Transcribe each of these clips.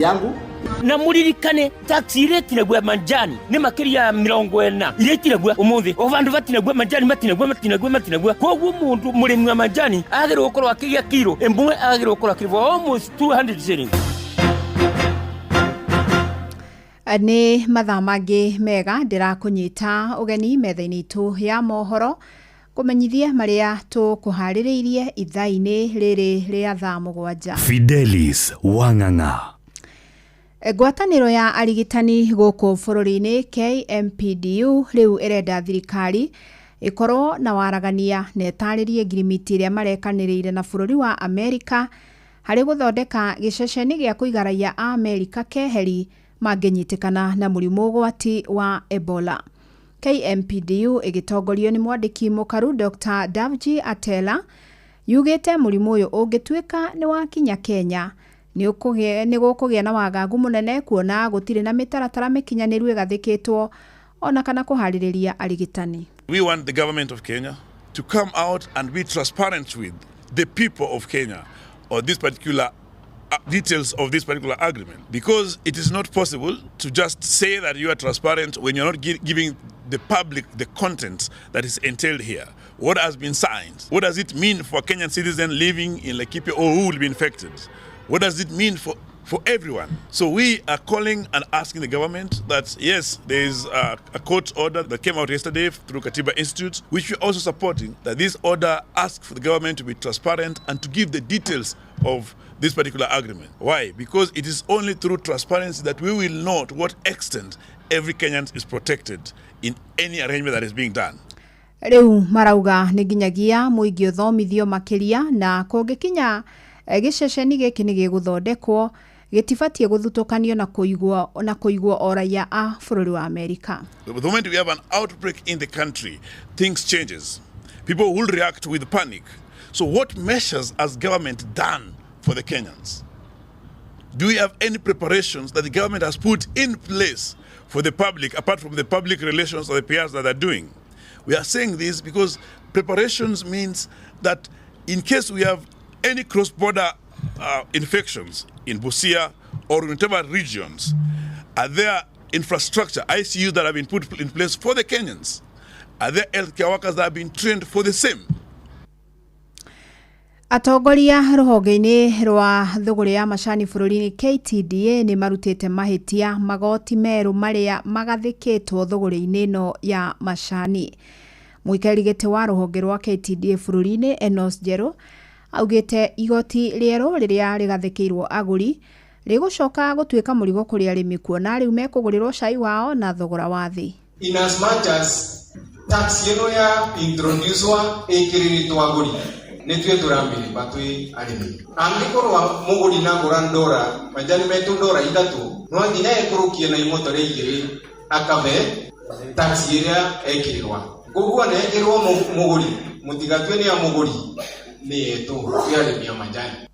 yangu na muririkane taxi rate na manjani ni makiria 40 ireti na umuthiovandu vatinagwa manjani matinagwa koguo mundu murimi wa manjani agire gukorwa akigia kilo embwe agire gukorwa kirwa almost 200 shillings. Ni mathaa mangi mega ndirakunyita ugeni metha-ini itu ya mohoro kumenyithia maria tukuhaririirie ithaa-ini riri ria thaa 7. Fidelis Wang'ang'a. Ngwataniro ya arigitani guku bururi-ini KMPDU riu irenda thirikari ikorwo na waragania na etaririe ngirimiti iria marekaniriire na bururi wa Amerika hari guthondeka giceceni gia kuigaraia a Amerika keheri manginyitikana na murimu ugwati wa Ebola. KMPDU igitongorio ni mwandiki mukaru Dr. Davji Atela yugite murimu uyu ungituika ni wakinya Kenya ni gukugia na wagagu munene kuona gutire na mitaratara mikinyaniru igathikitwo ona kana kuhaririria arigitani. We want the government of Kenya to come out and be transparent with the people of Kenya or this particular details of this particular agreement, because it is not possible to just say that you are transparent when you're not giving the public the content that is entailed here. What has been signed? What does it mean for a Kenyan citizen living in Laikipia or who will be infected? What does it mean for everyone? So we are calling and asking the government that, yes, there is a court order that came out yesterday through Katiba Institute, which we're also supporting, that this order asks for the government to be transparent and to give the details of this particular agreement. Why? Because it is only through transparency that we will know to what extent every Kenyan is protected in any arrangement that is being done. Riu marauga ni nginyagia muingi uthomithio makiria na kungikinya giceceni giki ni giguthondekwo gitibatie guthutukanio na kuigwo oraya a bururi wa Amerika. The moment we have an outbreak in the country, things changes. People will react with panic. So what measures has government done for the Kenyans? Do we have any preparations that the government has put in place for the public, apart from the public relations or the PRs that they're doing? We are saying this because preparations means that in case we have any cross-border infections in Busia or in whatever regions, are there infrastructure, ICUs that have been put in place for the Kenyans? Are there healthcare workers that have been trained for the same? Atongoria ruhonge-ini rwa thuguri ya macani bururi-ini KTDA ni marutite mahitia magoti meru maria magathikitwo thuguri-ini no ya macani. Muikarigite wa ruhonge rwa KTDA bururi-ini Enos Njeru augite igoti rieru riria rigathikirwo aguri rigucoka gutuika murigo kuri arimi kuona riu mekugurirwo cai wao na thogora wa thi. In as much as tax yeno ya introducewa ikiriritwo aguri nitwe turambiri batwi arimi angikorwa muguri na gorandora majani metu ndora idatu no ngina ekurukie na imotore igiri akave tax iria ekirirwa gugu na ekirwo muguri mutigatwe ni ya muguri ni etu ya arimi ya majani.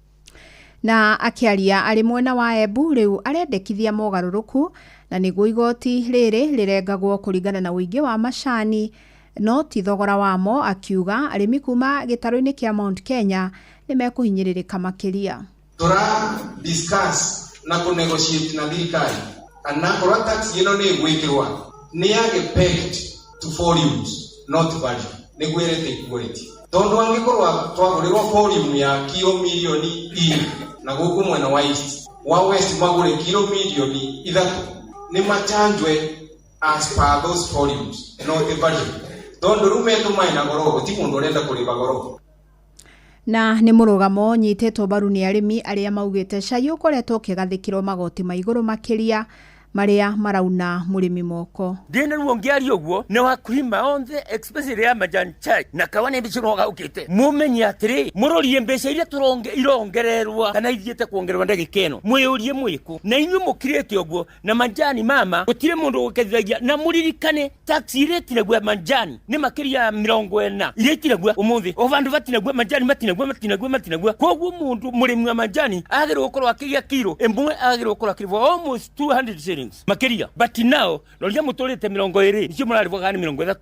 Na akiaria ari mwena wa Embu riu arendekithia mogaruruku na niguo igoti riri rirengagwo kuringana na uingi wa macani no ti thogora wamo, akiuga arimi kuma gitaro-ini kia Mount Kenya ni mekuhinyiririka makiria. Tura discuss na ku negotiate na thirikari ana korwa tax ino ni gwikirwa ni yage pegged to volumes not value ni gwirete equality tondu angikorwa twagurirwo volume ya kilo milioni 2 na guku mwena wa east wa west magure kilo milioni 3 ni machanjwe as per those volumes not the value. Tondu rumetu maina goro ti mundu urenda kuriba goro. Na ni murugamo nyitetwo baru ni arimi aria maugite cai ukoretwo kigathikirwo magoti maiguru makiria maria marauna murimi moko. Ndina ruo ngiari uguo na wakulima onthe especially ya majani chai na kawane biciroga ukite mumenye atiri murorie mbeca iria irongererwa kana ithiete kuongererwa ndagikeno mwiyurie mwiku na inyu mukirete uguo na majani mama gutire mundu gukethagia na muririkane tax rate na majani ni makiria 40 ireti na umuthi ovandu vatinagwa majani matinagwa koguo mundu murimi wa majani agire gukorwa akigia kilo embwe agire gukorwa kirwa almost 200 shillings makiria but now loria mutorete 20 nicio murarivwa gani 30.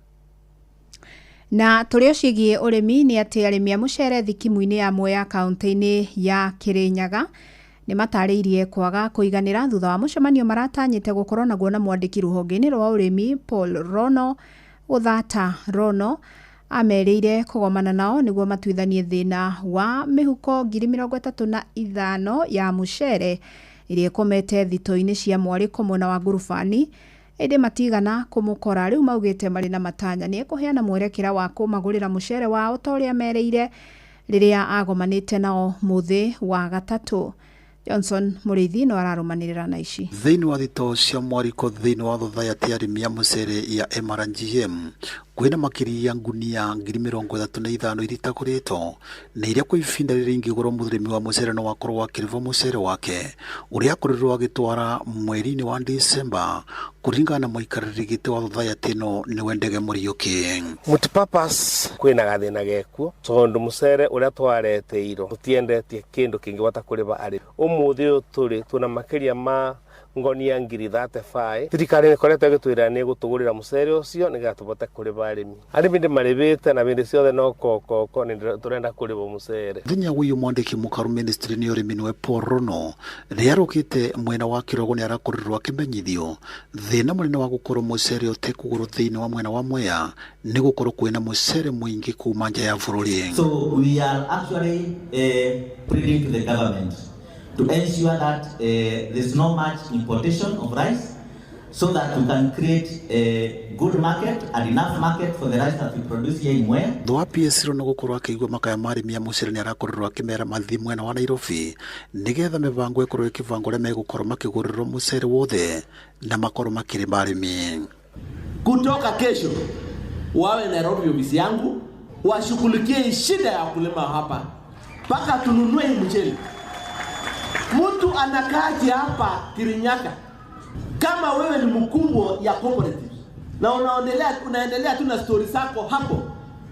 Na turio cigie urimi ni ati arimi a mucere thikimu-ini ya Mwea kaunti-ini ya Kirinyaga nĩ matarĩirie kwaga kũiganĩra thutha wa mũcemanio maratanyĩte gũkorwo naguo na mwandĩki rũhonge-inĩ rwa ũrĩmi Paul Rono. Gũthata Rono ameriire kũgomana nao nĩguo matuithanie thĩna wa mĩhuko 35,000 ya mũcere ĩrĩa ĩkomete thito-inĩ cia Mwarĩko mwena wa ngurubani, ĩndĩ matigana kũmũkora. Rĩu maugĩte marĩ na matanya nĩ kũheana mwerekera wa kũmagũrĩra mũcere wao ta ũrĩa mereire rĩrĩa agomanĩte nao mũthĩ wa gatatũ. Johnson Mũrĩithi no ararũmanĩrĩra na ici. Thĩinĩ wa thito cia Mwarĩko thĩinĩ wa thothaitĩ ya arĩmi a mũcere ya MRGM kwĩna makĩria ngunia 35,000 iritagũrĩtwo na iria kwa ihinda rĩrĩ ingĩgũrwo mũrĩmi wa mũcere no wakorwo akĩrĩhwo mũcere wake ũrĩa akorirwo agĩtwara mweri-inĩ wa December kũringana na mũikarĩri gĩtĩ wa thothaitĩ ĩno nĩwe Ndege Mũriũki. Multipurpose kwĩna gathĩna gekuo tondũ mũcere ũrĩa twareteirwo tũtiendetie kĩndũ kĩngĩhota kũrĩha arĩmi. Ũmũthĩ ũyũ tũna makĩria ma ngonia 35,000. Thirikari nĩ koretwo ĩgĩtwĩra nĩ gũtũgũrĩra mũcere ũcio nĩgetha tũhote kũrĩha arĩmi. Arĩmi nĩ marĩhĩte na hĩndĩ ciothe no koko nĩ tũrenda kũrĩha mũcere. Thĩinĩ wa ũyũ mwandĩki mũkaru ministry nĩ ũrĩmi nĩwe Paul Rono rĩrĩa arũkĩte mwena wa Kĩrogo nĩ arakorirwo akĩmenyithio thĩna mũnene wa gũkorwo mũcere ũtekũgũrwo thĩinĩ wa mwena wa Mwea nĩ gũkorwo kwĩna mũcere mũingĩ kuma nja ya bũrũri. So we are actually pleading to the government to ensure that there's no much importation of rice so that we can create a good market and enough market for the rice that we produce here in Mwea. Thoa PS no gũkorwo akĩigua makaya marĩmi ya mũcere nĩ arakorirwo akĩmera mathi mwena wa Nairobi nĩgetha mĩbango ĩkorwo ĩkĩbanga ũrĩa megũkorwo makĩgũrĩrwo mũcere wothe na makorwo makĩrĩ marĩmi. Kutoka kesho wawe Nairobi ofisi yangu washughulikie shida ya kulima hapa mpaka tununue mchele. Mtu anakaaje hapa Kirinyaga kama wewe ni mkubwa ya cooperative na unaendelea tu na story zako hapo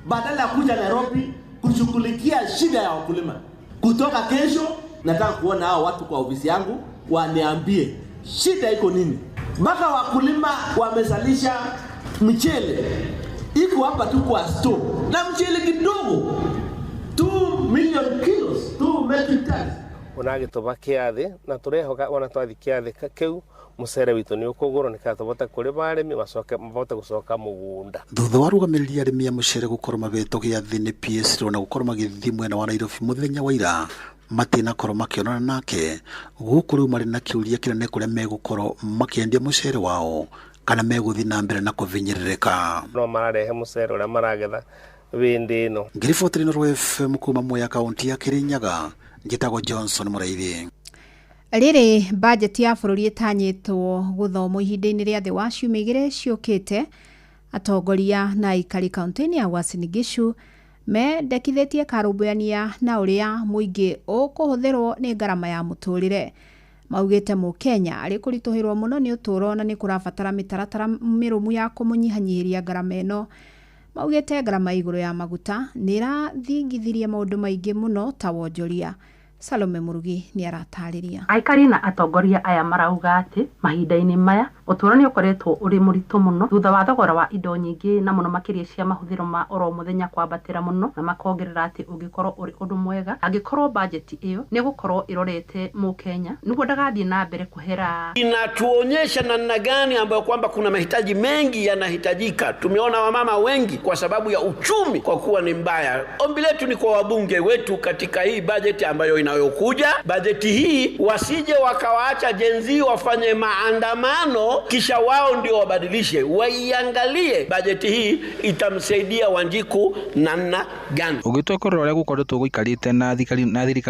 badala ya kuja Nairobi kushughulikia shida ya wakulima. Kutoka kesho nataka kuona hao watu kwa ofisi yangu waniambie shida iko nini. Mpaka wakulima wamezalisha mchele iko hapa tu kwa store na mchele kidogo 2 million kilos 2 metric tons. Unagĩtũba kĩathĩ na tũrehoka ona twathi kĩathĩ kĩu mũcere witũ nĩ ũkũgũrwo nĩgetha tũbote kũrĩha arĩmi mabote gũcoka mũgũnda. Thutha wa arũgamĩrĩri arĩmi a mũcere gũkorwo mabetwo gĩathĩ nĩ PS na gũkorwo magĩthiĩ mwena wa Nairobi mũthenya wa ira matinakorwo makĩonana nake gũkũ rĩu marĩ na kĩũria kĩnene kũrĩa megũkorwo makĩendia mũcere wao kana megũthiĩ na mbere na kũvinyĩrĩrĩka. No mararehe mũcere ũrĩa maragetha hĩndĩ ĩno. Ngiriboti nĩ FM kuma Mwea kaunti ya Kirinyaga. Njĩtagwo Johnson Mũrĩithi. Rĩrĩ bajeti ya bũrũri ĩtanyĩtwo gũthomwo ihinda-inĩ rĩa thĩ wa ciumia igĩrĩ ciũkĩte, atongoria na aikari kaunti-inĩ ya Uasin Gishu mendekithĩtie karũmbũyania na ũrĩa mũingĩ ũkũhũthĩrwo nĩ ngarama ya mũtũrĩre. Maugĩte Mũkenya arĩ kũritũhĩrwo mũno nĩ ũtũũro na nĩ kũrabatara mĩtaratara mĩrũmu ya kũmũnyihanyihĩria ngarama ĩno. Maugĩte ngarama igũrũ ya maguta nĩ ĩrathingithirie maũndũ maingĩ mũno ta wonjoria. Salome Murugi nĩ aratarĩria. Aikari na atongoria aya marauga atĩ mahinda-inĩ maya ũtũũro nĩ ũkoretwo ũrĩ mũritũ mũno thutha wa thogora wa indo nyingĩ na mũno makĩria cia mahũthĩro ma oro mũthenya kwambatĩra mũno, na makongerera atĩ ũngĩkorwo ũrĩ ũndũ mwega angĩkorwo bajeti ĩyo nĩ gũkorwo ĩrorete Mũkenya nĩguo ndagathiĩ na mbere kuhera. Inatuonyesha namna gani ambayo kwamba kuna mahitaji mengi yanahitajika. Tumeona wamama wengi kwa sababu ya uchumi kwa kuwa ni mbaya. Ombi letu ni kwa wabunge wetu katika hii bajeti ambayo inayokuja, bajeti hii wasije wakawaacha jenzi wafanye maandamano kisha wao ndio wabadilishe. Waiangalie bajeti hii itamsaidia Wanjiku namna gani. Ugitokoro rĩa gũkoretwo gũikarĩte na thirikari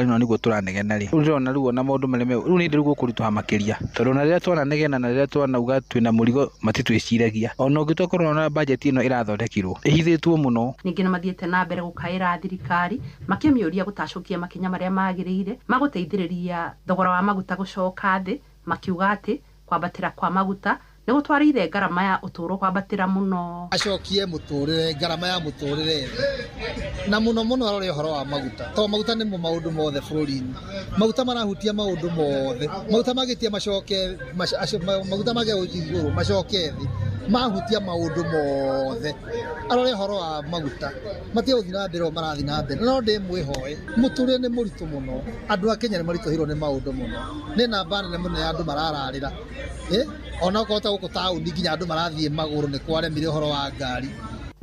no nĩguo tũranegena rĩ. Ũrona rĩu na maũndũ marĩa rĩu nĩ ndĩrĩ gũkũrituha makĩria. Tondũ na rĩrĩa twananegena na rĩrĩa twanauga twĩna mũrigo matitwĩciragia. Ona ũngĩtokoro na bajeti ĩno ĩrathondekirwo ĩhithĩtwo mũno. Ningĩ mathiĩte na mbere gũkaĩra thirikari makĩmĩũria gũtacũkia makinya marĩa magĩrĩire magũteithĩrĩria thogora wa maguta gũcoka thĩ, makiuga atĩ kwambatĩra kwa maguta nĩ gũtwarĩire ngarama ya ũtũũro kwambatĩra mũno. Acokie mũtũrĩre, ngarama ya mũtũrĩre na mũno arore ũhoro wa maguta. Tondũ maguta nĩmo maũndũ mothe bũrũri-inĩ. Maguta marahutia maũndũ mothe. Maguta magĩtia macoke maguta mage igũrũ macoke thĩ. mahutia maundu mothe arore horo wa maguta matia uthina mbere marathina mbere no ndi mwihoe muturire ni muritu muno andu a Kenya ni maritohirwo ni maundu muno ni namba nene muno ya andu marararira ona kota guko tauni nginya andu marathie maguru ni kwaremire horo wa ngari.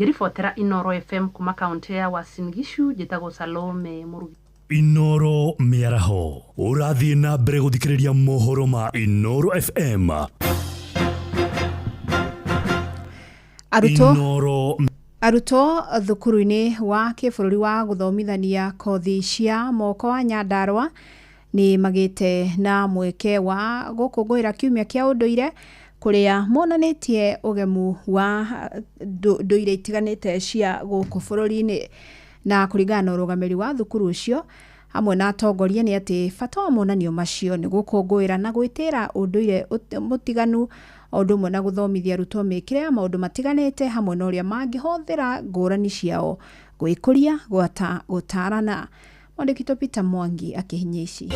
Ngiribotera Inoro FM kuma kaunti ya Uasin Gishu njitagwo Salome Murugi. Inoro miaraho urathie na mbere guthikiriria mohoro ma Inoro FM. Aruto thukuru-ini wa kibũrũri wa guthomithania kothi cia moko wa Nyandarua ni magite na mweke wa gũkũngũĩra kiumia kia ũndũire kuria monanitie ugemu wa ndũire itiganite cia gũkũ bũrũri-inĩ. Na kũringana na ũrũgamĩrĩri wa thukuru ucio hamwe na atongoria ni ati bata wa monanio macio ni gũkũngũĩra na gwĩtĩra ũndũire mũtiganu ũndũ ũmwe na gũthomithia arutwo mĩkĩre ya maũndũ matiganĩte hamwe na ũrĩa mangĩhũthĩra ngũrani ciao gwĩkũria gũtarana. Mwandĩki Peter Mwangi akihinya ici.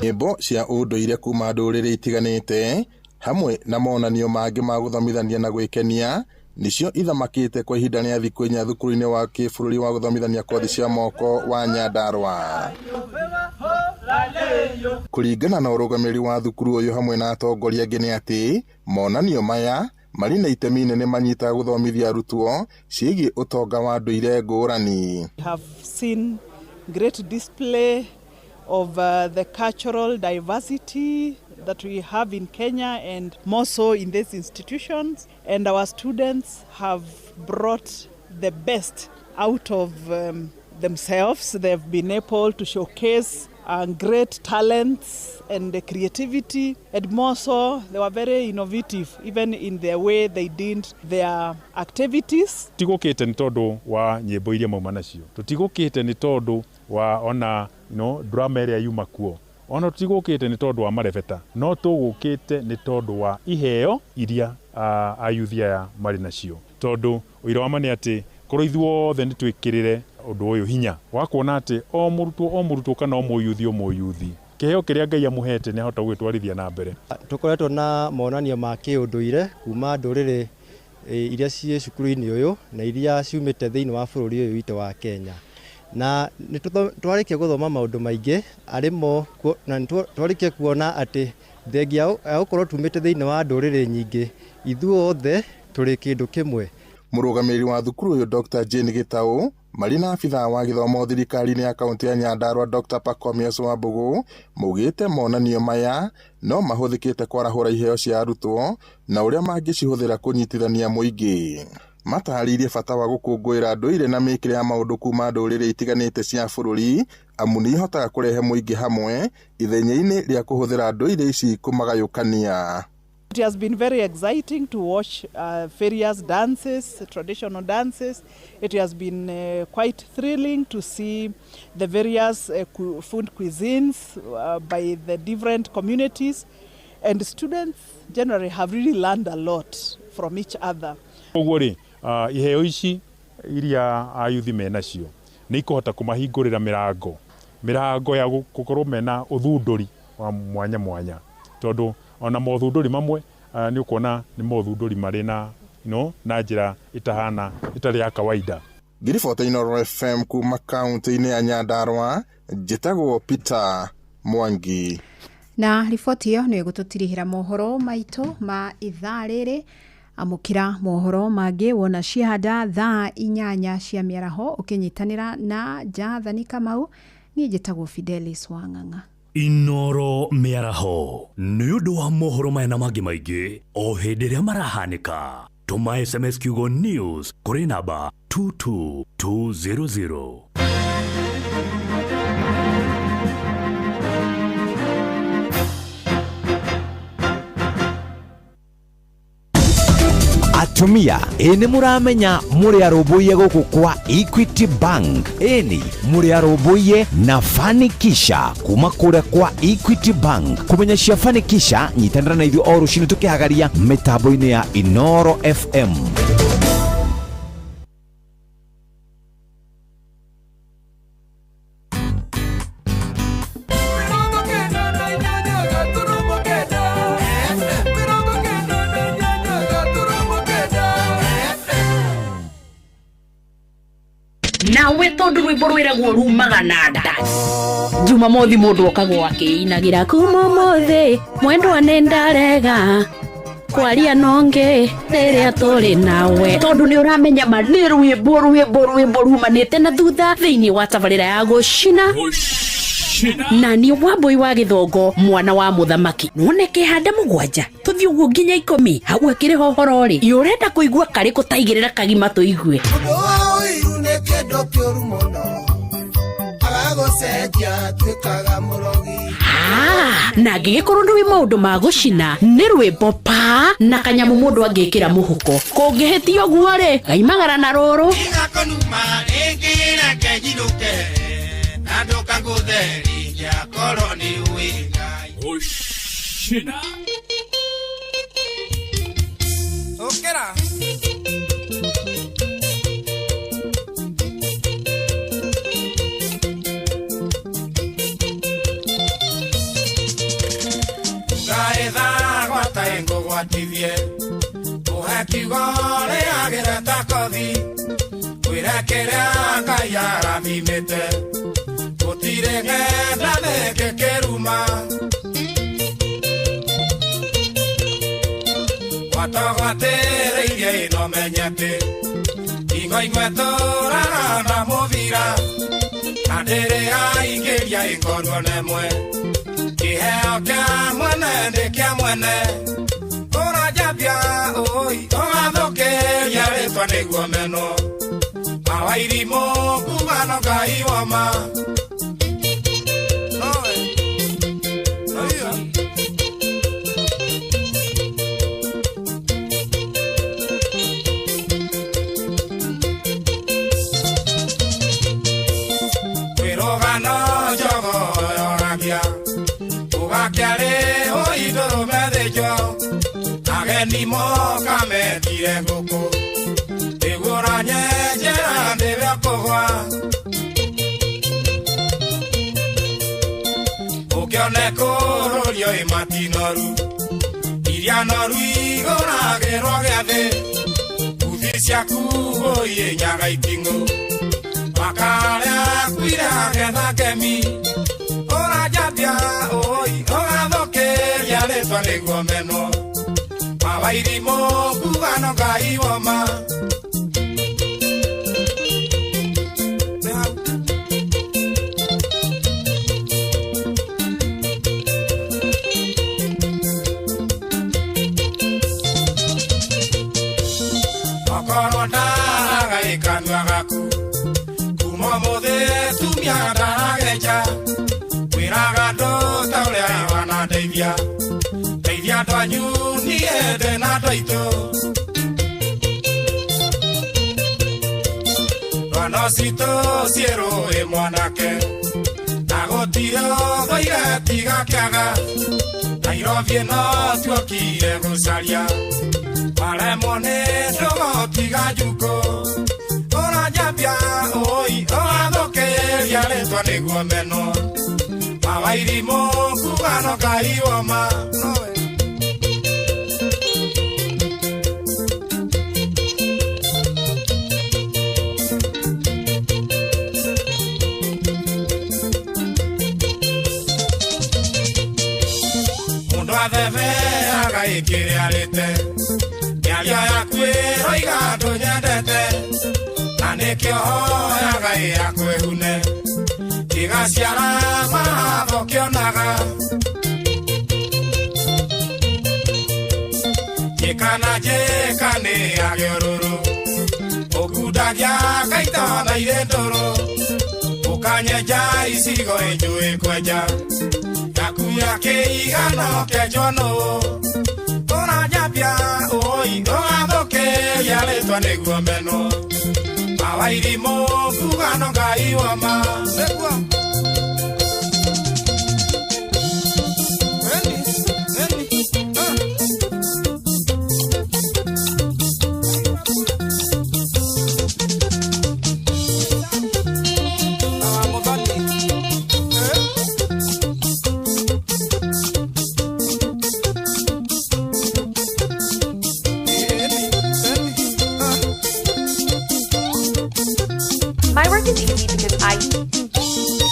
Nyĩmbo cia ũndũire kuma ndũrĩrĩ itiganĩte hamwe na monanio mangĩ ma gũthomithania na gwĩkenia nicio ithamakĩte kwa ihinda rĩa thikũ inya thukuru-inĩ wa kĩbũrũri wa gũthomithania kothi cia moko wa Nyandarua. Kũringana na ũrũgamĩrĩri wa thukuru ũyũ hamwe na atongoria angĩ nĩ atĩ monanio maya marĩ na itemi inene manyitaga gũthomithia arutwo ciĩgiĩ ũtonga wa ndũire ngũrani. We have seen great display of the cultural diversity that we have in Kenya and more so in these institutions, and our students have brought the best out of themselves. They've been able to showcase great talents and creativity, and more so they were very innovative even in the way they did their activities. Tutigũkĩte nĩ tondũ wa nyĩmbo iria mauma nacio, tutigũkĩte nĩ tondũ wa ona drama ĩrĩa yuma kuo, ona tutigũkĩte nĩ tondũ wa marebeta, no tũgũkĩte nĩ tondũ wa iheo iria ayuthi aya marĩ nacio, tondũ ũira wa ma nĩ atĩ korwo ithuothe nĩ twĩkĩrĩre ũndũ ũyũ hinya wa kuona atĩ o mũrutwo kana o mũyuthi kĩheo kĩrĩa Ngai amũhete nĩ ahota gwĩtwarithia na mbere. Tũkoretwo na monanio ma kĩũndũire kuma ndũrĩrĩ iria ciĩ cukuru-inĩ ũyũ na iria ciumĩte thĩinĩ wa bũrũri ũyũ witũ wa Kenya, na twarĩkia gũthoma maũndũ maingĩ arĩmo na twarĩkia kuona atĩ thengia ya gũkorwo tumĩte thĩinĩ wa ndũrĩrĩ nyingĩ ithuothe tũrĩ kĩndũ kĩmwe. Mũrũgamĩrĩri wa thukuru ũyũ Dr. Jane Gitau marĩ na abithaa wa gĩthomo thirikari-inĩ ya kaunti ya Nyandarua Dr. Pacomius Wambugu maugĩte monanio maya no mahũthĩkĩte kwarahũra iheo cia arutwo na ũrĩa mangĩcihũthĩra kũnyitithania mũingĩ. Matarĩirie bata wa gũkũngũĩra ndũire na mĩkĩre ya maũndũ kuma ndũrĩrĩ itiganĩte cia bũrũri amu nĩ ihotaga kũrehe mũingĩ hamwe ithenya-inĩ rĩa kũhũthĩra ndũire ici kũmagayũkania. It has been very exciting to watch various dances, traditional dances. It has been quite thrilling to see the various food cuisines by the different communities, and students generally have really learned a lot from each other. Ogori iheo ici iria ayuthi menacio nĩ ikohota kũmahingũrĩra mĩrango ya gũkorwo mena ũthundũri wa mwanya tondũ ona mothundũri mamwe nĩ ũkuona nĩ mothundũri marĩ na njĩra itarĩ ya kawaida. Ngiribota Inoro FM kuma kaunti-inĩ ya Nyandarua njĩtagwo Peter Mwangi. Na riboti ĩyo nĩ gũtũtirihĩra mohoro maitũ ma ithaa rĩrĩ. Amũkĩra mohoro mangĩ wona ciahanda thaa 8 cia mĩaraho ũkĩnyitanĩra na Jathani Kamau. Niĩ njĩtagwo Fidelis Wang'ang'a. Inoro miaraho nĩ ũndũ wa mohoro maya na mangĩ maingĩ o hĩndĩ ĩrĩa marahanĩka. Tũma SMS kiugo news kũrĩ namba 22200. Atumia eni muramenya muri arũmbũiye gũkũ kwa Equity Bank. Eni muri arũmbũiye na Fanikisha kuma kũrĩa kwa Equity Bank. Kumenya cia Fanikisha nyitanĩra na ithuĩ o rũcinĩ tũkĩhagaria mĩtambo-inĩ ya Inoro FM. nawe tondu rwimbo rwiragwo rumaga na nda Jumamothi mundu okagwo akiinagira kuma mothi mwendwa nendarega kwaria nonge riria turi nawe tondu ni uramenya ma ni rwimbo rumanite na thutha thiini wa tabarira ya gucina na ni Wambui wa Githongo mwana wa muthamaki noneke handa mugwanja tuthi uguo nginya 10 hau akiri hohoro ri yurenda kuigua kari kutaigirira kagima tuigue na gigikorwo ndwi maundu ma gucina ni rwimbo pa na kanyamu mundu angikira muhuko kungihitio guo ri gaimagara na ruru Nadoka ngudheri ya koloni uinga Ushina Okera Gaedha guataengo guatithie Uhekigore agera takothi Wirekerea ngayara mimete Utire ngenda neke keruma Watagwatere iria ino menyete Ingo ingwetora na muvira Adere aingeria ingorwa nemwe Kiheo kia mwene ndikia mwene Ora jabia oi Ogathoke yaretwa niguo meno Awairimo kubano kaiwama Ageni moka metire ngoko Igura nyejera ndebe kogwa Ukione kororio imatinoru Iria noru igora gerwa geathe Uthisia kugo iye nyaga itingo Makarea kuira getha kemi Ora jabia oi ogathoke yaletwa niguo meno Awairimo kubano kaiwama Okoronda agaikanwa gaku Kumomothe tumia ndaragecha Wiragado taulea wana deivia Deivia twanyu niende na toito Twanosito siero e mwanake Nagotiro goire tiga kiaga Nairobi no tuokire gucaria Maremone ndogo tiga juko Ora jabia oi ogathoke yaletwa niguo meno Awairimo kubano kaiwama Mundu atheve agaikire arite Miario yakwe roiga tunyendete Na nikio hoyaga yakwehune Kigaciara mahatho kionaga Kikana jekane agiororo Okudagia kaita na irendoro Ukanyeja isigo enjue kweja Yakuya keigano kejono Ora jabia oi ogathoke yaletwa niguo meno Awairimo kubano kaiwama Segwa It's easy because I...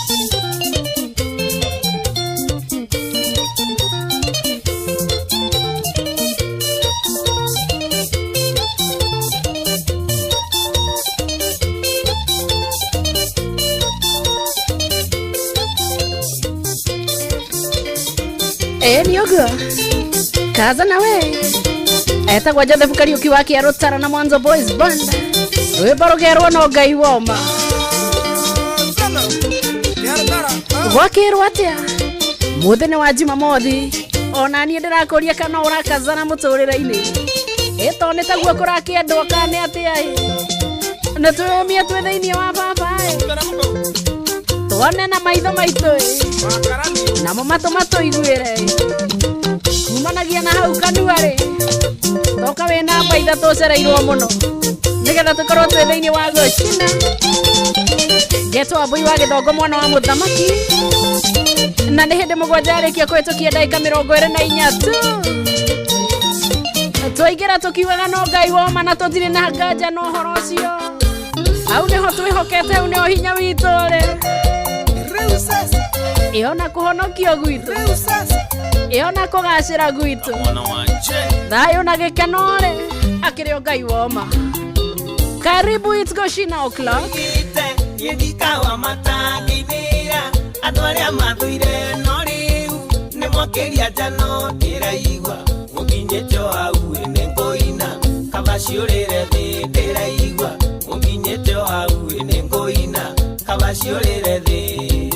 Ni oguo kaza nawe etagwa Joseph Kariuki wa Kiarutara na Mwanzo Boys Band rwimbarugerwo no Ngai woma gwakirwo atia muthenya wa Jumamothi ona nie ndirakuria kana urakazana muturire-ini eto ni taguo kurakiendwo kane atia na twemia twe thiini wa baba tuone na maitho maitu na mato mato igwire kumanagia na hau kanuare toka we na maitha tucereirwo muno nigetha tukorwo twe thiini wa gucina geto abui wa githongo mwana wa muthamaki na ni hindi mugwanja arikia kwitukia ndagika 24 tu twaingira tukiugaga no Ngai woma na tutire na nganja no horo ucio au niho twihokete au niho hinya witu ri iona kuhonokio gwitu iona kugacira gwitu thayo na gikeno ri akirio Ngai woma karibu it's Goshina o'clock yedikawa mataginira atwaria mathuire no riu ni mokeria jano ndiraigwa mukinyete hau ene ngoina kabaciurire thi ndiraigwa mukinyete hau ene ngoina kabaciurire thi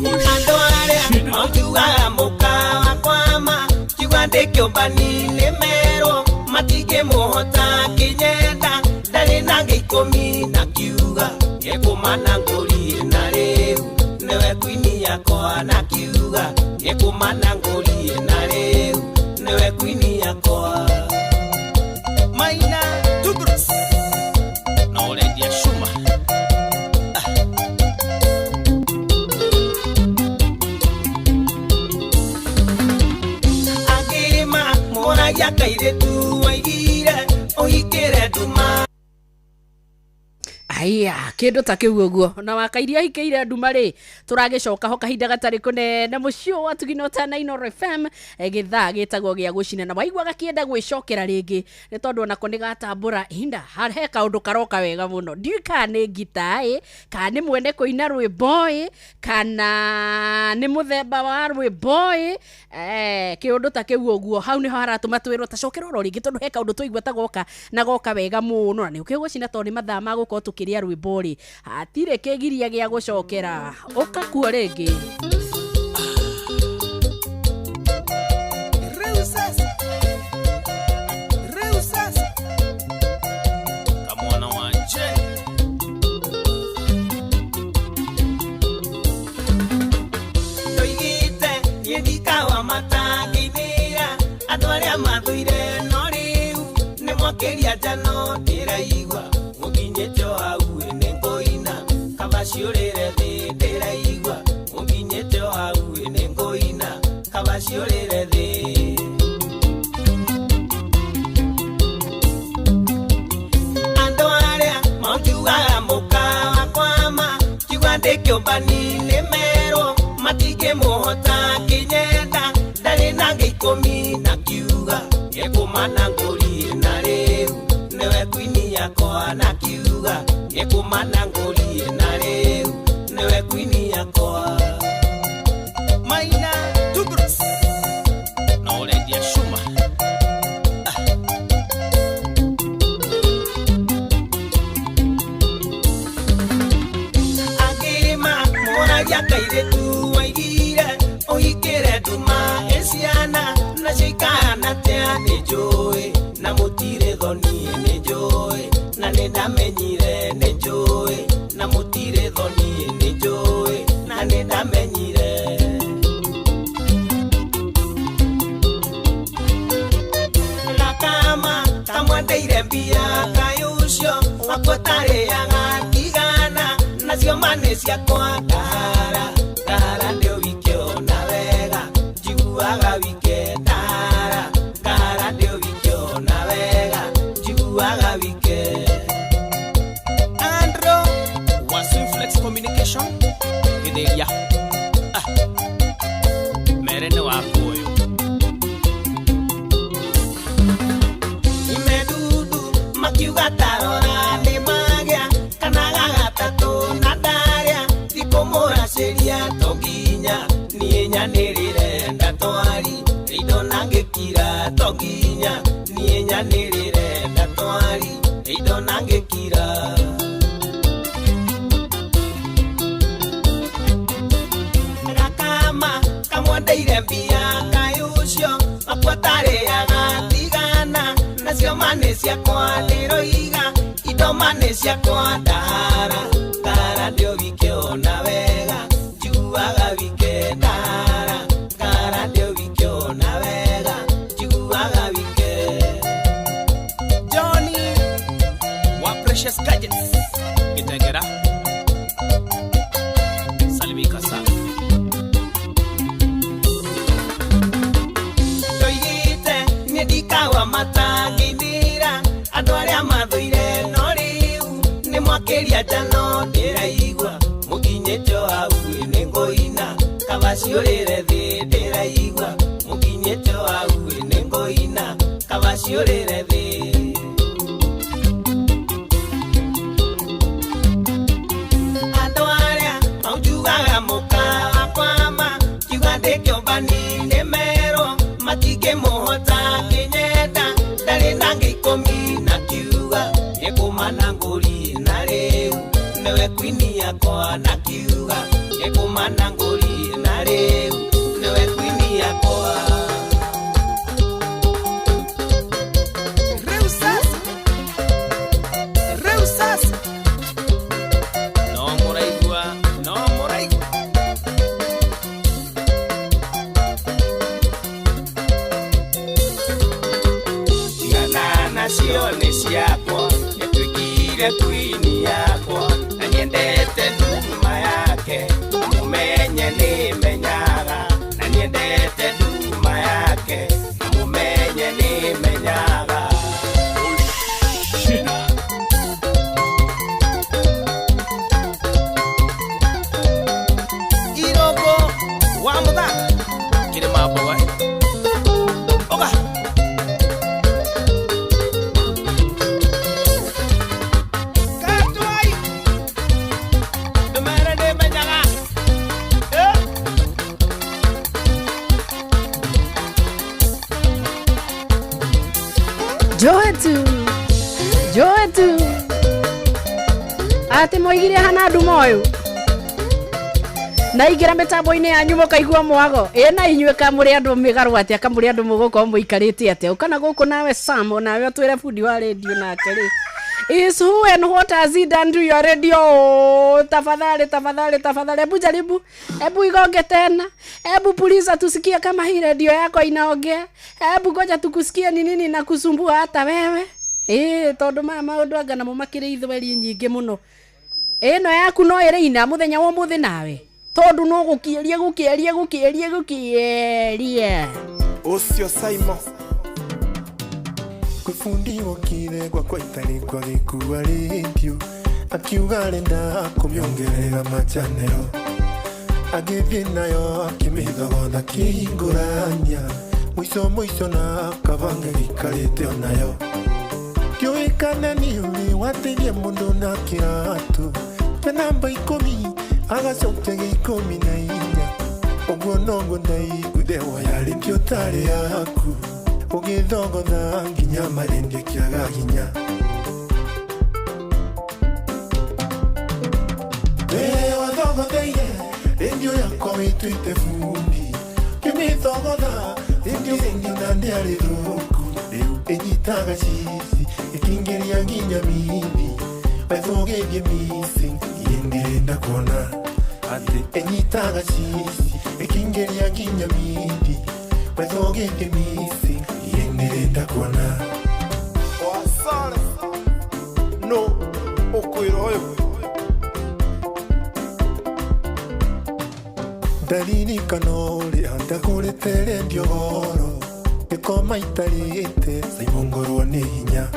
andwaria onjuga mukawa kwama kigwande kyombani nemero matige muhota kinyenda ndari na gikomi na kiuga yekumana ngori na riu newe kwini yakwa na kiuga yekumana ngori na riu newe kwini yakwa maina tugrus no redia shuma agima mona yakaire tu waigire oikire tuma aya kindu ta kiu uguo na wakairia hikeire nduma ri turagicoka ho kahinda gatari kunene mucio wa tuginota na Ino FM githaa gitagwo gia gucina na waigwa gakienda gwicokera ringi ni tondu ona koni gatambura hinda harhe kaundu karoka wega muno ndika ni gitai kana ni mwene kuina rwimbo kana ni muthemba wa rwimbo kiundu ta kiu uguo hau niho haratuma twirwo tacokera ro ringi tondu he kaundu tuigwa tagoka na goka wega muno na ni ukigucina tondu mathaa maguko tukiria rwimbo ri hatire kigiria gia gucokera ukakua ringi kamwana wanje toigite yedikawa mataginira atwaria mathuire no riu ni mokeria jano ndiraigwa mukinyete hau ene ngoina kabaciurire thi ndiraigwa mukinyete hau ene ngoina kabaciurire thi andwaria maujuga mukawa kwama kigwande kyombani nemero matige muhota kinyenda ndari na gikomi na kiuga yekumana ngori na riu newe kwini yakwa na kiuga yekumana ngori na riu newe kwini yakwa maina tugrus no redia shuma agima mona yakaire tu waigire oikire nduma esiana na cikana tia ni joy na mutire thoni ni joy na ni ndamenyire ni joy na mutire thoni ni joy na ni ndamenyire na kama kamwandeire mbia kayucio wakotare yanga kigana nacio mane ciakwa ngara ndio wikio na wega njiguaga wike ngara ndio wikio na wega njiguaga mbere nĩ waku ũyũ. Imedudu makiuga tarora nĩ magĩa kana gagatatũ na ndarĩa thikomũracĩria tonginya niĩ nyanĩrĩre ndatwari indo nangĩkira tonginya niĩ nyanĩrĩre ndatwari indo nangĩkira. Gakama kamwendeire mbia kayũcio makwatarĩaga tigana nacio manĩ ciakwa ndĩroiga indo manĩ ciakwa ndahara ngara ndio wike ona wega njiguaga wike ndahara ngara ndio wike ona wega njiguaga wike. Johnny wa Precious Gadgets Kitengera salimika sana. Toigite nĩndikawa matangindira andũ arĩa mathũire no rĩu nĩ mwakĩria njano ndĩraigua mũkinyĩte hau nĩ ngũina kaba ciũrĩre thĩ ndĩraigua mũkinyĩte hau nĩ ngũina kaba ciũrĩre thĩ. Andũ arĩa maunjugaga mũkawa kwama kiuga ndĩkĩũmbani nĩ merwo matingĩmũhota kĩnyenda ndarĩ na ngĩikũmi na kiuga nĩkũmana ngũri na rĩu nĩwe kwini yakwa na kiuga nĩkũmana ngũri na rĩu nĩwe kwini yakwa. Rĩu sasa no mũraigua tigana nacio nĩ ciakwa nĩtwĩkire kwini yakwa na nyendete nduma yake mũmenye nĩmenyaga na nyendete nduma yake mũmenye nĩmenyaga. Irogo wa mũthanga kĩrĩ mamboga oga katwai ndũmere nĩmenyaga Joetu ati moigire hana nduma ũyũ na ingĩra mĩtambo-inĩ yanyu mũkaigua mwago na inyuĩ kamũrĩ andũ mĩgarũ atĩa kamũrĩ andũ mũgũkorwo mũikarĩte atĩa kana gũkũ nawe Sam nawe ũtwĩre bundi wa radio nake rĩ is who and what has he done to your radio? Tafadhali hebu jaribu, hebu igonge tena, hebu puliza tusikie kama hii radio yako inaongea, hebu ngoja tukusikie ni nini na kusumbua hata wewe. Tondu maundu anga na mumakire ithweri nyingi muno. No yaku no ire ina muthenya wa muthi nawe tondu no gukieria ucio Simon kufundiwa kile kwa itali kwa gikuwa radio akiuga renda kumyongerera machanero agithie nayo akimithogotha kihingurania mwico na kabange gikarite onayo kioikana ni uli wateria mundu na kiratu pe namba 10 agacoke 14 oguo nongo ndai kudewa yari kiotare yaku ugithogotha nginya marenge kiaga hinya wathogotheire indio yakwa witwite fundi kimithogotha indio na ndiari ruku riu inyitaga cici ikingeria nginya mithi wethogerie missing yendirenda kuona ati inyitaga cici ikingeria nginya mithi wethogerie missing yendirenda kuona wasale no ukwiro dalili kanori anda kuretere ndiogoro iko maitarite saimongorwo ni hinya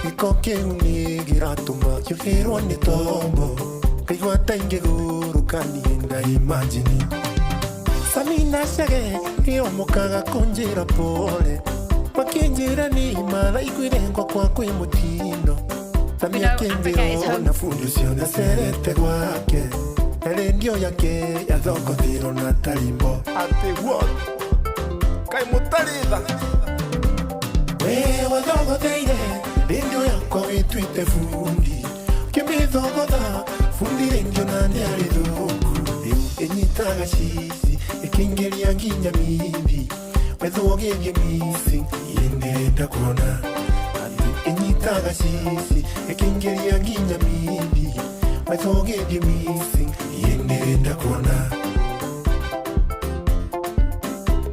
iko kiuni giratuma yufirwo ni tombo kaigwa tainge guru kanienda imagine Samina shage nio mukaga konjera pole makinjira ni mara ikuirengo kwa mutino Samia kenjero na fundi usione serete gwake Erendio yake ya thoko thiro na tarimbo Ate what? Kai mutarida Wewa thoko theire Rendio yako wituite fundi Kimi thoko tha Fundi rendio na niari thuku Enyitaga shishi Ekingeria nginya mithi Wethogerie missing Yenderenda kuona Enyitaga shishi Ekingeria nginya mithi Wethogerie missing Yenderenda kuona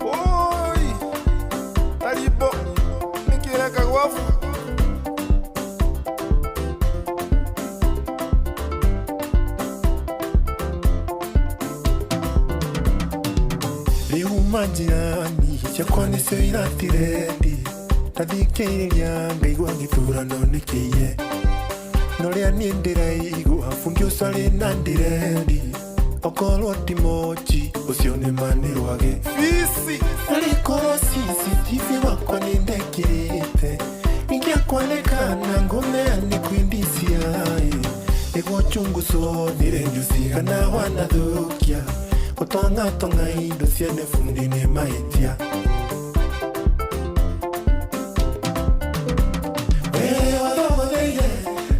Oi Taribo Nikireka gwafu Majirani chakone se iratiredi Tadikeria ngaigwa ngithurano nikiye Noria niendera igu afungi usale nandiredi Okolo timochi usione mani wage Fisi Alikoro sisi tivi wakwa nindekirite Ingia kuonekana ngome anikuindisi hai Ego chungu so nirenjusiga na wanadhukia Otanga tonga indo siene fundi ne maitia Wewa dogo deide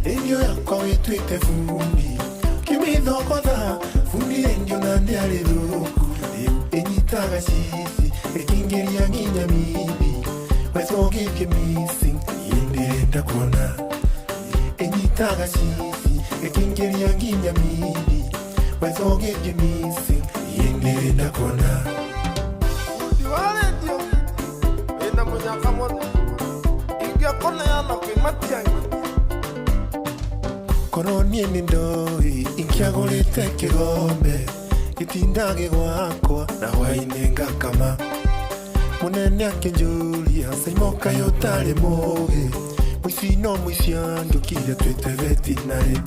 Endio yako wituite fundi Kimi dhoko da Fundi endio nande aliduku Enyitaga sisi Ekingeria nginya mibi Wethoge ke missing Yenderenda kuona Enyitaga sisi Ekingeria nginya mibi Wethoge ke missing Yenderenda kuona Udiwale dio Ena munyaka mono Ingia kone yana kimatiangi Koroni nindoi Inkia golete kigombe Itindage gwakwa Na wainenga kama Munene ake njuri Saimoka yotare moge Mwisi no mwisi andu Kile twete vetinare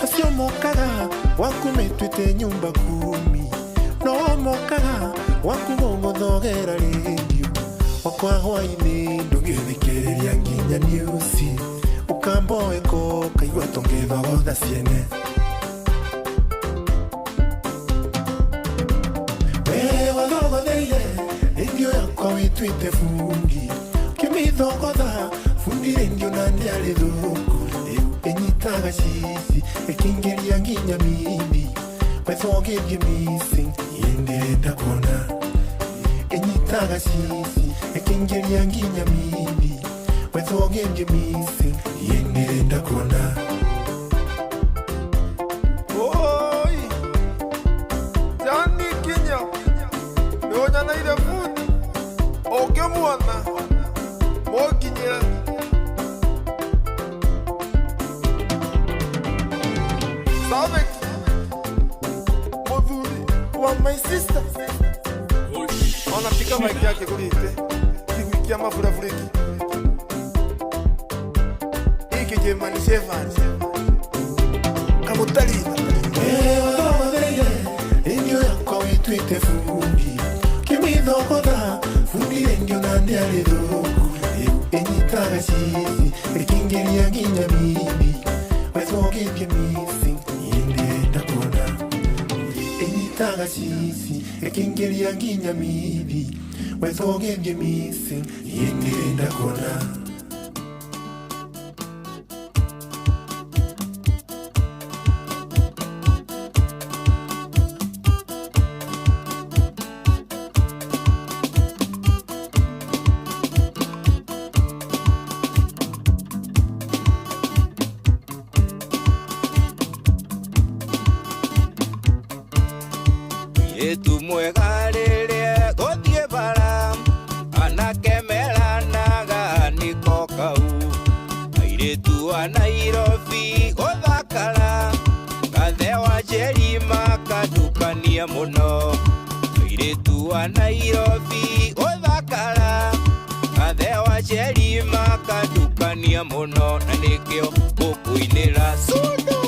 Asio mokaga Wakume twete nyumba 10 No mokaga Wakumongo dhogera radio Wakwa hwaini Ndungithikereria nginya newsi Ukambo eko Kaigwa tongetha wotha siene Wewa thogo theire Endio yakwa wituite fundi Kimi thogo tha Fundi rendio nandi ari thuku Enyitaga sisi Ekingeria nginya mibi Wethogerie missing Yenderenda kuona Enyitaga sisi Ekingeria nginya mibi Wethogerie missing Yenderenda kuona Oi Jani Kenya Meonya na ile fundi Oke mwana Mokinyera Savek Moduri Wa my sister Wanapika maiki yake kulite Kiwikia mafura furiki Iki jemani shefani Kamutali Ewa dhoma dhege Endio yako wituite fundi Kimi dhoko dha Fundi endio nande aliduku Enyitaga sisi Ekingeria nginya mibi Wethogerie missing Yenderenda kuona Enyitaga sisi Ekingeria nginya mibi Wethogerie missing Yenderenda kuona Yetu mwega rĩrĩa gũthiĩ bara anake meranaga nĩko kau airĩtu a Nairobi gũthakara gathe wa Njeri makandukania mũno airĩtu a Nairobi gũthakara gathe wa Njeri makandukania mũno na nĩkĩo gũkũinĩra sundu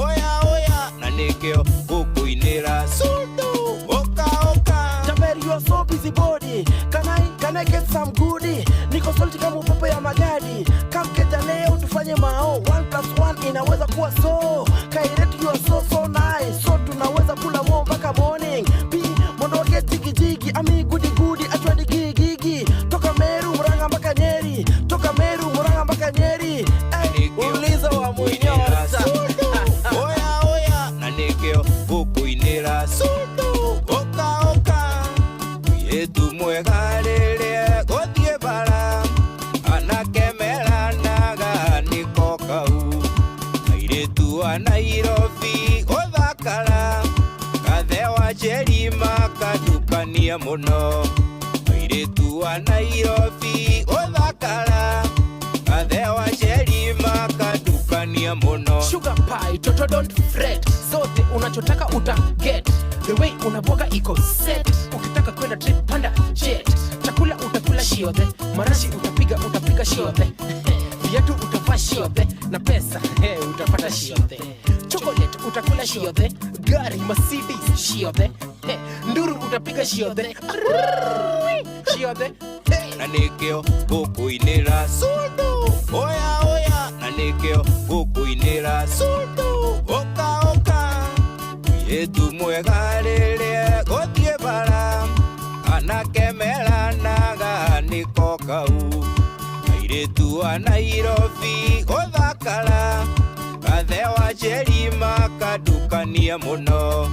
oya oya na nĩkĩo gũkũinĩra sundu oka oka I get some goodie. Niko salty kama upepo ya magadi. Kamketa leo tufanye mao. 1+1 inaweza kuwa so. Kairetu you are so nice. So tunaweza kula mo mpaka morning. P mondo wake jigi jigi. Ami goody goody achwadi gigi. Toka Meru Murang'a mpaka Nyeri. Toka Meru Murang'a mpaka Nyeri. Uliza wa Munyota. Oya na nikio gukuinira sundu oka yetu mwega rĩrĩa gũthiĩ bara anakemeranaga niko kau airĩtu wa Nairobi gũthakara gathe wa Jerima kadukania mũno airĩtu wa Nairobi gũthakara gathe wa Jerima kadukania mũno. Sugar pie, toto don't fret. Zote unachotaka uta get. The way unaboga iko set. Ukitaka kwenda trip panda jet. Chakula utakula shiodhe. Marashi utapiga shiodhe. Viatu utavaa shiodhe. Na pesa utapata shiodhe. Chocolate utakula shiodhe. Gari Mercedes shiodhe. Nduru utapiga shiodhe. Shiodhe. Na nikio gukuinira sundu oya na nikio gukuinira sundu oka yetu mwega rĩrĩa gũthiĩ bara anakemeranaga niko kau airĩtu wa Nairobi gũthakara gathe wa Jerima kadukania mũno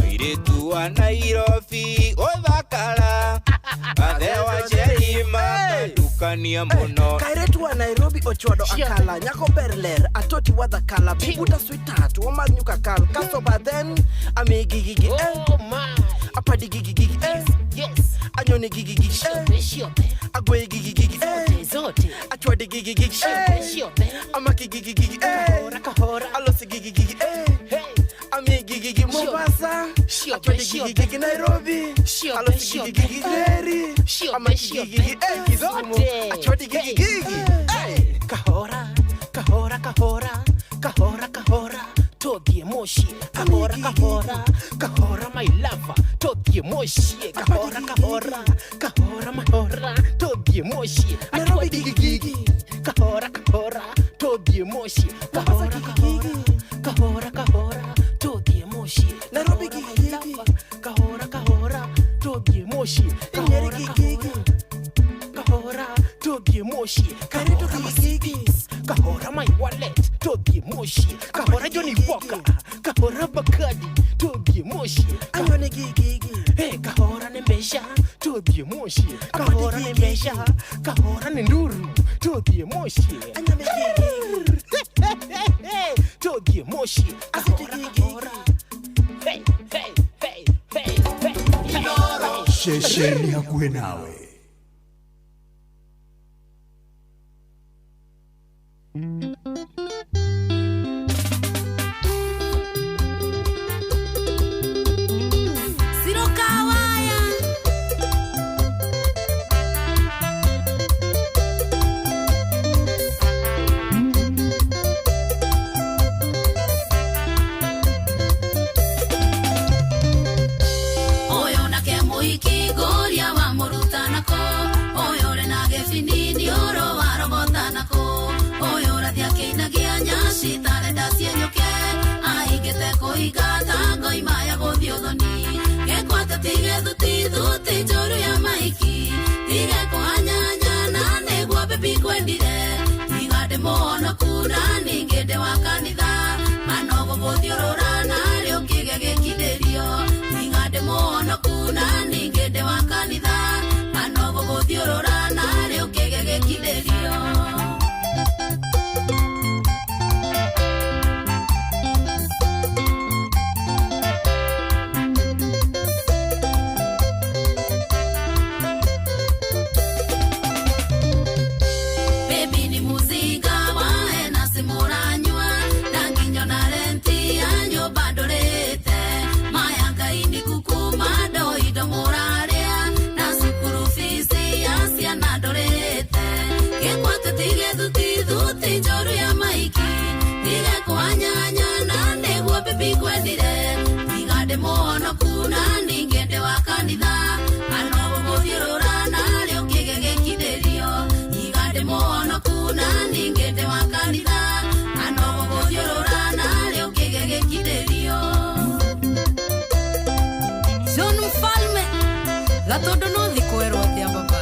airĩtu wa Nairobi gũthakara gathe wa Jerima kadukania mũno. Kairetu wa Nairobi ochodo akala nyako berler atoti wadhakala bibuta sweetheart wamanyuka kal kaso baden ami gigi apadi gigi yes anyoni gigi agwe gigi zote achwadi gigi amaki gigi alosi gigi ami gigi Mombasa achwadi gigi Nairobi alosi gigi Nyeri amaki gigi Kisumu achwadi gigi kahora todhie moshi kahora my lover todhie moshi kahora mahora todhie moshi achwadi gigi kahora todhie moshi kahora todhie moshi Nairobi gigi kahora todhie moshi kahora todhie moshi Kairetu gigi kahora my wallet todhie moshi kahora Johnny Walker kahora Bakadi todhie moshi anyone gigi kahora nembesha todhie moshi kahora nembesha kahora Nduru todhie moshi anyone gigi todhie moshi kahora Shesheni hakuwe nawe. Kuna ningende wa kanitha anobo guthiurura na ri ukige Son mfalme gatondo no thikwerwo atia baba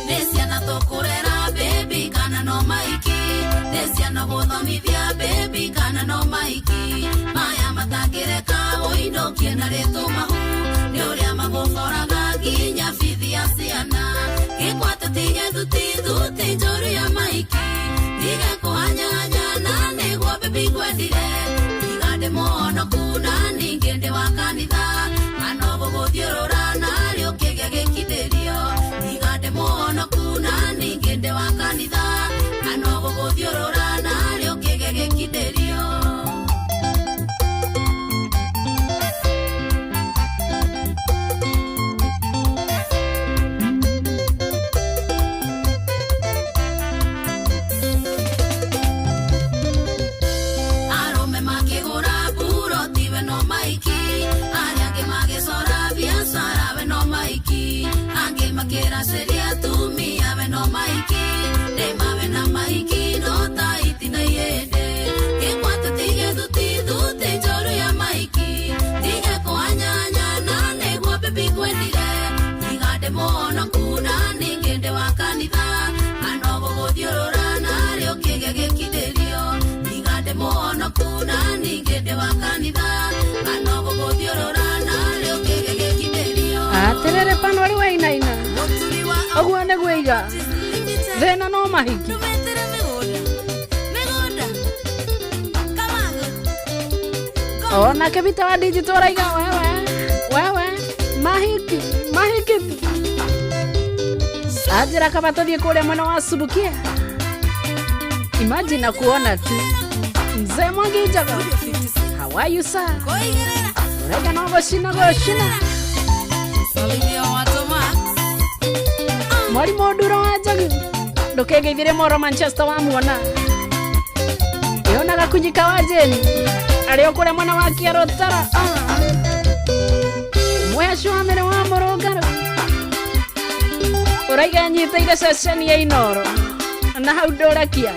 Nesiana tokurera baby kana no maiki Nesiana bothomithia baby kana no maiki Maya matakireka oindo kiena reto mahu Ni uria magoboraga nginya bithi ya ciana Gikwate tige duti njoru ya maiki Tige kuhanyanya na niguo baby gwendire Tigande mono kuna ningende wa kanitha Anobo guthiurura nario kige gikidirio Tigande mono kuna ningende wa kanitha Anobo guthiurura nario kige gikidirio Makera seria tumia we no maiki de mawe na maiki no taiti na yede ke kwata tige duti joru ya maiki tige ko anyanya na ne go baby gwendire tigade mono kuna ningende wa kanitha anogo gothiurura na rio kige gikidirio tigade mono kuna ningende wa kanitha anogo gothiurura na rio kige gikidirio aterere panori wa ina Ogwa negweiga Thena no mahiki Ona kebita wa digital raiga wewe mahiki Ajira kabato die kule mwana wa subukia Imagine kuona tu Mzee Mwangi jaga How are you sir Raiga no goshina Salimia watoma Mori moduro ajagi Dokege vire moro Manchester wa muona Yona gakunyika wajeni Alio kule mwana wa kiarotara Mwesho amene wa morogaro Uraiga nyita ile session ya inoro Na haudorakia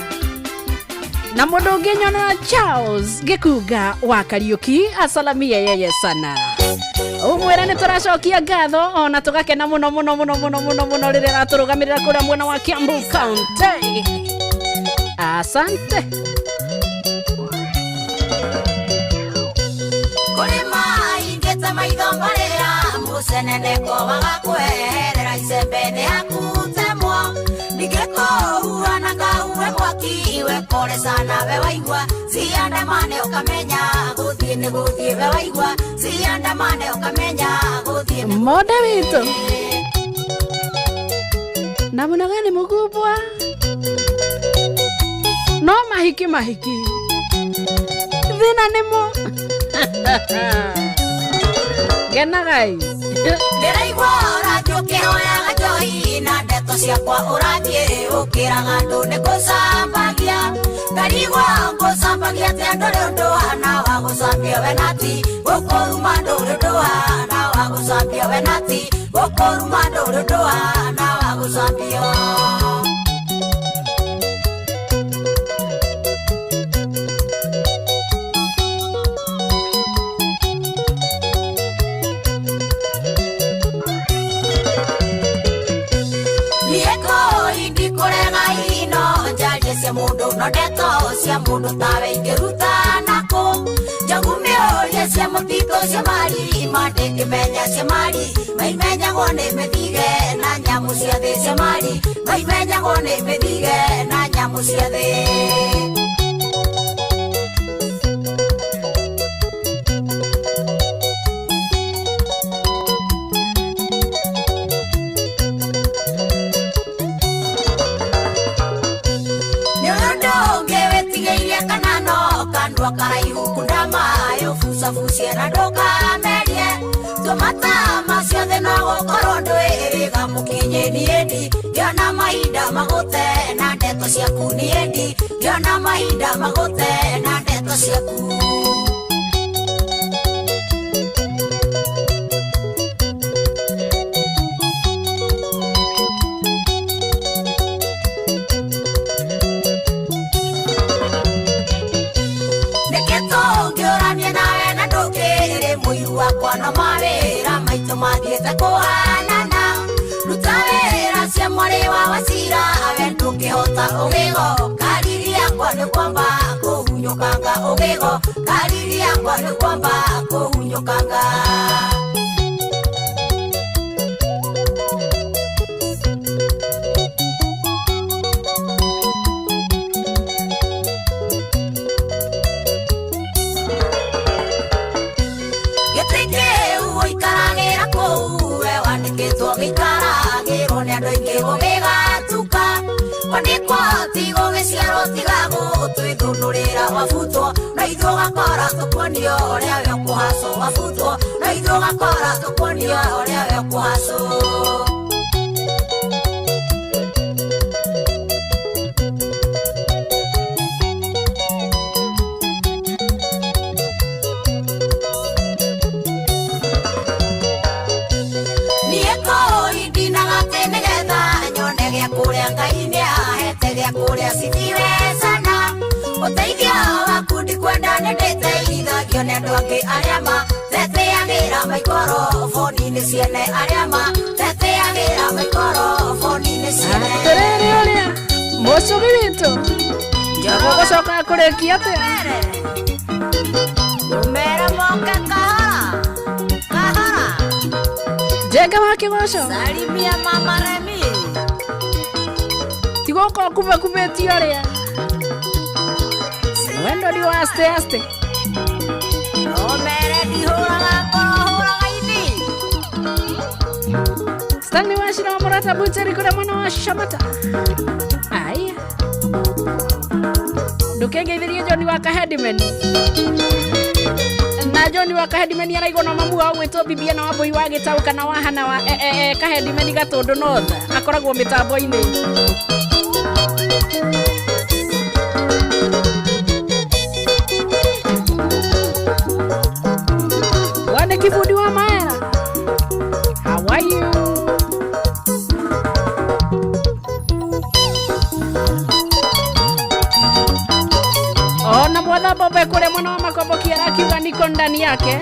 Na modo genyo na Charles Gikuga wa Kariuki asalamia yeye sana Umwera ni turacokia ngatho ona tugakena muno rire raturugamirira kuria mwena wa Kiambu County. Asante. Kurima ingeta maitho mbarira musenene ko bagakwerera icembene akutemwo nigeko huana ngauwe mwaki we kore sana we waigwa ziandamane ukamenya guthie ni guthie we waigwa ziandamane ukamenya guthie mode wito namuna gani mukubwa no mahiki thina nimo gena gai ndiraigwa radio kihoya gajoi na ndeto ciakwa urathie ukiraga ndu ni gucambagia ngarigwa gucambagia te andu ri undu wa gucambia we nati gukuruma ndu ri undu wa gucambia we nati gukuruma ndu ri undu wa gucambia mundu no ndeto cia mundu tawe ingiruta nako njagumio ria cia mutito cia mari mandikimenya cia mari maimenyagwo ni mithige na nyamu cia thi cia mari maimenyagwo ni mithige na nyamu cia thi Karaihu kundama yo fusa na doka merie tomata masio de no korondo eriga mukinye ni edi yana maida magote na ndeto cia kuni edi yana maida magote na ndeto cia kuni mathiete kuhanana ruta wĩra cia mwarĩ wa Wachira we ndũngĩhota ũgĩgo kariri yakwa nĩ kwamba kũhunyũkanga ũgĩgo kariri yakwa nĩ kwamba kũhunyũkanga gĩkaragĩrwo nĩ andũ aingĩ gũgĩgatuka kwandĩkwo ti gũgĩciarwo tiga gũtwĩthũnũrĩra wabutwo na ithuĩ gakora tũkuonio ũrĩa we ũkũhacwo wabutwo na ithuĩ gakora tũkuonio ũrĩa we ũkũhacwo kũrĩa citiwezana ũteithio waku ndikwenda nĩndĩteithagio nĩ andũ angĩ arĩa mateteagĩra maikoroboni-inĩ ciene arĩa mateteagĩra maikoroboni-inĩ ciene tũrĩrĩ ũrĩa mũcũgi witũ gũgũcoka kũrĩkia atĩa umere moke kahora kahora Jenge wa Kĩgoco salimia mama Remi Tigoko kubeti ũrĩa wendo ni aste aste omere dihuraga korohuraga ini Stanley Wachira Murata Butchery kũrĩa mwana wa Shamata aya ndũkĩngeithĩrie John wa Kahedimen na John wa Kahedimen araigwo na mamu wao gwĩtwo Bibia na Wambui wa Gĩtaũ kana Wahana wa Kahedimen Gatũndũ North akoragwo mĩtambo-inĩ Wane Kibudi wa Maera how are you Ona mwana Bobe kule mwana wa Makombo Kiara akiwa niko ndani yake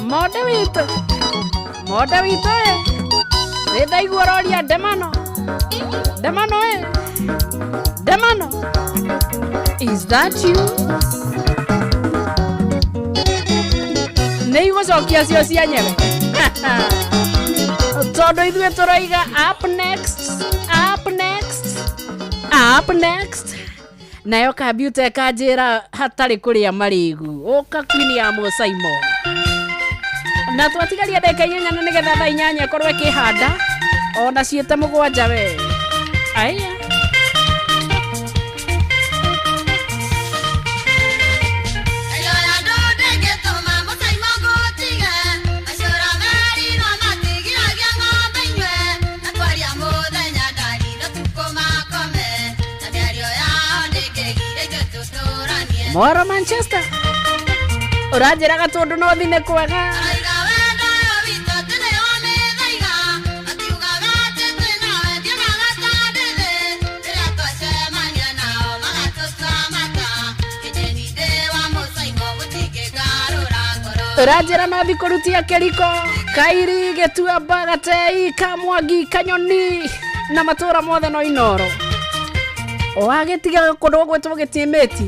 Mode wito Ndaigua roria Demano Is that you? Neigũcokia cio cia nyewe tondũ ithuĩ tũroiga up next nayo Kambiuta ĩkanjĩra hatarĩ kũrĩa marĩgu ũka Queen ya Mũsaimo na twatigaria ndeka 8 na nĩgetha thaa 8 ĩkorwo ĩkĩhanda ona ciĩte 7 we aya Moro Manchester Ũranjĩra Gatũndũ North nĩ kwega Ũranjĩra North kũrutia Kĩriko Kairi Gĩtuamba Gatei Kamwangi Kanyoni na matũra mothe no Inoro Wagĩtiga kũndũ gwĩtwo Gĩtĩmĩti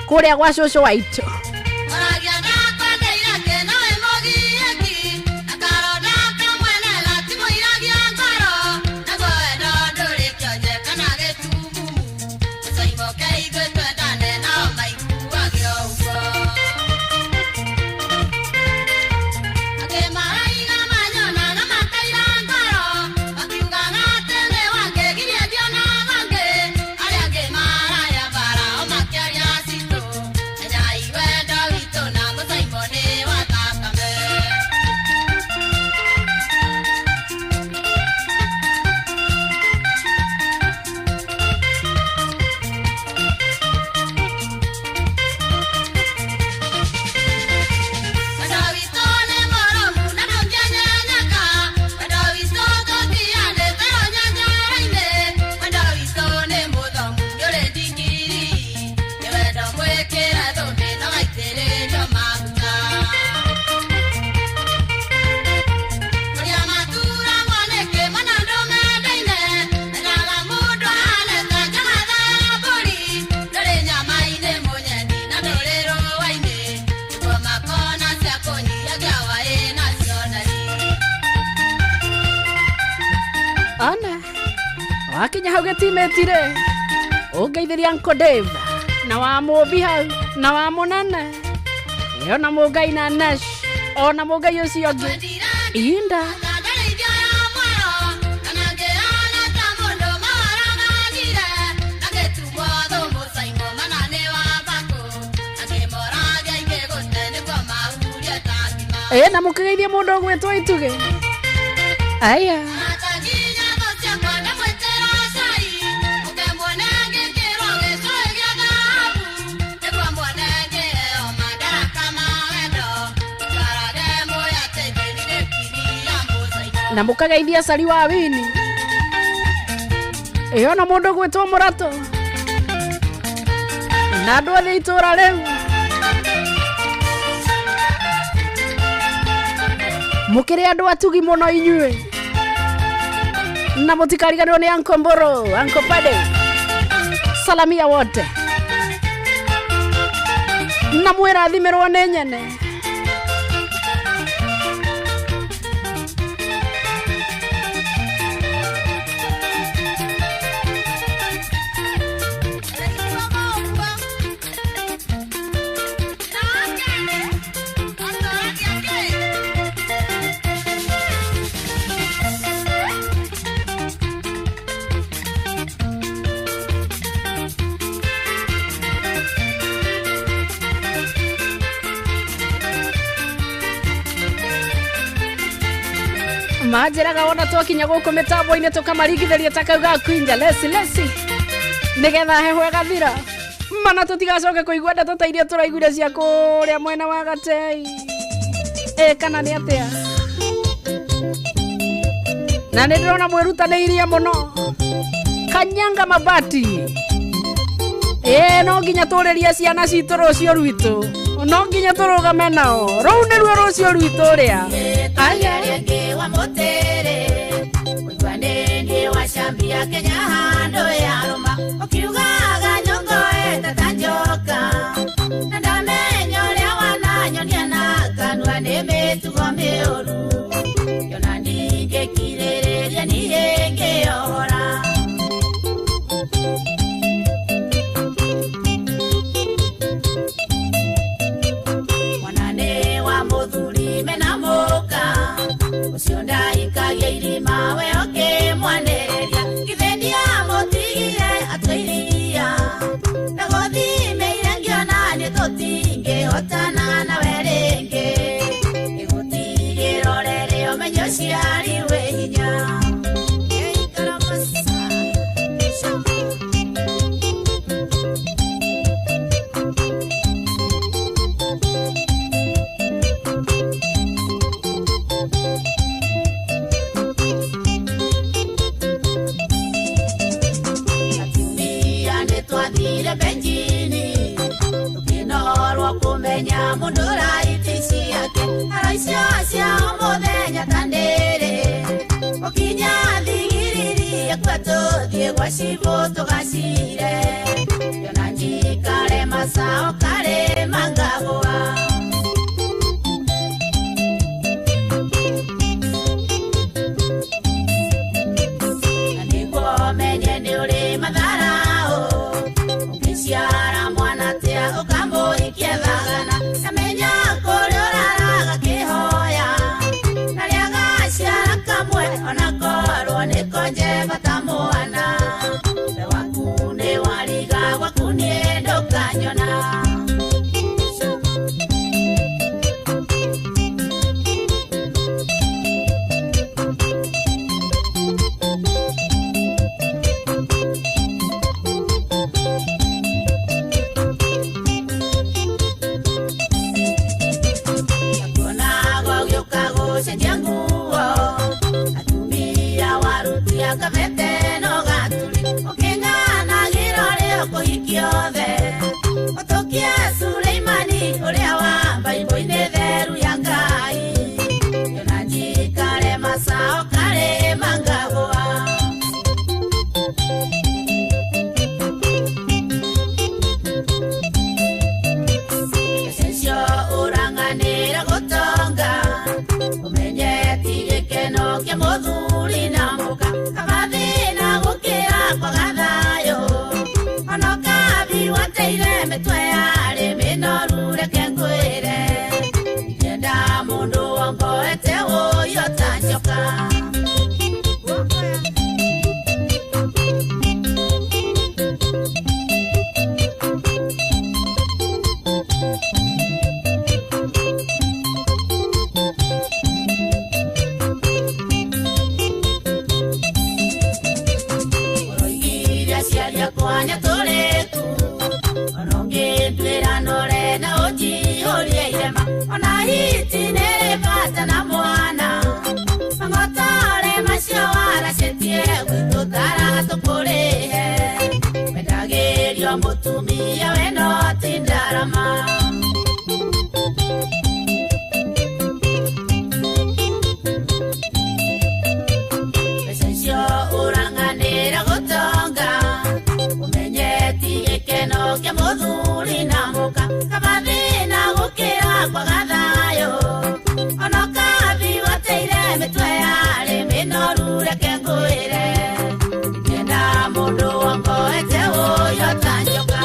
kũrĩa gwa cũcũ waitũ wakinya hau getimetire ungeithiria Uncle Dave na wa Mobi hau na wa Munene yo na Mugai na Nash ona Mugai ucio ngi inda na mukigeithia mundu gwetwa ituge aya na mukageithia Sari wa Wini na mundu gwetwa Murato na andu othe itura riu mukire andu atugi muno inyue na mutikariganirwo ni Uncle Mburu, Uncle Pade, salamia wote na mwirathimirwo ni nyene. Majiraga wona twakinya guku mitambo-ini tukamarigithiria takauga kwinja lesi nigetha heho gathira mana tutigacoke kuigua ndeto ta iria turaiguire cia kuria mwena wa Gatei kana ni atia na ndirona mwirutaneirie muno Kanyanga Mabati no nginya turirie ciana citu rucio rwitu no nginya turugame nao ruu niruo rucio rwitu ria ayenge wa motere kuigwanende wa shambia Kenya hando ya Roma ukiugaga nyongo etatanjoka na ndamenyo ria wananyonia na kanwa nimetugo mioru yona ndige kirereria niyenge ora mwanane wa muthuri menamuka usionda ikagia irima we oke mwanereria githenia mutigire atwiria na gothi meire ngiona ni tutinge hotana na werenge igutigiro rere omenyo ciari we hinya benjini tukinorwo kumenya mundu raitisi yake araisia cia muthenya tandere ukinya thigiriri akwato thie gwa cibo tugacire yona njikare masao kare mangagwa niko menye ni uri madharao ciara mwana tia ukambo ikiethagana namenya kurioraraga kihoya na riaga ciara kamwe ona korwo niko njega ta mwana we waku ni wariga gwaku nie ndukanyona Kavete no gaturi ukingana girore okuhikiothe otokia Suleimani uria wa Bible-ini theru ya Ngai yona njikare masao kare mangagwa esensio uranganira gutonga umenye tigikeno kia muthuri na muka kamathina gukira kwa gathayo onoka biwateire mitwe yari minoru reke ngwire ngenda mundu wongoete uyo tanjoka Kwanya toleku ononge twera nore na oji olie yema ona hiti nere pata na mwana mangotore mashawara shetie wito tara topore medagerio mutumia weno tindarama Besensio uranganera gotonga que moduli na moka kabadina gukira kwa gathayo onoka biwateire mitwe yari minoru reke ngwire ngenda mundu wongoete uyo tanjoka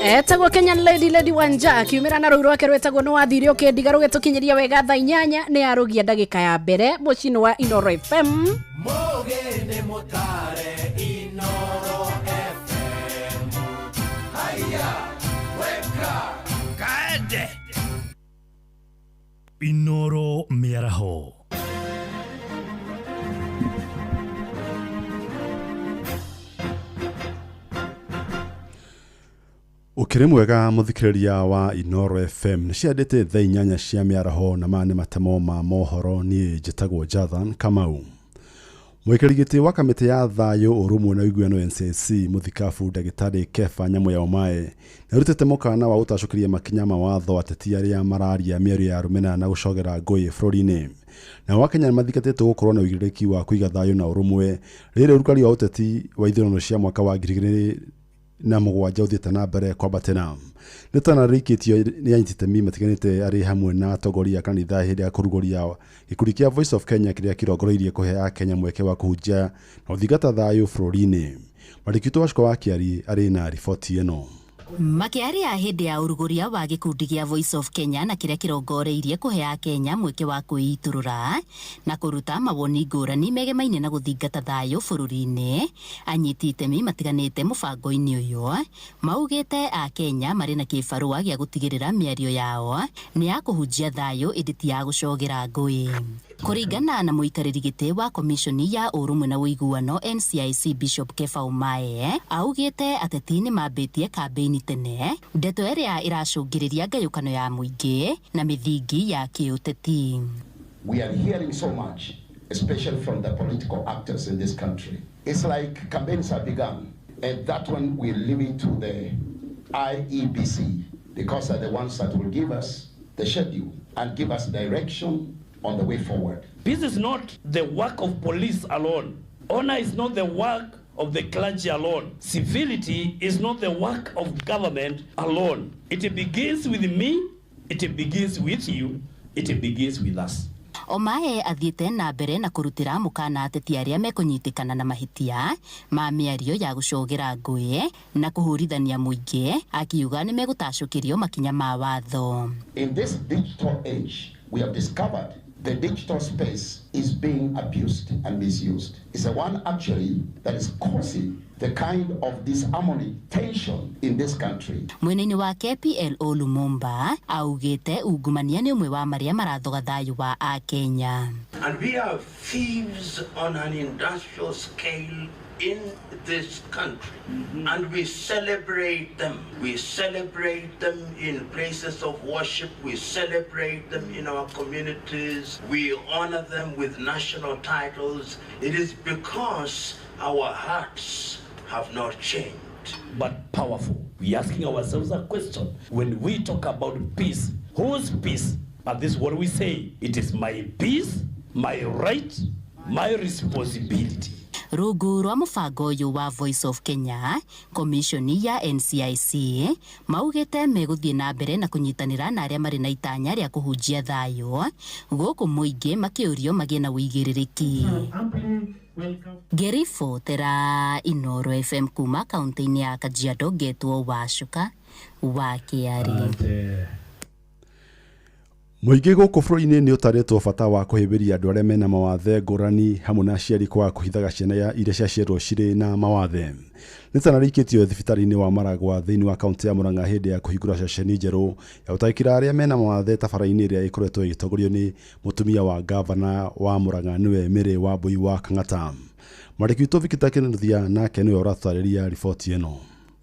Etagwo Kenyan Lady Wanja kiumira na rũi rwake rwetagwo no wathire ũkĩndiga rũgĩtũkinyeria wega thaa 8 nĩ arugia ndagĩka ya mbere mũcini wa Inoro FM Mogene motare Inoro FM haya weka kaende Inoro Miaraho Ukiri mwega muthikiriria wa Inoro FM niciandite thaa 8 cia miaraho na mane matemo ma mohoro ni njitagwo Jathan Kamau Mwikirigiti wa kamiti ya thayo urumwe na iguano NCC muthikafu Dagitari Kefa Nyamoya Omae narutete mukana wa utashukiria makinya mawatho ateti aria mararia mĩario ya rumena na gucogera ngũĩ bũrũri-inĩ na wakenya mathikatĩte gũkorwo na wĩigĩrĩrĩki wa kũiga thayo na urumwe rĩrĩ rukari wa uteti wa ithurano cia mwaka wa 2000 na mugwanja uthiĩte na mbere kwambatĩra nĩtana rĩkĩtio nĩ anyitĩtemi matiganĩte arĩ hamwe na atongoria kanitha hĩndĩ ya kũrugũria gĩkundi kĩa Voice of Kenya kĩrĩa kĩrongoreirie kũhe akenya mweke wa kũhunjia na ũthingata thayũ bũrũri-inĩ Marikito Wachko wa Kiari arĩ na riboti ĩno Makiaria hindi ya uruguria wa gikundi gia Voice of Kenya na kiria kirongoreirie kuhea Kenya mweke wa kuiturura na kuruta mawoni ngũrani megemaine na guthingata thayo bururi-ini anyiti itemi matiganite mubango-ini uyu maugite a Kenya mari na kibarua gia gutigirira miario yao ni ya kuhunjia thayo iditi ya gucogera ngũĩ kuringana na muikariri giti wa komishoni ya urumwe na uiguano NCIC Bishop Kefa Omae augite ateti ni mambitie kampeni tene ndeto iria iracungiriria ngayukano ya muingi na mithingi ya kiuteti. We are hearing so much, especially from the political actors in this country. It's like campaigns have begun, and that one we're leaving to the IEBC because they're the ones that will give us the schedule and give us direction on the way forward. This is not the work of police alone. Honor is not the work of the clergy alone. Civility is not the work of government alone. It begins with me, it begins with you, it begins with us. Omae athiete na mbere na kurutira mukana ateti aria mekunyitikana na mahitia ma miario ya gucogera ngũĩ na kuhurithania muingi akiuga ni megutacukirio makinya ma watho. In this digital age, we have discovered the digital space is being abused and misused. It's the one actually that is causing the kind of disharmony, tension in this country. Mwene-ini wake PLO Lumumba augite ungumania ni umwe wa maria marathoga thayo wa Kenya. And we are thieves on an industrial scale in this country, and we celebrate them. We celebrate them in places of worship. We celebrate them in our communities. We honor them with national titles. It is because our hearts have not changed. But powerful. We're asking ourselves a question. When we talk about peace, whose peace? And this is what we say. It is my peace, my right, my responsibility. Rungu rwa mubango uyu wa Voice of Kenya, komishoni ya NCIC maugite meguthie na mbere na kunyitanira na aria mari na itanya ria kuhunjia thayo guku muingi makiurio magie na uigiririki. Gerifo tera Inoro FM kuma kaunti ya Kajiado getwo Wacuka wa Kiari. Muingi guku bũrũri-inĩ nĩ ũtarĩtwo bata wa kũhĩmbĩria andũ arĩa mena mawathe ngũrani hamwe na aciari kwaga kũhithaga ciana iria ciaciarwo cirĩ na mawathe. Nĩ tanarĩkĩtio thibitarĩ-inĩ wa Maragwa thĩinĩ wa kaunti ya Murang'a hĩndĩ ya kũhingũra ceceni njerũ ya gũtaĩkĩra arĩa mena mawathe tabara-inĩ ĩrĩa ĩkoretwo ĩgĩtongorio nĩ mũtumia wa gavana wa Murang'a nĩwe Mary Wambui wa Kang'ata. Mwandĩki witũ Victor Kĩnuthia nake nĩwe ũratũarĩria riboti ĩno.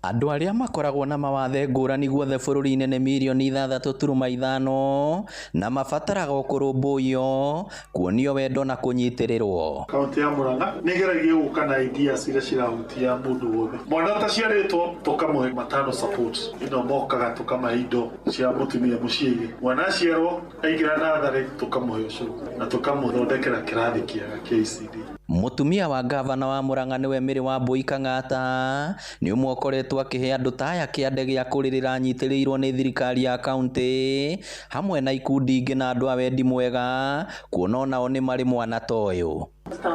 Andũ arĩa makoragwo na mawathe ngũrani guothe bũrũri-inĩ nĩ milioni 6.5 na mabataraga kũrũmbũiyo, kuonio wendo na kũnyitĩrĩrwo. Kaunti ya Murang'a nĩ geragia gũka na ideas iria cirahutia mũndũ wothe. Mwana taciarĩtwo tũkamũhe matano support. Ino mokaga tũkamahe indo cia mũtumia mũciĩ. Mwana aciarwo aingĩra natharĩ tũkamũhe ũcũrũ na tũkamũthondekera kĩrathi kĩega KCD. Mutumia wa gavana wa Murang'a niwe Mary Wambui Kang'ata ni umwe ukoretwo akihe andu taya kiande gya kuririra nyitĩrĩirwo ni thirikari ya kaunti hamwe na ikundi ingi na andu a wendi mwega kuona onao ni mari mwana toyo.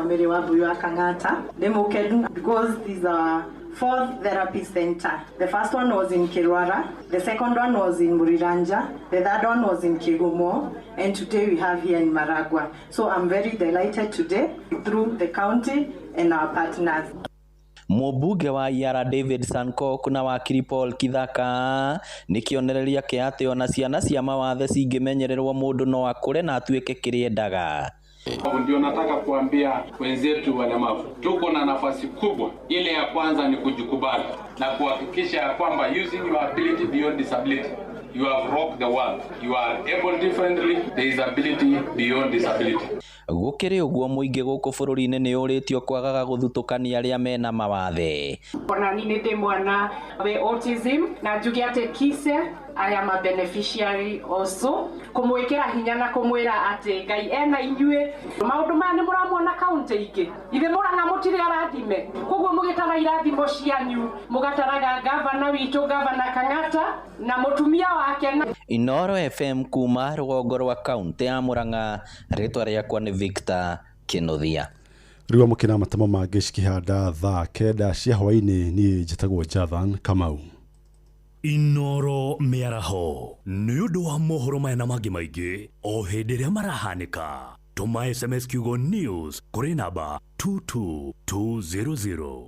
Mary Wambui wa Kang'ata demokedu because these are 4th therapy center. The first one was in Kirwara, the second one was in Muriranja, the third one was in Kigumo, and today we have here in Maragwa. So I'm very delighted today through the county and our partners. Mũmbunge wa Iara David Sankok na wakiri Paul Kithaka nĩ kĩonereria kĩa atĩ ona ciana cia mawathe cingĩmenyererwo mũndũ no akũre na atuĩke kĩrĩa endaga. Ndio nataka kuambia wenzetu walemavu, tuko na nafasi kubwa. Ile ya kwanza ni kujikubali na kuhakikisha ya kwamba using your ability beyond disability, you have rocked the world. You are able differently, there is ability beyond disability. Gũkĩrĩ ũguo mũingĩ gũkũ bũrũri-inĩ nĩ ũrĩtio kwagaga gũthutũkania arĩa mena mawathe. Ona ni nĩ ndĩ mwana we autism na njuge atĩ kise I am a beneficiary also. Kumwekera hinya na kumwira ati Ngai ena inyue maundu maya ni muramona kaunti ingi ithe Murang'a mutire arathime koguo mugitara irathimo cianyu mugataraga gavana witu gavana Kang'ata na mutumia wake na Inoro FM kuma rũgongo rwa kaunti ya Murang'a. Rĩtwa rĩakwa nĩ Victor Kĩnuthia. Rĩu mũkĩna matamo mangĩ cikĩhanda thaa 9 cia hwaĩ-inĩ niĩ njĩtagwo Jathan Kamau. Inoro mĩaraho nĩ ũndũ wa mohoro maya na mangĩ maingĩ o hĩndĩ ĩrĩa marahanĩka. Tũma SMS kiugo news kũrĩ namba 22200.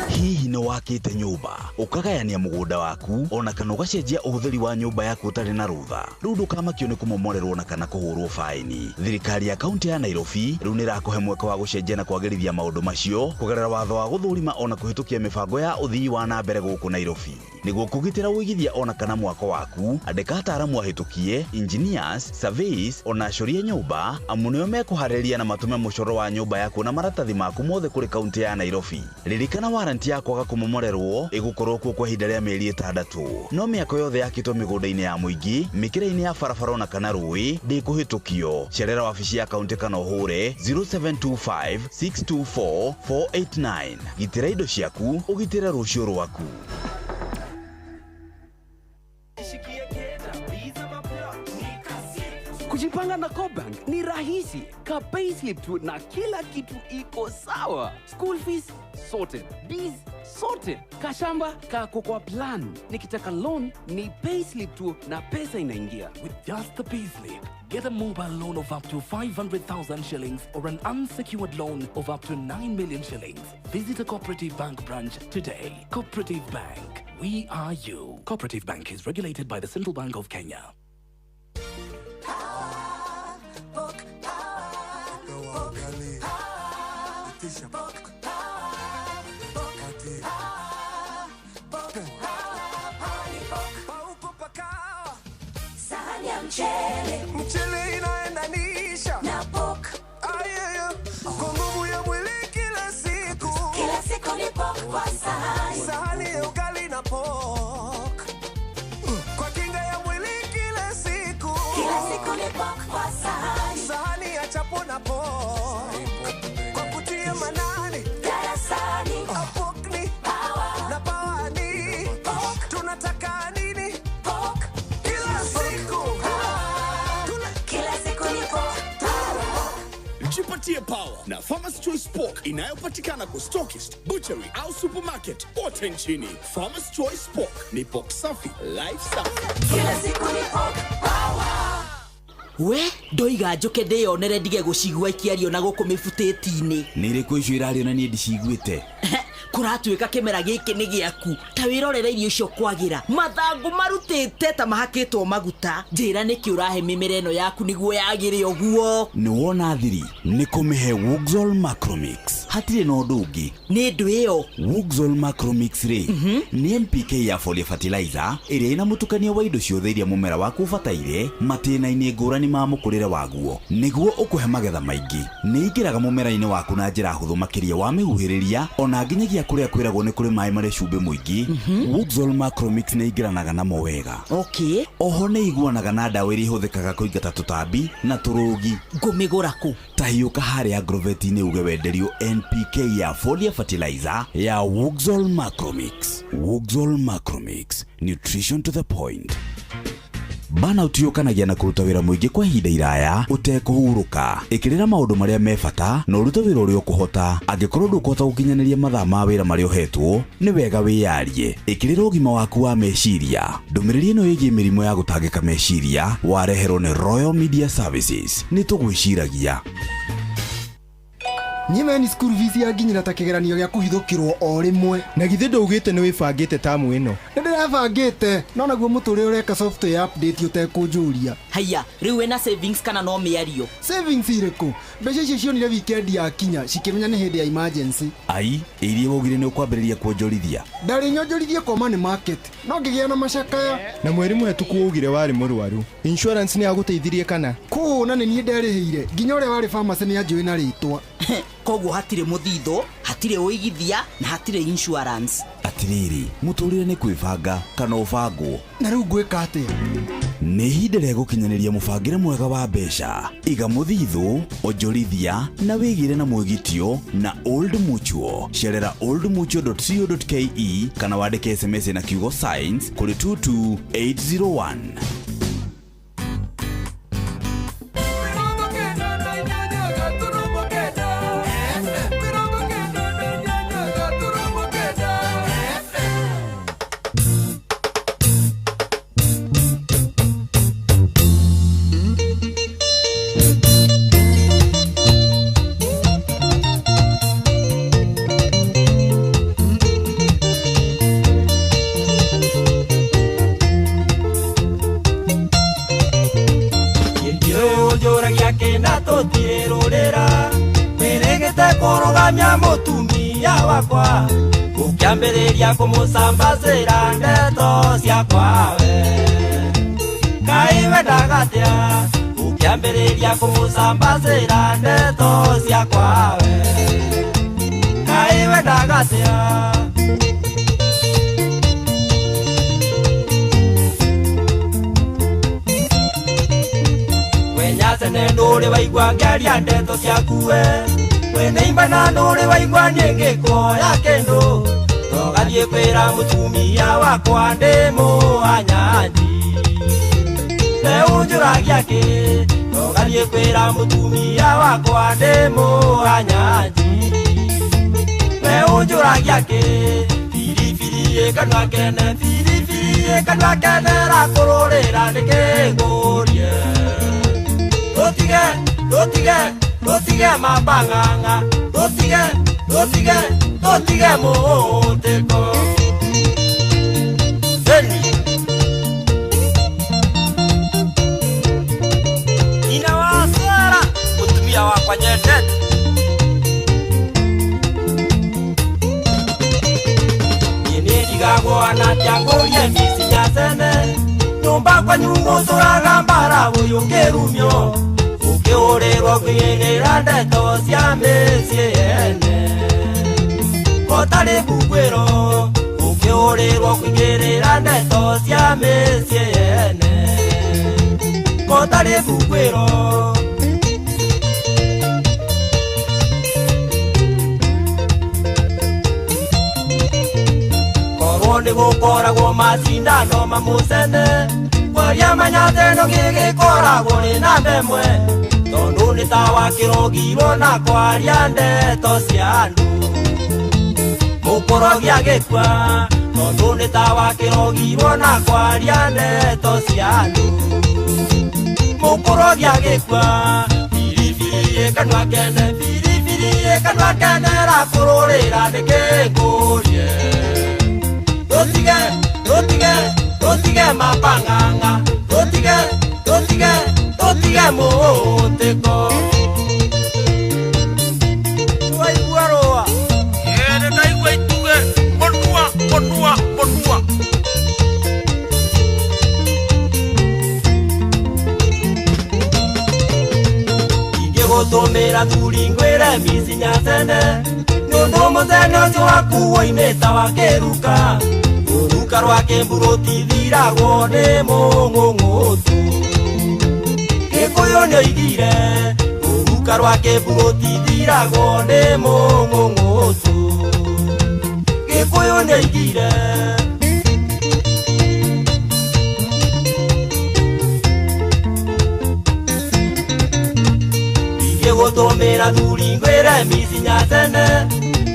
Hihi nĩ wakĩte nyũmba ũkagayania mũgũnda waku ona kana ũgacenjia ũhũthĩri wa nyũmba yaku ũtarĩ na rũtha? Rĩu ndũkamakio nĩ kũmomorerwo na kana kũhũrwo faini. Thirikari ya kaunti ya Nairobi rĩu nĩ ĩrakũhe mweke wa gũcenjia na kwagĩrithia maũndũ macio kũgerera watho wa gũthũrima ona kũhĩtũkia mĩbango ya ũthii wa na mbere gũkũ Nairobi. Nĩguo kũgitĩra ũigithia ona kana mwako waku, andĩka ataaramu ahĩtũkie, engineers, surveys ona acoria nyũmba amu nĩo mekũharĩria na matũme mũcoro wa nyũmba yaku na maratathi maku mothe kũrĩ kaunti ya Nairobi. Ririkana warranty ya kwaga kũmomorerwo ĩgũkorwo kuo kwa ihinda rĩa mĩeri 6. No mĩako yothe yakĩtwo mĩgũnda-inĩ ya mũingĩ, mĩkĩra-inĩ ya barabara ona kana rũĩ ndĩkũhĩtũkio. Cerera wabici ya kaunti kana ũhũre 0725 624 489. Gitĩra indo ciaku, ũgitĩre rũciũ rwaku. Kujipanga na Cobank ni rahisi. Ka payslip tu na kila kitu iko sawa. School fees sorted, bills sorted, kashamba kako kwa plan. Nikitaka loan ni payslip tu na pesa inaingia. With just the payslip, get a mobile loan of up to 500,000 shillings or an unsecured loan of up to 9 million shillings. Visit a Cooperative Bank branch today. Cooperative Bank, we are you. Cooperative Bank is regulated by the Central Bank of Kenya. Mchele inaendanisha na pok. Ayeyo, kwa nguvu ya mwili kila siku. Kila siku ni pok kwa sahani. Sahani ya ugali na pok. Kwa kinga ya mwili kila siku. Kila siku ni pok kwa sahani. Sahani ya chapo na pok. Kwa kutia manani darasani. Pok ni power na power ni pok. Tunataka nini? Pok. Kila siku. Jipatie power na Farmers Choice Pork inayopatikana kwa stockist, butchery au supermarket kote nchini. Farmers Choice Pork ni pork safi, life safi. Kila siku ni pork power. We ndoiga njoke ndeyonere ndige gucigua ikiario na guku mifuteti-ini. Nire ko icio irario na nie ndiciguite. Kuratuika kimera giki ni giaku. Ta wirorere irio icio kwagira. Mathangu marutite ta mahakitwo maguta. Njira niki urahe mimera eno yaku niguo yagire oguo. Ni wona thiri ni kumihe Wuxol Macromix. Hatire no ndungi. Ni ndu iyo. Wuxol Macromix ri. Ni NPK ya foliar fertilizer iria ina mutukanio wa indo ciothe iria mumera waku bataire matinaini ngurani ma mukurire waguo. Niguo ukuhe magetha maingi. Ni ingiraga mumera-ini waku na njira huthu makiria wa miguhiriria ona nginyagia kuria kwiragwo ni kuri mai mari cumbe muingi. Wuxol Macromix ni ingiranaga na mo wega. Okay. Oho ni iguanaga na ndawa iria ihuthikaga kuingata tutambi na turugi. Ngumigura ku. Tahiuka hari Agrovet-ini uge wenderio NPK ya foliar fertilizer ya Wuxol Macromix. Wuxol Macromix, nutrition to the point. Bana utiokanagia na kuruta wira muingi kwa ihinda iraya utekuhuruka ikirira maundu maria mebata no ruta wira uria ukuhota angikorwo ndukuhota gukinyaniria mathaa ma wira maria uhetwo ni wega wiyarie ikirira ugima waku wa meciria. Ndumiriri ino yigie mirimo ya gutangika meciria wareherwo ni Royal Media Services ni tugwiciragia. Nyimeni school fees ya nginyira ta kigeranio gya kuhithukirwo o rimwe. Na githe ndugite ni wibangite tamu ino. Ndirabangite no naguo muturi ureka software update utekunjuria. Haya, riu wena savings kana no miario. Savings iriku? Mbeca icio cionire weekend ya kinya cikimenya ni hindi ya emergency. Ai, irie wogire ni ukwambiriria kuonjorithia. Ndari nyonjorithie kwa money market. No ngigia na macakaya. Na mweri muhetuku wogire wari murwaru. Insurance ni aguteithirie kana? Kuuna ni nie nderihire. Nginya ure wari pharmacy ni anjui na ritwa. Koguo hatire muthitho, hatire uigithia na hatire insurance. Atiriri, muturire ni kwibanga kana ubangwo. Na riu ngwika atia? Ni ihinda ria gukinyaniria mubangire mwega wa mbeca. Iga muthitho, onjorithia na wigire na mwigitio na Old Mutual. Cerera oldmutual.co.ke kana wandike SMS na kiugo signs kuri 22801. Kurugamia mutumia wakwa ukiambiriria kumusambazira ndeto ciakwawe Ngai wendaga ukiambiriria kumusambazira ndeto ciakwawe Ngai wendaga wenyase nenduri waigua ngeria ndeto ciakuwe Wene imbana nore waigwa nyengeko ya kendo Togathie kwira mutumia wakwa ndemo anyanji Ne unjuragia ki Togathie kwira mutumia wakwa ndemo anyanji Ne unjuragia ki Firifiri kanwa kene Firifiri kanwa kene rakururira ndikengurie Dotige mabanganga Dotige muteko yakwa nyendete ndigagwo na tiangorie misi nyasene nyumba kwa nyungu turaga mbara buyungirumyo ukiurigwo kwigirira ndeto cia mĩciĩ yene gũtarĩ mbugwĩro ukiurigwo kwigirira ndeto cia mĩciĩ yene gũtarĩ mbugwĩro Ni gukoragwo macindano mamucene kwaria manyateno gigikoragwo ni na ndemwe tondu ni ta wakirogirwo na kwaria ndeto cia andu mukorogia gikwa tondu ni ta wakirogirwo na kwaria ndeto cia andu mukorogia gikwa biribiri kanwa kene rakururira nikingurie Rotige mapanganga Rotige moteko Waiguaroa Yere naigua ituge Monua Ige gotomera turingwere misi nyasene Nundu muthene ucio wakuo imeta wakeruka Uruka rwake mburuti thiragwo nĩ mũng'ũng'ũtu Gĩkũyũ nĩoigire Uruka rwake mburuti thiragwo nĩ mũng'ũng'ũtu Gĩkũyũ nĩoigire Ingĩgũtũmĩra thuri ngwĩre misi nyasene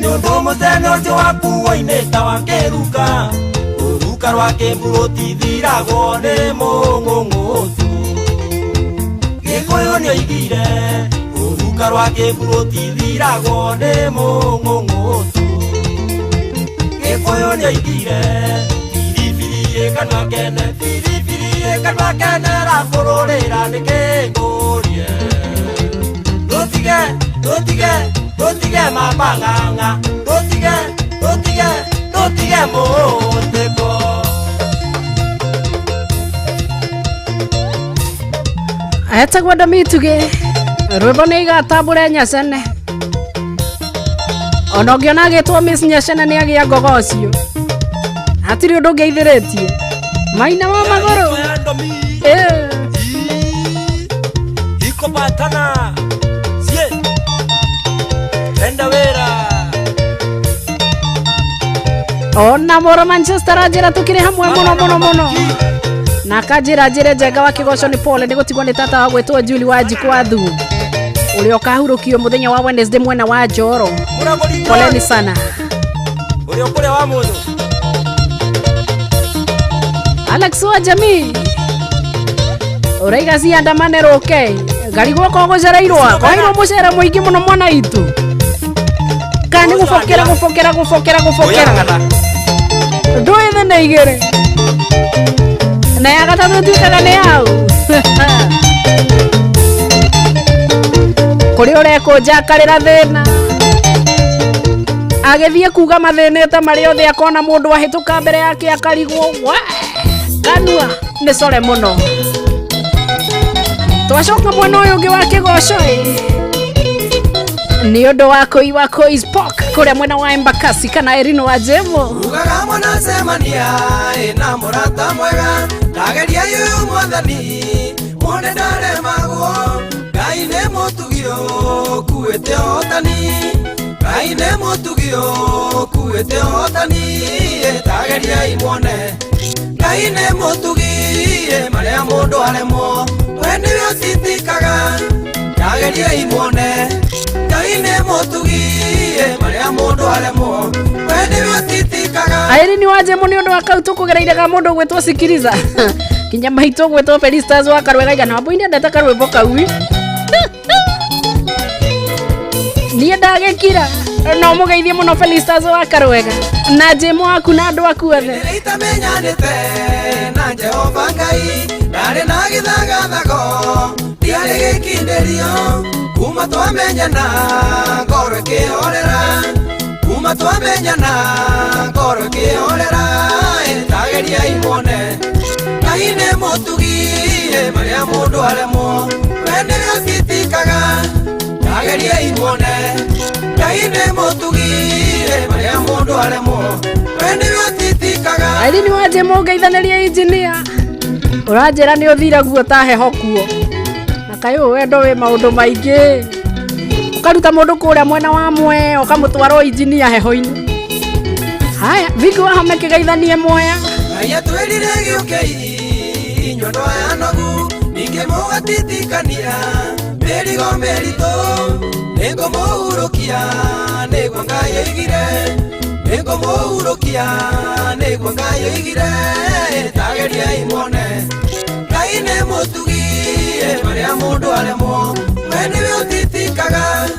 Nĩũndũ mũthenya ũcio wakuo imeta wakeruka Uruka rwake mburuti thiragwo nĩ mũng'ũng'ũtu Gĩkũyũ nĩoigire Uruka rwake mburuti thiragwo nĩ mũng'ũng'ũtu Gĩkũyũ nĩoigire Biribiri kanwa kene rakũrũrĩra nĩkĩngũrie Rotige mapanganga Rotige moteko Etagwo Ndamituge rwĩmbo nĩ igatambũre nyacene ona ũngĩona agĩtwo Miss Nyacene nĩ agĩa ngogocio hatirĩ ũndũ ũngĩaithĩrĩtie Maina wa magũrũ Ikopatana Enda wera Ona moro Manchester ajira tukire hamwe muno na kajira njega wa kigoco ni pole ni gutigwo ni tata wa gwetwo Julie Wanjiku Wathu uria kahurukio muthenya wa Wednesday mwena wa Njoro poleni sana uria kule wa mundu Alex wa jamii uraiga cia ndamanero okay garigwo kogocereirwa kwairwo mucere muingi muno mwana itu kani gufokera nduithe na igere na ya gatatu tuikaga ni hau kuri ureko njakarira thina agithie kuga mathinite mari othe akona mundu ahituka mbere yake akarigwo kanua ni core muno twacoka mwena uyu ungi wa kigoco ni undu wa koi wa Koi's Pork kuria mwena wa Embakasi kana Erino wa Jemo ugaga mwana semania ina murata mwega ndageria yu mwathani mwone ndare magwo Ngai nĩ mũtugio kuĩte hotani Ngai nĩ mũtugio kuĩte hotani ndageria imwone Ngai nĩ mũtugie marĩa mũndũ aremwo we nĩwe ũtitikaga ndageria imwone Ngai nĩ mũtugie marĩa mũndũ aremwo we nĩwe ũtitikaga Irene wa Jemo ni undu wa kau tukugereire ga mundu gwetwo Sikiriza kinya mahito gwetwo Felicitas wa Karwega igana waboinde ndeta karwimbo kaui niĩ ndagĩkira no mũgeithie mũno Felicitas wa Karwega na Jemo aku na andũ aku othe itamenyanĩte na Jehova Ngai ndarĩ na gĩthagathago tiare gikinderio kuma twamenyana ngoro ikihorera kuma twamenyana ngoro ikihorera tageria imone kaine mutugie maria mundu aremo wende atitikaga tageria imone kaine mutugie maria mundu aremo wende atitikaga Aini waje mungeithaniria engineer uranjira ni uthira guo ta heho kuo na kayo wendo we maundu maingi ukaruta mundu kuria mwena wa mwe ukamutwara engineer heho-ini haya vingi wahame kigeithanie moya aya twirire giuke nyondo ya nogu ninge mugatitikania merigo merito nego muhurukia nego ngayo igire nego muhurukia nego ngayo igire tageria imone kaine mutugie maria mundu aremo wende utitikaga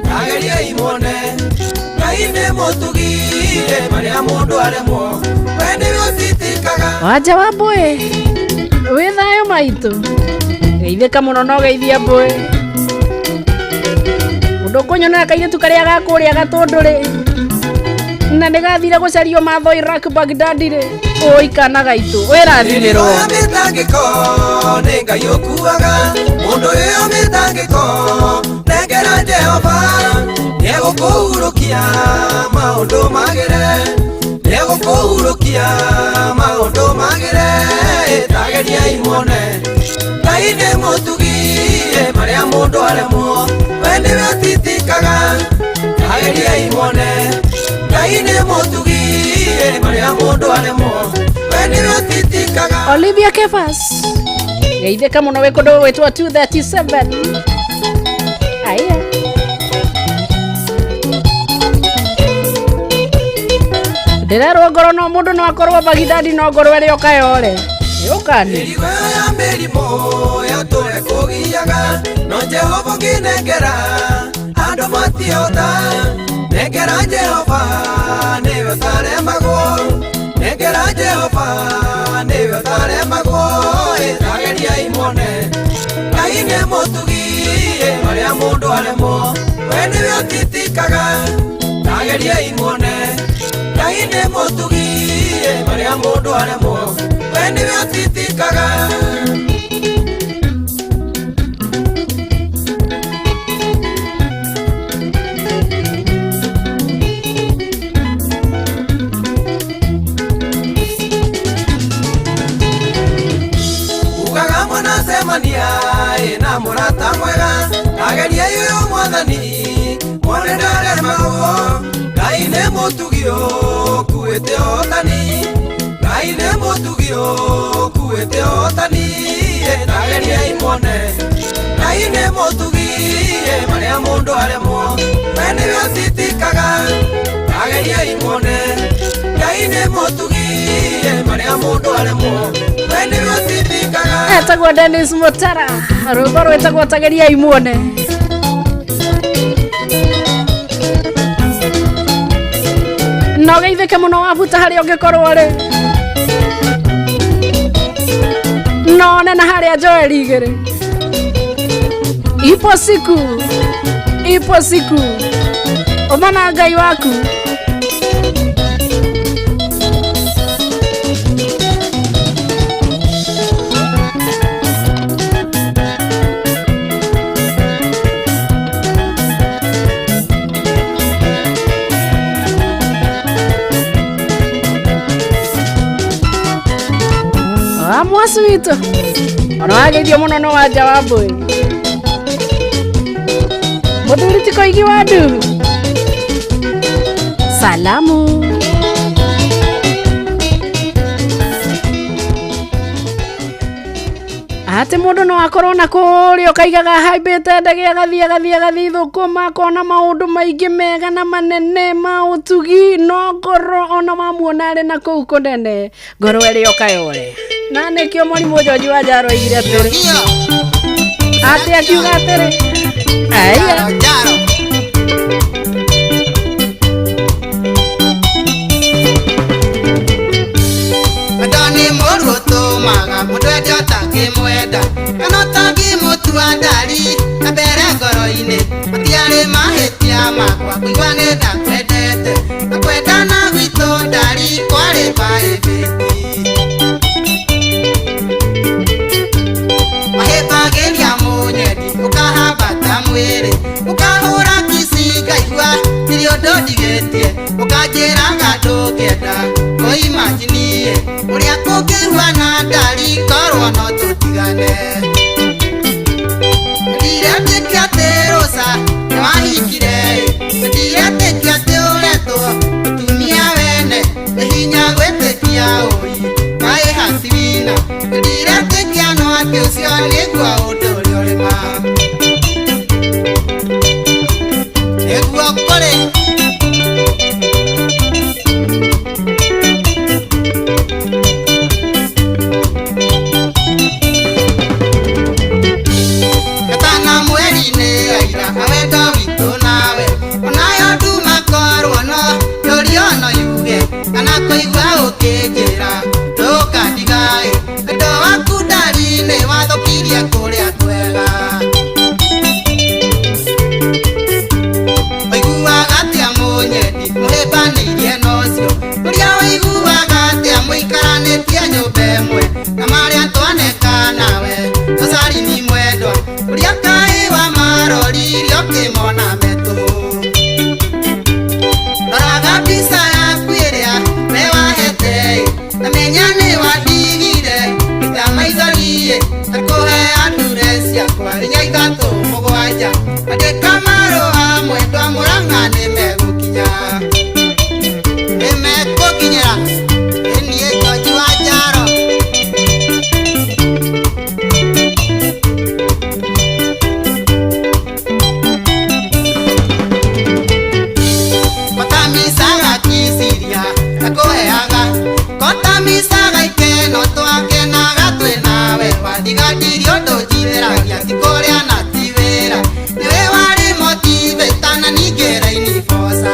tageria imone kaine mutugie maria mundu aremo wende utitikaga waja wa boy we thayo maitu geithika muno no geithia boy mundu kunyona kairitu karia gakuria gatunduri na negathire gucario matho Iraq Baghdad ri oikana gaitu wirathimiro mitangiko nenga yokuaga mundu yo mitangiko negera Jehova nego kuhurukia maundu magere nego kuhurukia maundu magere tageria imone kaine mutugie maria mundu aremo wende atitikaga tageria imone kaine mutugie maria mundu aremo wende atitikaga Olivia Kefas geithika muno we kundu wetwa 237 aya ndirerwo ngoro no mundu no akorwo Baghdad no ngoro ri okayore yukani irigo ya merimo ya tore kugiaga no Jehova kinengera andu matiota negera Jehova niwe taremagwo negera Jehova niwe taremagwo tageria imone kaine mutugie maria mundu aremo wende atitikaga tageria imone kaine mutugie maria mundu aremo wende atitikaga ugaga mwana semania ina murata mwega ageria yuyo mwathani mwone ndaremagwo kaine mutugio kuete otani kaine mutugio kuete otani tageria imone kaine mutugie maria mundu aremo wende atitikaga tageria imone kaine mutugie maria mundu aremo wende atitikaga etagwo Dennis Mutara rwimbo rwetagwo tageria imone no geithike muno wabuta hari ungikorwo ri no nena haria Joel igere ipo siku omana ngai waku mwasu witu ono ageithio muno no waja wa boy muthuri tiko igi wadu salamu ati mundu no akorwo na kuria ukaigaga haimbite ndege agathie thukuma kona maundu maingi mega na manene mautugi no ngoro ona mamuona ari na kuu kunene ngoro eri okayore na nikio mwalimu Joji wa Jaro igire atiri ati akiuga atiri aya Adani moruto maga mudwe jota kimweda kana tangi mutu Marama kwa kuigwane na kwendete na kwendana gwitũ ndari kwarĩ baĩbĩti mahĩmbagĩria mũnyeni ũkahambata mwĩrĩ ũkahũra kisi ngaigua nĩrĩ ũndũ ndigĩtie ũkanjĩraga ndũngĩenda ũimajinie ũrĩa kũngĩhuana ndari korwo no tũtigane ndiretĩkia atĩ Rosa nĩwahingire ndiretĩkia atĩ ũretwo mũtumia wene nĩ hinya gwĩtĩkia ũi kaĩ hatirina ndiretĩkia no atĩ ũcio nĩguo ũndũ ũrĩa ũrĩ ma nĩguo kũrĩ Katana mweri-inĩ aira awendo witũ nawe onayo nduma korwo no ndũrio no yuge kana kũigua ũkĩnjĩra ndũkandigaĩ wendo waku ndari-inĩ wathũkirie kũrĩa kwega ũiguaga atĩa mũnyeni mũhĩmbanĩirie nocio ũrĩa ũiguaga atĩa mũikaranĩtie nyũmba ĩmwe na marĩa twaneka nawe tũcari ni mwendwa ũrĩa kaĩ wa maroririo kĩmona metũ roraga mbica yaku ĩrĩa we wahete na menya nĩ wandigire ita maithoriĩ na kũhe andure ciakwa inya ithatũ mũgwanja andĩka marũa mwendwa Mũrang'a nĩmegũkinya nĩmegũkinyĩra ĩniĩ George Wanjaro Kotamisaga kisiria na kũheaga kotamisaga ikeno twakenaga twĩ nawe wathigandirio ndũnjitheragia ti kũrĩa na ti wĩra nĩwe warĩ motivĩta na ningĩ raini boca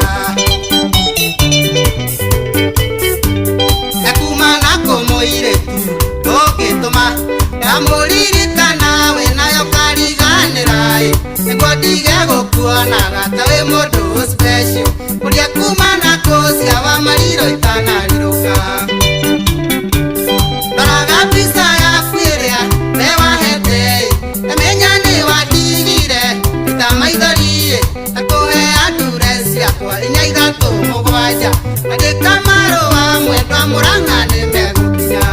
na kuma na kũmũirĩtu ndũngĩtũma ndamũririkana we nayo kariganĩra nĩguo ndige gũkuonaga ta wĩ mũndũ special ũrĩa kuma na kũcia wa mariro itanarirũka roraga mbica yaku ĩrĩa we wahete na menya nĩ wandigire ita maithoriĩ na kũhe andure ciakwa inya ithatũ mũgwanja andĩka marũa mwendwa Mũrang'a nĩmegũkinya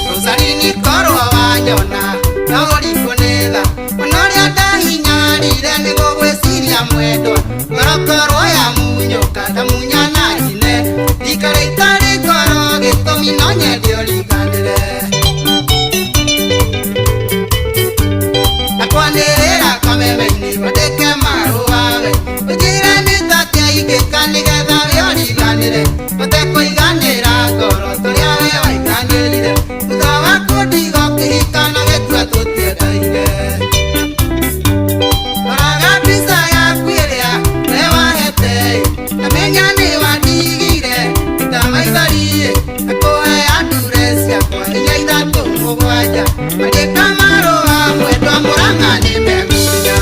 Rosarini korwo wanyona no ũrikũ nĩ tha ona ũrĩa ndahinyarire nĩguo gwĩciria mwendwa ngorokorwo yamunyũka ndamunya na njine ikare itarĩ ngoro gĩtũmi no nyende ũriganĩre nakwanĩrĩra kameme-inĩ wandĩke marũa we ũnjĩre nĩ tatĩa ingĩka nĩgetha we ũriganĩre ũtekũiganĩra ngoro tũrĩa we waiganĩrire thutha wa kũndiga ũkĩhika na gĩtua tũtiendaine roraga mbica yaku ĩrĩa we wahete na menya nĩ wandigire ita maithoriĩ na kũhe andure ciakwa inya ithatũ mũgwanja andĩka marũa mwendwa Mũrang'a nĩmegũkinya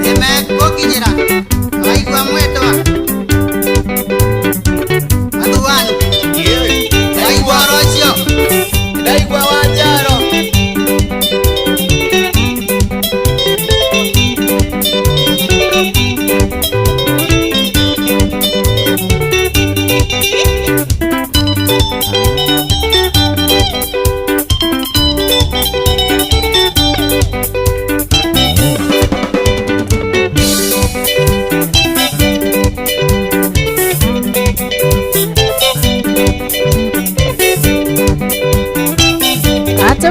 nĩmegũkinyĩra waigua mwendwa athuanu ndaigua Rocio ndaigua Wanjaro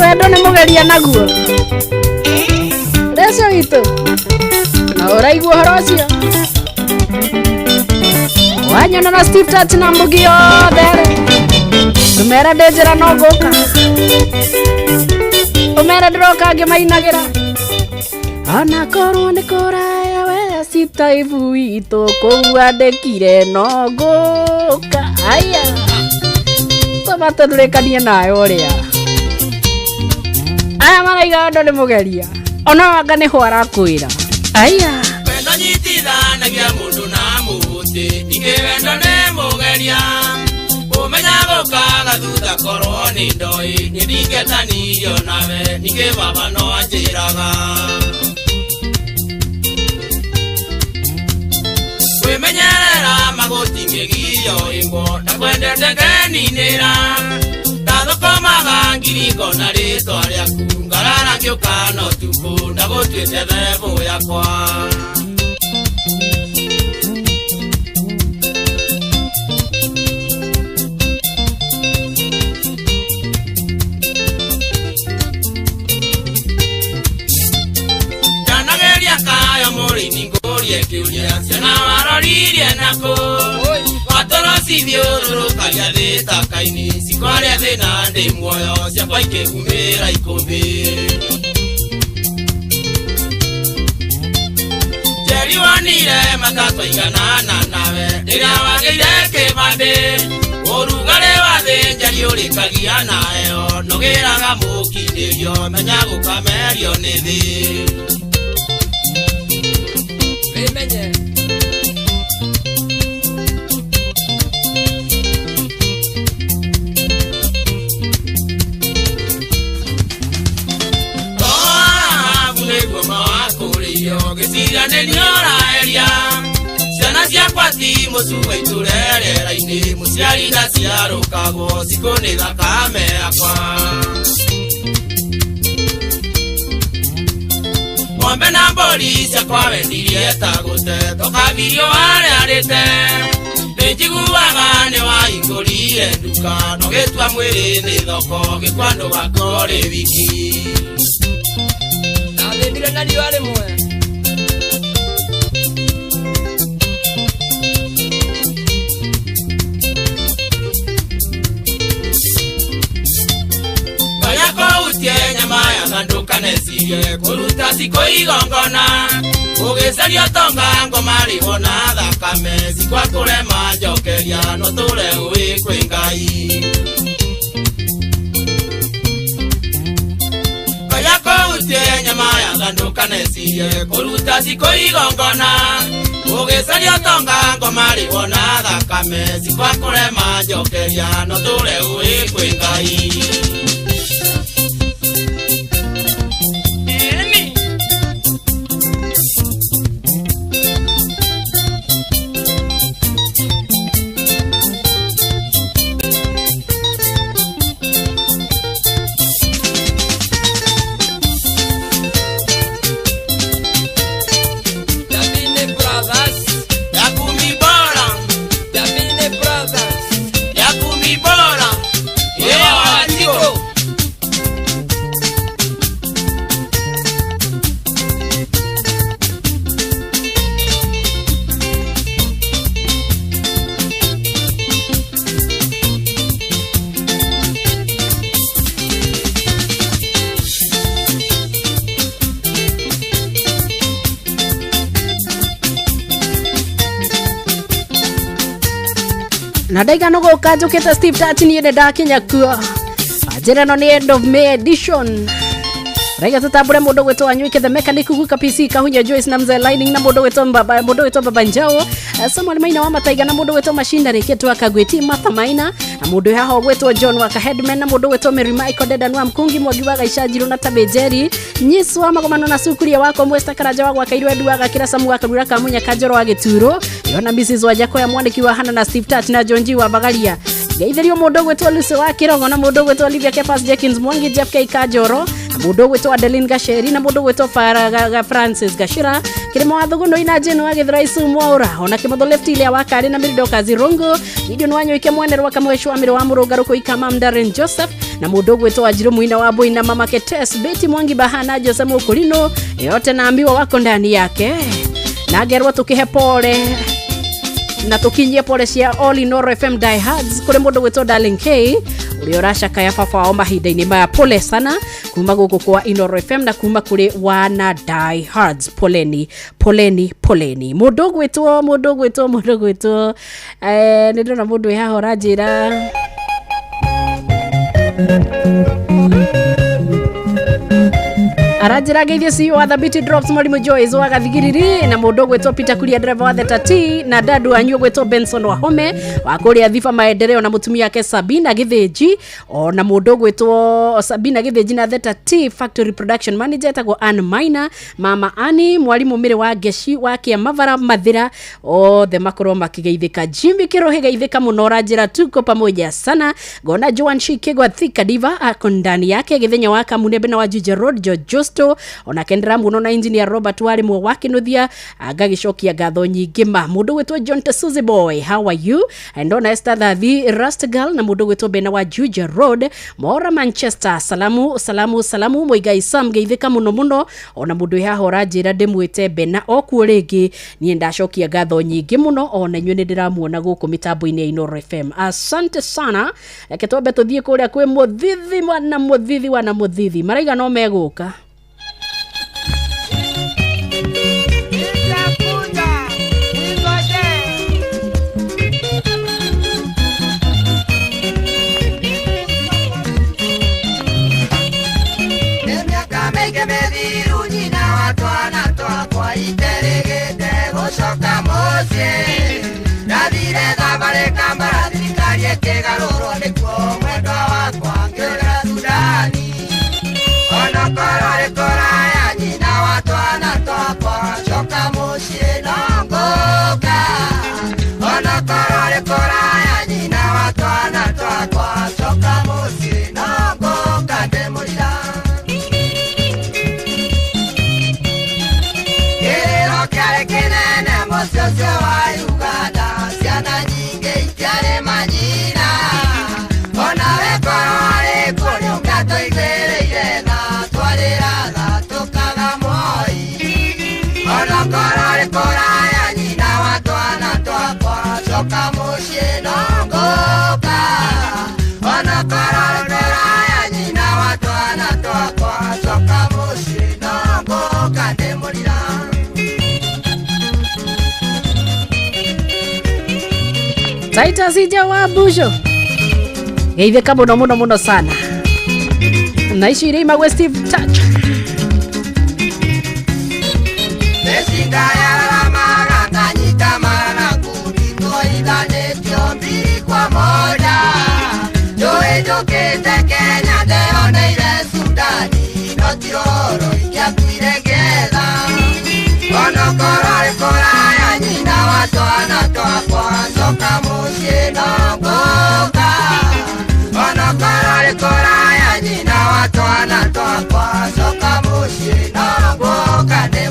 wendo nĩ mũgeria naguo Recio witũ na ũraigua ũhoro ũcio wanyona na Steve Touch na Mugi yothe tumera ndĩ njĩra no ngũka mere droka ngemainagira ana korwo ni kuraya we sitaivu ito kuandikire no nguka aya tabata ndrekania nayo ria aya maraiga ndo ni mugeria ona wanga ni hwara kwira aya wendo nyitithanagia mundu na muti ingi wendo ni mugeria umenya gukaga thutha korwo ni ndoi nithingethanirio nawe ningi baba no anjiraga kwimenyerera maguti ngigio imbo ndakwendete ngeninira ndathokomaga ngiringo na ritwa riaku ngarara ngiuka no tuku ndagutwite thebu yakwa janageria kayo murini ngurie kiuria ciana waroririe nako watorocidhiũrũrũkagia thĩ taka-inĩ cikwarĩa thĩna ndĩ muoyo ciakwa ikĩgumĩra ikũmbĩ njeri wonire matatwaiganana nawe rĩrĩa wagĩire kĩbandĩ ũrugarĩ wa thĩ njeri ũrĩkagia nayo nũgĩraga mũkindĩrio menya gũkamerio nĩ thĩ wĩmenye gĩciranĩrio raeria ciana ciakwa ti mũcuba itũrerera-inĩ mũciari na ciarũkagwo cikũ nĩ thakame yakwa ng'ombe na mbũri ciakwa wendirie ta gũte tũkabirio warĩarĩte nĩnjiguaga nĩ wahingũrire nduka no gĩtua mwĩrĩ nĩ thoko gĩkwandũ gakorĩ wiki nathĩndire na riũa rĩmwe nesirie kuruta siko igongona ugicario tonga ngoma ribona thakame sikwa kurema njokeria no tule uwi kwi ngai kaya kurutie nyama ya ganduka nesirie kuruta siko igongona ugicario tonga ngoma ribona thakame sikwa kurema njokeria no tule uwi kwi ngai na ndaiga no guka njukite Steve Touch ni ende ndakinya kuo ajira no ni end of May edition raiga tutambure mundu gwitwa Anyuike the mechanic guka PC kahunya Joyce na mzee lining na mundu gwitwa baba njao Samuel Maina wa Mataiga na mundu gwitwa Mashinda Riketu akagwiti Martha Maina na mundu haho gwitwa John wa Headman na mundu gwitwa Mary Michael Dedan wa Mkungi Mwogi wa Gaishajiro na Tabejeri Nyisu wa magomano na sukuria wako Mwesta Karaja wa Kairwe Dua Gakira Samu wa Karura Kamunya Kajoro wa Gituro Yona Mrs Wajako ya Mwandiki wa Hana na Steve Touch na Jonji wa Bagaria Gaitherio mundu gwitwa Lucy wa Kirongo na mundu gwitwa Olivia Kepas Jenkins Mwangi JFK Kajoro na mundu gwitwa Adeline Gasheri na mundu gwitwa Francis Gashira kirimo wathugundo ina Jane wa Githraisu Mwaura ona kimotho left ile wa Kari na Mirido Kazirongo video no Anyuike mwenero wa kamweshwa miro wa Murugaru ko ikama Mdaren Joseph na mundu gwitwa Ajiru Muina wa Boy na mama Ketes Betty Mwangi Bahana Joseph Mukulino yote naambiwa wako ndani yake na gerwa tukihe pole na tukinyie pole cia All in All FM diehards kule mundu gwitwa Darling K Uliorashaka ya baba wao mahinda-inĩ maya, pole sana kuma guku kwa Inoro FM na kuma kuri wana Die Hards. Poleni mundu gwitwo nindona mundu haha ranjira arajira geithio CEO wa Thabiti Drops Mwalimu Joyce wa Gathigiriri na mundu gwetwo Peter Kuria driver wa Theta T na dadu anyu gwetwo Benson wa Home wa kuria Thifa Maendeleo na mutumia yake Sabina Githinji na mundu gwetwo Sabina Githinji na Theta T Factory Production Manager tago Ann Maina, Mama Ani, mwalimu Mire wa Geshi wa Kiamavara Mathira the makoro makigeithika. Jimmy Kirohe geithika muno, arajira tuko pamoja sana. Gona Joan Shikegwa Thika Diva ako ndani yake Githenya wa Kamunebe na wa Juja Road Jojo ona kendra muno na engineer Robert wali mwa wakinuthia agagicokia gatho nyingi ma mundu gwetwo John Tesuzi Boy, how are you? And ona Esther the Rust Girl na mundu gwetwo Bena wa Juja Road Mora Manchester. Salamu Muigai Sam geithika muno ona mundu hahora njira ndimwite Bena okuringi nie ndacokia gatho nyingi muno ona nywe ndiramuona guku mitambo-ini ya Inoro FM. Asante sana. Reke twambe tuthie kuria kwi Muthithi wana Muthithi maraiga no meguka. Taita si jawabu jo. Geithika muno sana. Naishi Rima West Steve Touch.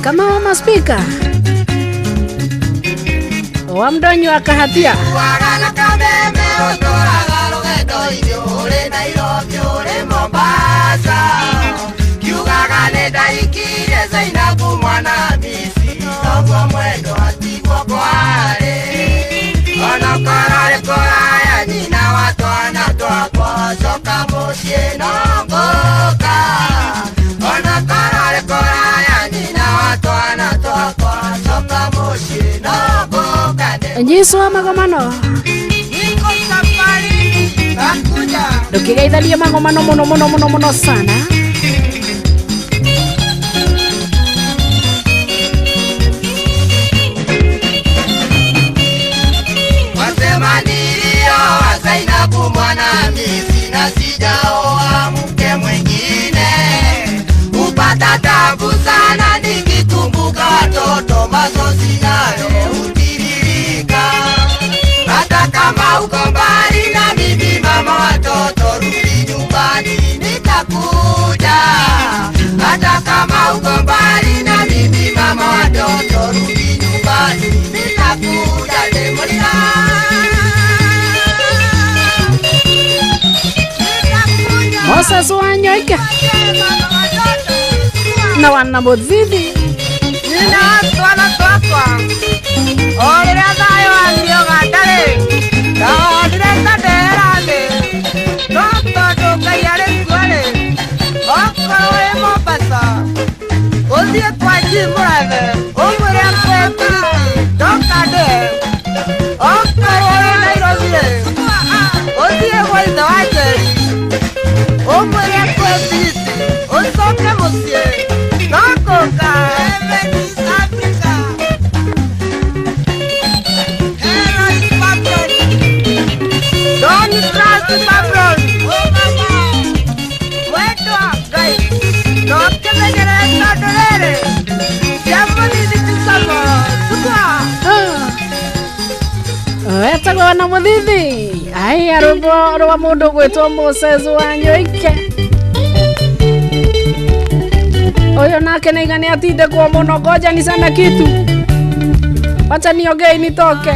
Kama mama speaker wa mdonyo akahatia Njiso magomano Dukigaithalia magomano muno sana. Wasema nilio wasaina kumwana misi na sijaoa mke mwingine. Upata tabu sana nikikumbuka watoto mazozi nayo utiririka. Hata kama uko mbali na mimi mama watoto rudi nyumbani nitakuja. Hata kama uko mbali na mimi mama watoto rudi nyumbani nitakuja. Demolina Moses Wanyoike na wana Muthithi nina twana twakwa orira thayo andio gatare na orire taderane no Etagwo na Mũthithi. Ai rwĩmbo rwa mũndũ gwĩtwo Moses Wanyoike. Oyo nake nĩigani atindĩkwo mũno, ngoja niseme kitu. Wacha niongee nitoke.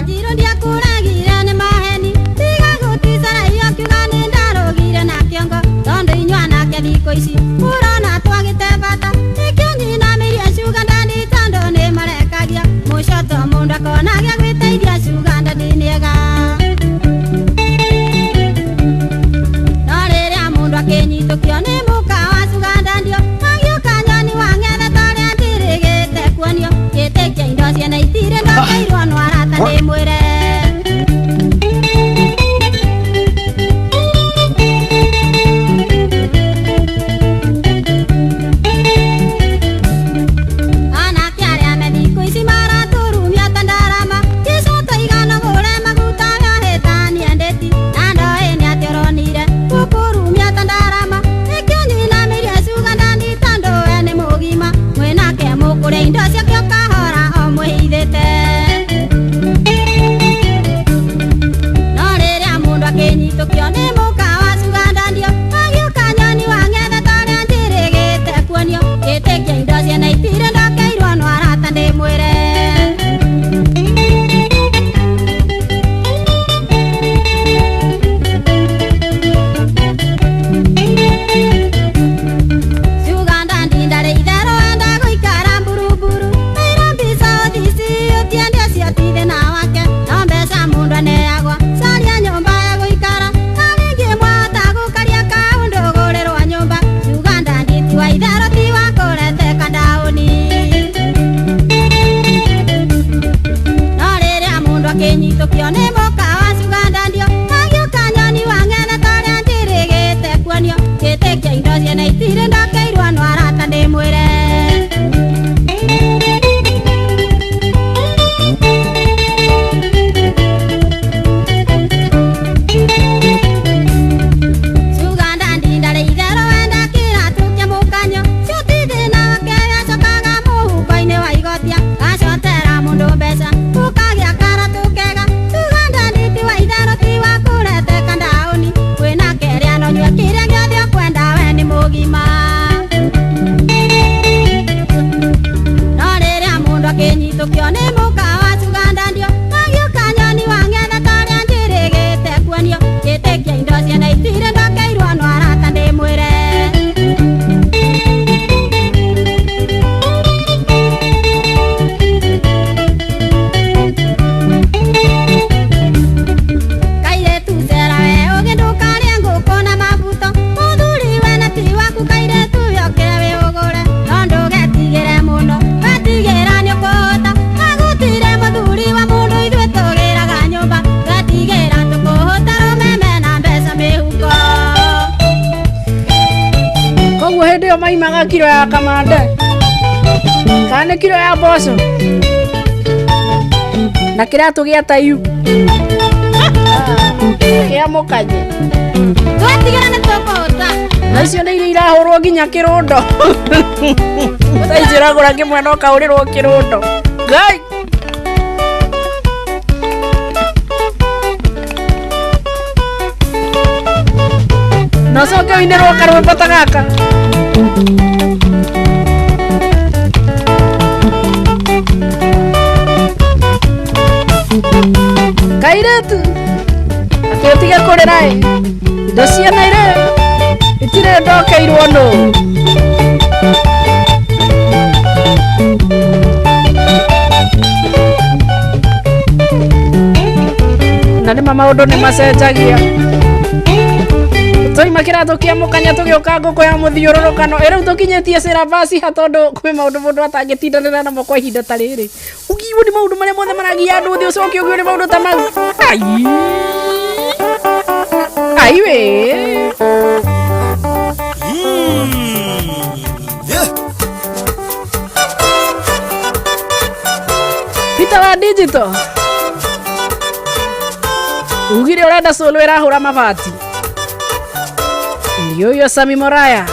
Kilo ya kamande kana kilo ya boso na kiratu gia tayu kia mukaje twatigana tokota nacio nĩ irahũrwo nginya kĩrũndo taijĩragũra kĩmwe no kaũrĩrwo kĩrũndo ngai nocoke wĩnĩrwo karwĩmbo ta gaka Kairetu akĩtige kũrĩra indo ciana irĩ itirĩ ndokeirwo nũ na nĩma maũndũ nĩ macenjagia Twaima kirato kia mukanya tugioka ngoko ya muthiururukano ero tukinyetie Siravasi hatondo kwi maundu mundu atangitindanira namo kwa ihinda ta riri ugiwo ni maundu maria mothe maragia andu thi ucoke ugiwo ni maundu ta mau ai we Peter wa digital ugire urenda solo irahura mabati Yo Sami Moraya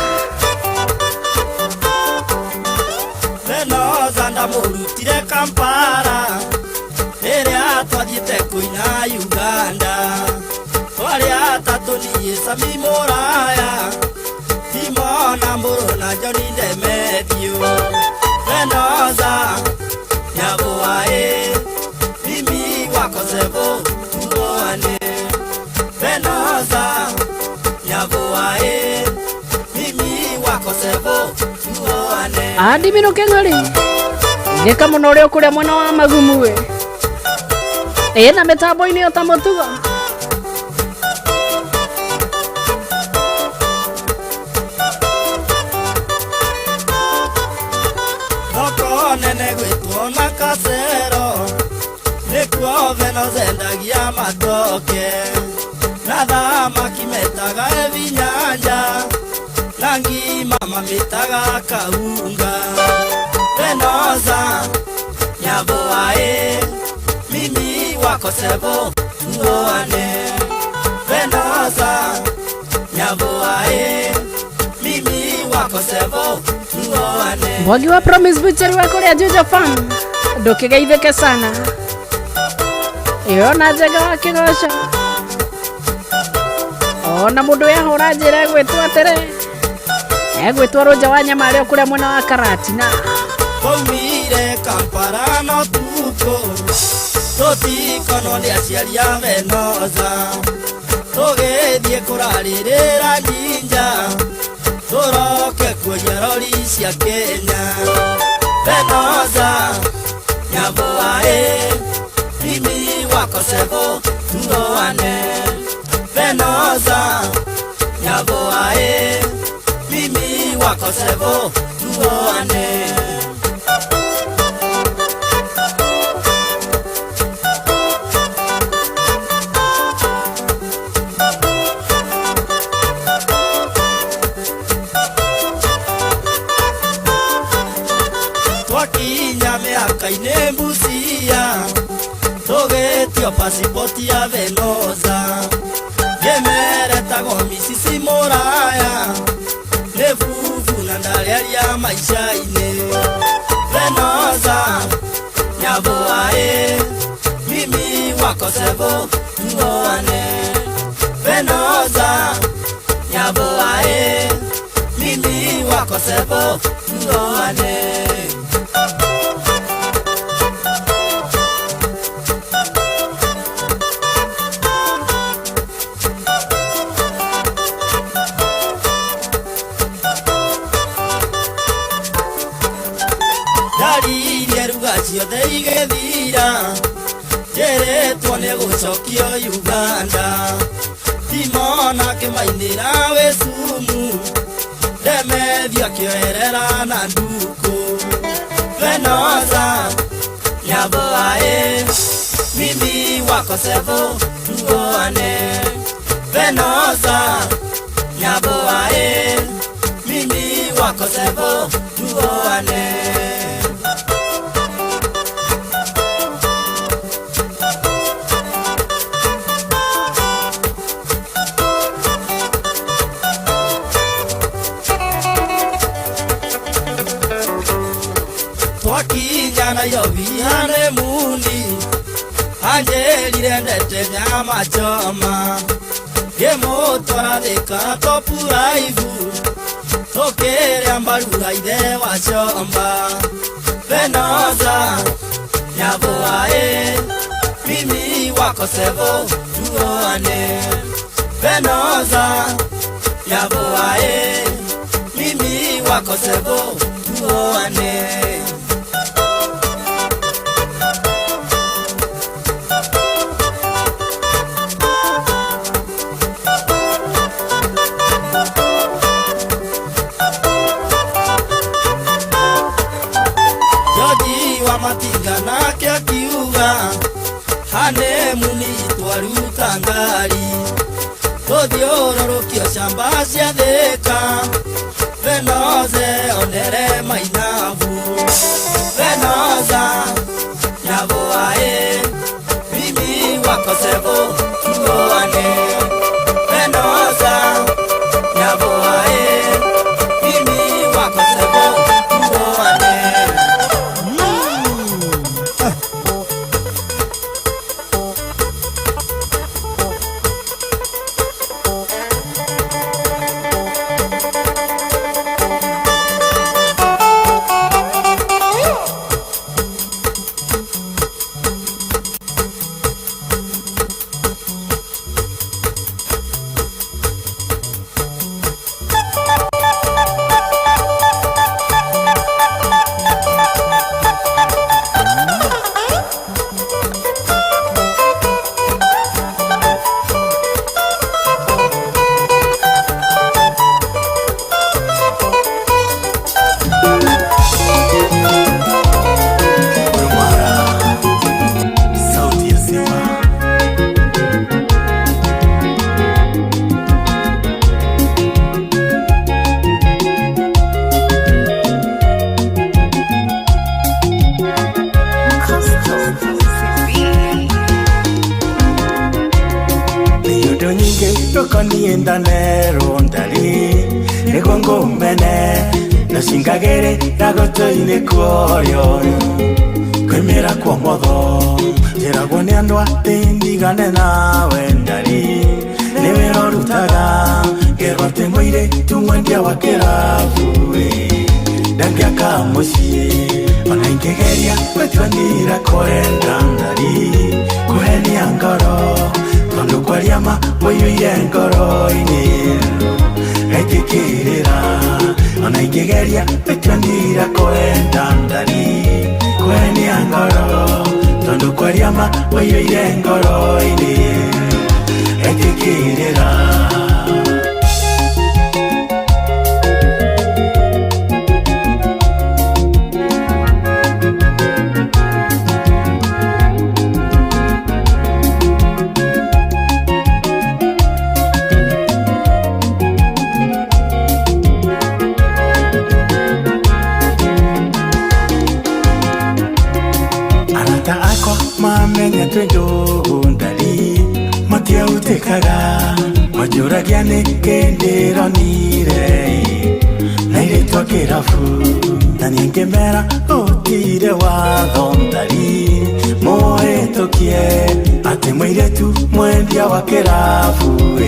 Leno zanda murutire Kampala Eria twathiete kuina Uganda Twari atatu ni Sami Moraya Timona Mburu na Johnny Demedio Leno za Nyaboae Mimi wako sebo Tuoane Leno za Nyaboae Mimi wako sebo Tuoane Adi mino kengari Neka muno uri ukuria mwena wa magumu we na metambo ini otamotuga Oko nene gwitwo na kasero Nikuo veno zendagia matoke Na thamaki metaga evinyanja Nangi mama metaga kaunga Venoza Nyaboae Mimi wako sebo Tuoane Venoza Nyaboae Mimi wako sebo Tuoane Mwagi wa Promise Butchery wa Korea Juja fan Ndukigeithike sana Iyo na njega wa kigosha Ona mundu yahura njira egwitwo atere egwitwo Roja wa Nyamari okuria mwena wa Karatina Komire Kampala no tuko Totikono ni aciari a Venoza Tugithie kuraririra njinja Turoke kuoya rori cia Kenya Venoza Nyaboae Mimi wako sebo Tuoane Venoza Nyaboae Mimi wako sebo Tuoane Twakinya miaka-ini Busia Tugetio pasipoti ya Venoza Gemeretagwo Mrs. Moraya Nefufu na ndariaria maisha-ini Venoza Nyaboae Mimi wako sebo Tuoane Venoza Nyaboae Mimi wako sebo Tuoane ciothe igithira njiritwo nĩ gũcokio Uganda Timona kĩmainĩra wĩ Sumu Ndemethio akĩoerera na nduku Venoza Nyaboae Mimi wako sebo Tuoane Venoza Nyaboae Mimi wako sebo Tuoane Twakinya Nairobi hanemuni Anjerire ndete nyama choma Ngĩmũtwara Thika Top Life Tũkĩrĩa mbarura ithe wa Chomba Venoza Nyaboae Mimi wako sebo Tuoane Venoza Nyaboae Mimi wako sebo Tuoane ngari ruthiũrũrũkio camba cia thĩka Venoze onere mainavu Venoza nyavo ae mimi wako sebo mboane Venoza nyavo ae mimi wako sebo mboane Ragotoine kuorio kwemera kwa motho jeragwo ni andu atindigane nawe ndari niwe rorutaga gerwate mwire tumwendia wa kirabu ndangiaka mucii ona ingegeria gwetwanira kwenda ndari kuhenia ngoro tondu kwaria ma wiyuire ngoro-ini ekikirira ona ingegeria gwetwanira kwenda ndari kuhenia ngoro tondu kwaria ma wiyuire ngoro-ini ekikirira ndari matiautikaga majuragiane kenderonire na iretwa kirabu na ningemera utire watho ndari mohetokie ati mwiretu mwendia wa kirabu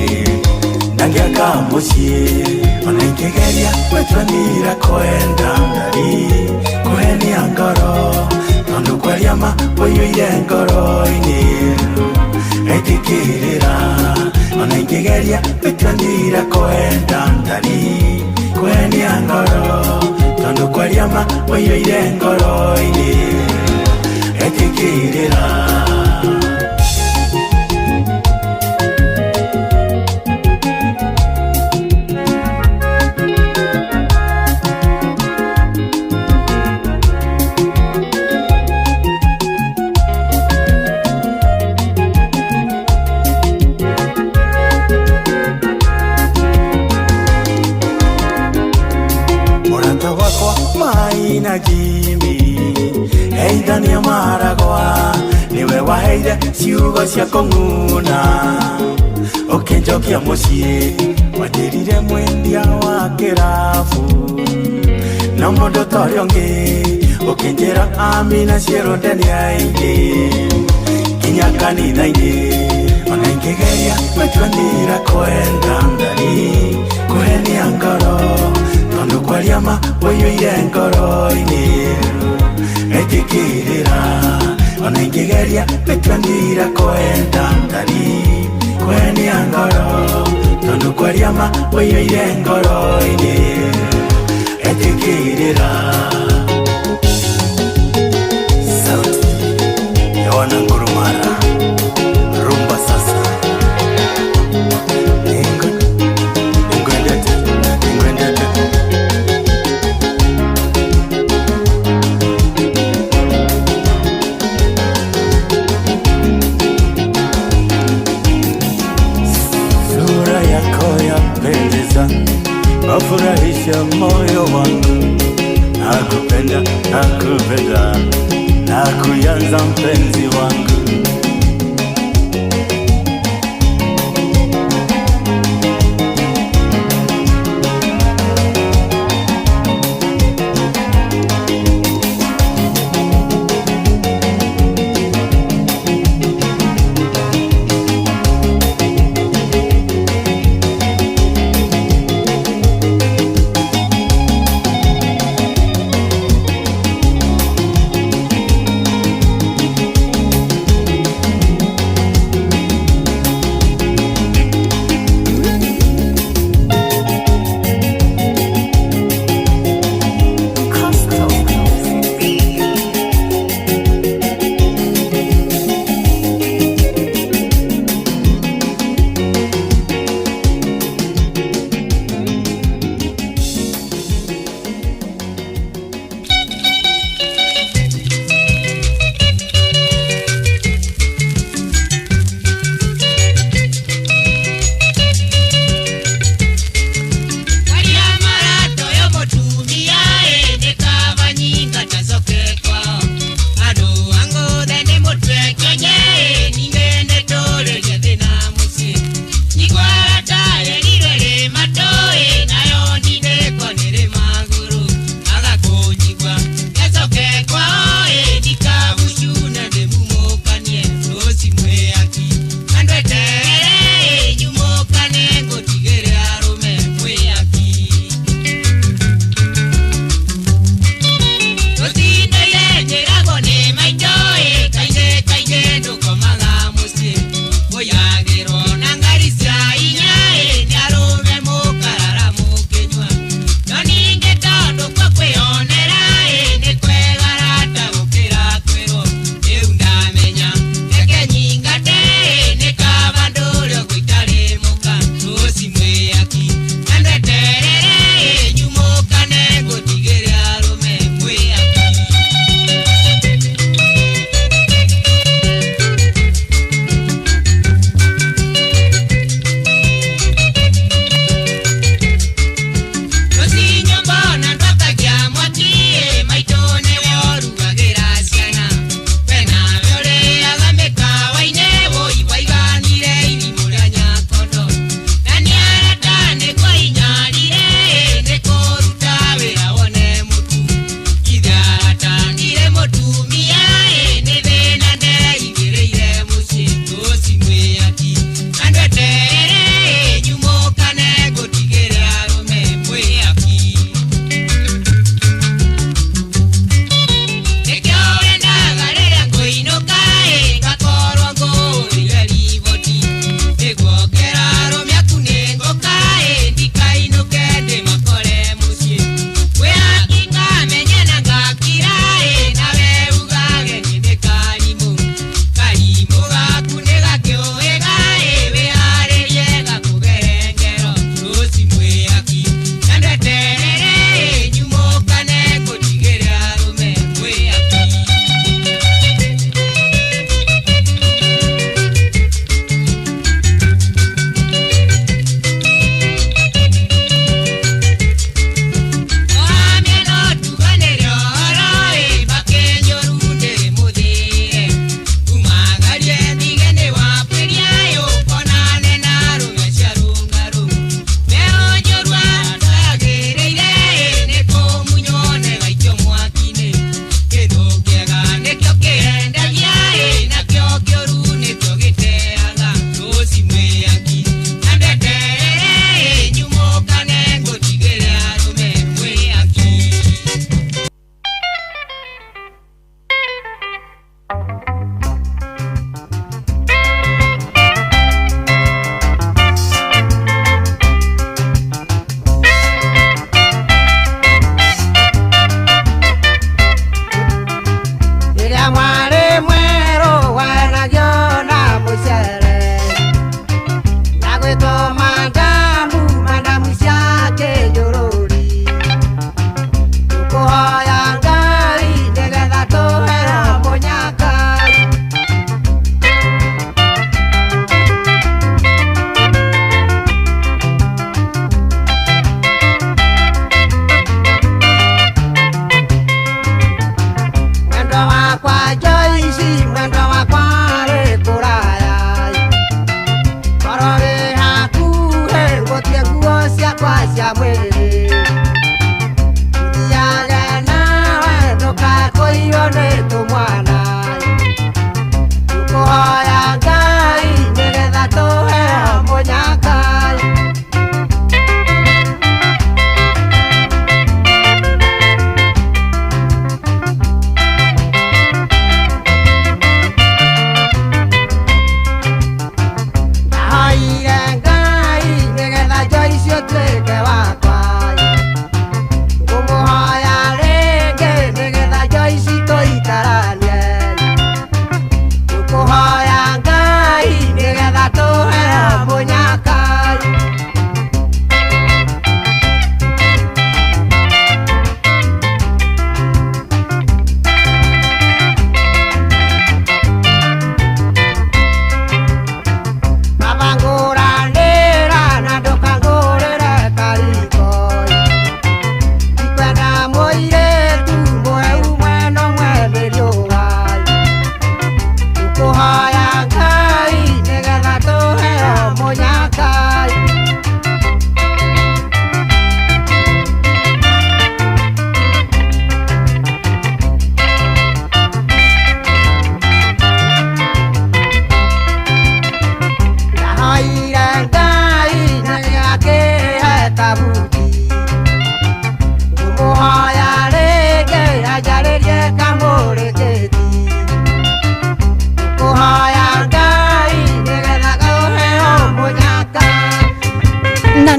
ndangiaka mucii ona ingegeria gwetwanira kwenda ndari kuhenia ngoro tondu kwaria ma wiyuire ngoro-ini ekikirira ona ingegeria gwetwanira kwenda ndari kuhenia ngoro tondu kwaria ma wiyuire ngoro-ini ekikirira na Jimmy heithania maragwa niwe waheire ciugo cia kũng'una ũkĩnjokia mũciĩ wanjĩrire mwendia wa kĩrabu no mũndũ torĩa ũngĩ ũkĩnjĩra amina ciero ndeni aingĩ kinya kanitha-inĩ ona ingĩgeria gwetwanĩra kwenda ndari kũhenia ngoro tondu kwaria ma wiyuire ngoro-ini ekikirira ona ingegeria gwetwanira kwenda ndari kuhenia ngoro tondu kwaria ma wiyuire ngoro-ini ekikirira sauti ya wanangurumara rumba sasa ingwendete wangu, nakupenda, nakupenda, nakuyanza mpenzi wangu.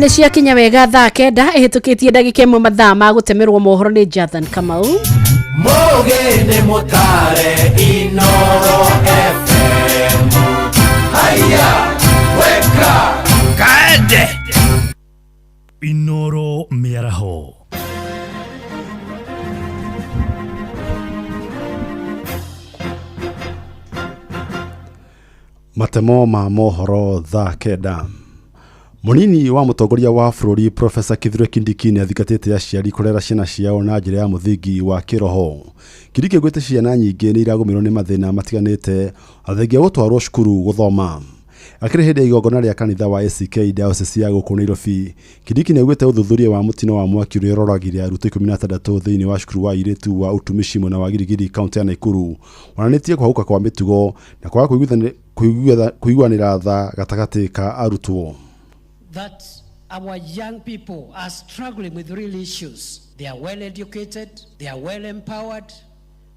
nĩ ciakinya wega thaa 9 ihitukitie ndagika imwe mathaa ma gutemerwo mohoro ni Jathan Kamau Mogene motare Inoro FM. Haya, weka kaende Inoro miaraho. Matemo ma mohoro thaa 9. Munini wa mutongoria wa bururi Professor Kithure Kindiki ni athigatite aciari kurera ciana ciao na njira ya muthingi wa kiroho. Kindiki gwete ciana nyingi ni iragomirwo ni mathina matiganite athengia gutwarwo cukuru guthoma. Akiri hindi igongona ria kanitha wa ACK Diocese ya guku Nairobi, Kindiki ni augite uthuthuria wa mutino wa mwaki uria uroragire aruto 16 thiini wa cukuru wa iritu wa utumishi mwena wa Girigiri kaunti ya Nakuru wananitie kuhauka kwa mitugo na kwa kuiguanira tha gatagati ka arutwo. That our young people are struggling with real issues. They are well educated, they are well empowered,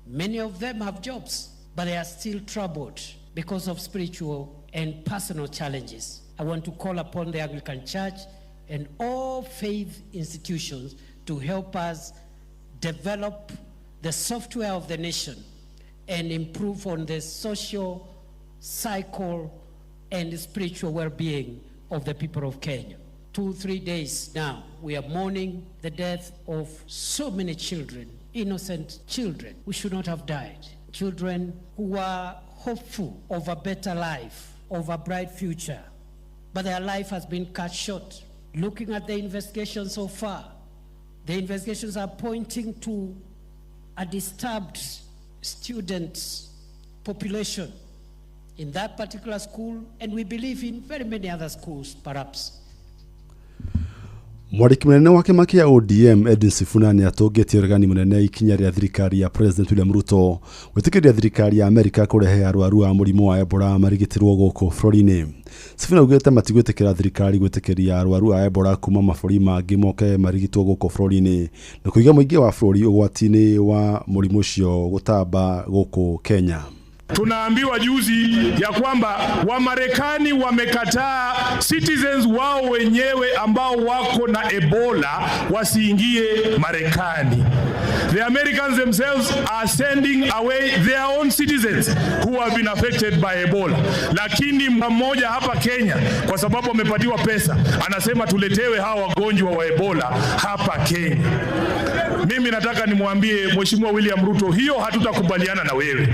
many of them have jobs, but they are still troubled because of spiritual and personal challenges. I want to call upon the Anglican Church and all faith institutions to help us develop the software of the nation and improve on the social, psycho, and spiritual well-being of the people of Kenya. 2-3 days now, we are mourning the death of so many children, innocent children who should not have died. Children who are hopeful of a better life, of a bright future, but their life has been cut short. Looking at the investigation so far, the investigations are pointing to a disturbed student population in that particular school, and we believe in very many other schools, perhaps. Mwariki munene wa kĩama kĩa ODM Edwin Sifuna ni atũngĩtie regani munene ikinya rĩa thirikari ya President William Ruto gwĩtĩkĩria thirikari ya Amerika kũrehe arwaru a mũrimũ wa Ebola marigitirwo gũkũ bũrũri-inĩ. Sifuna augĩte matigwĩtĩkĩra thirikari gwĩtĩkĩria arwaru a Ebola kuma mabũrũri mangĩ moke marigitwo gũkũ bũrũri-inĩ na kũiga mũingĩ wa bũrũri ũgwati-inĩ wa mũrimũ ũcio gũtamba gũkũ Kenya. Tunaambiwa juzi ya kwamba Wamarekani wamekataa citizens wao wenyewe ambao wako na Ebola wasiingie Marekani. The Americans themselves are sending away their own citizens who have been affected by Ebola. Lakini mmoja hapa Kenya kwa sababu amepatiwa pesa anasema tuletewe hawa wagonjwa wa Ebola hapa Kenya. Mimi nataka nimwambie Mheshimiwa William Ruto, hiyo hatutakubaliana na wewe.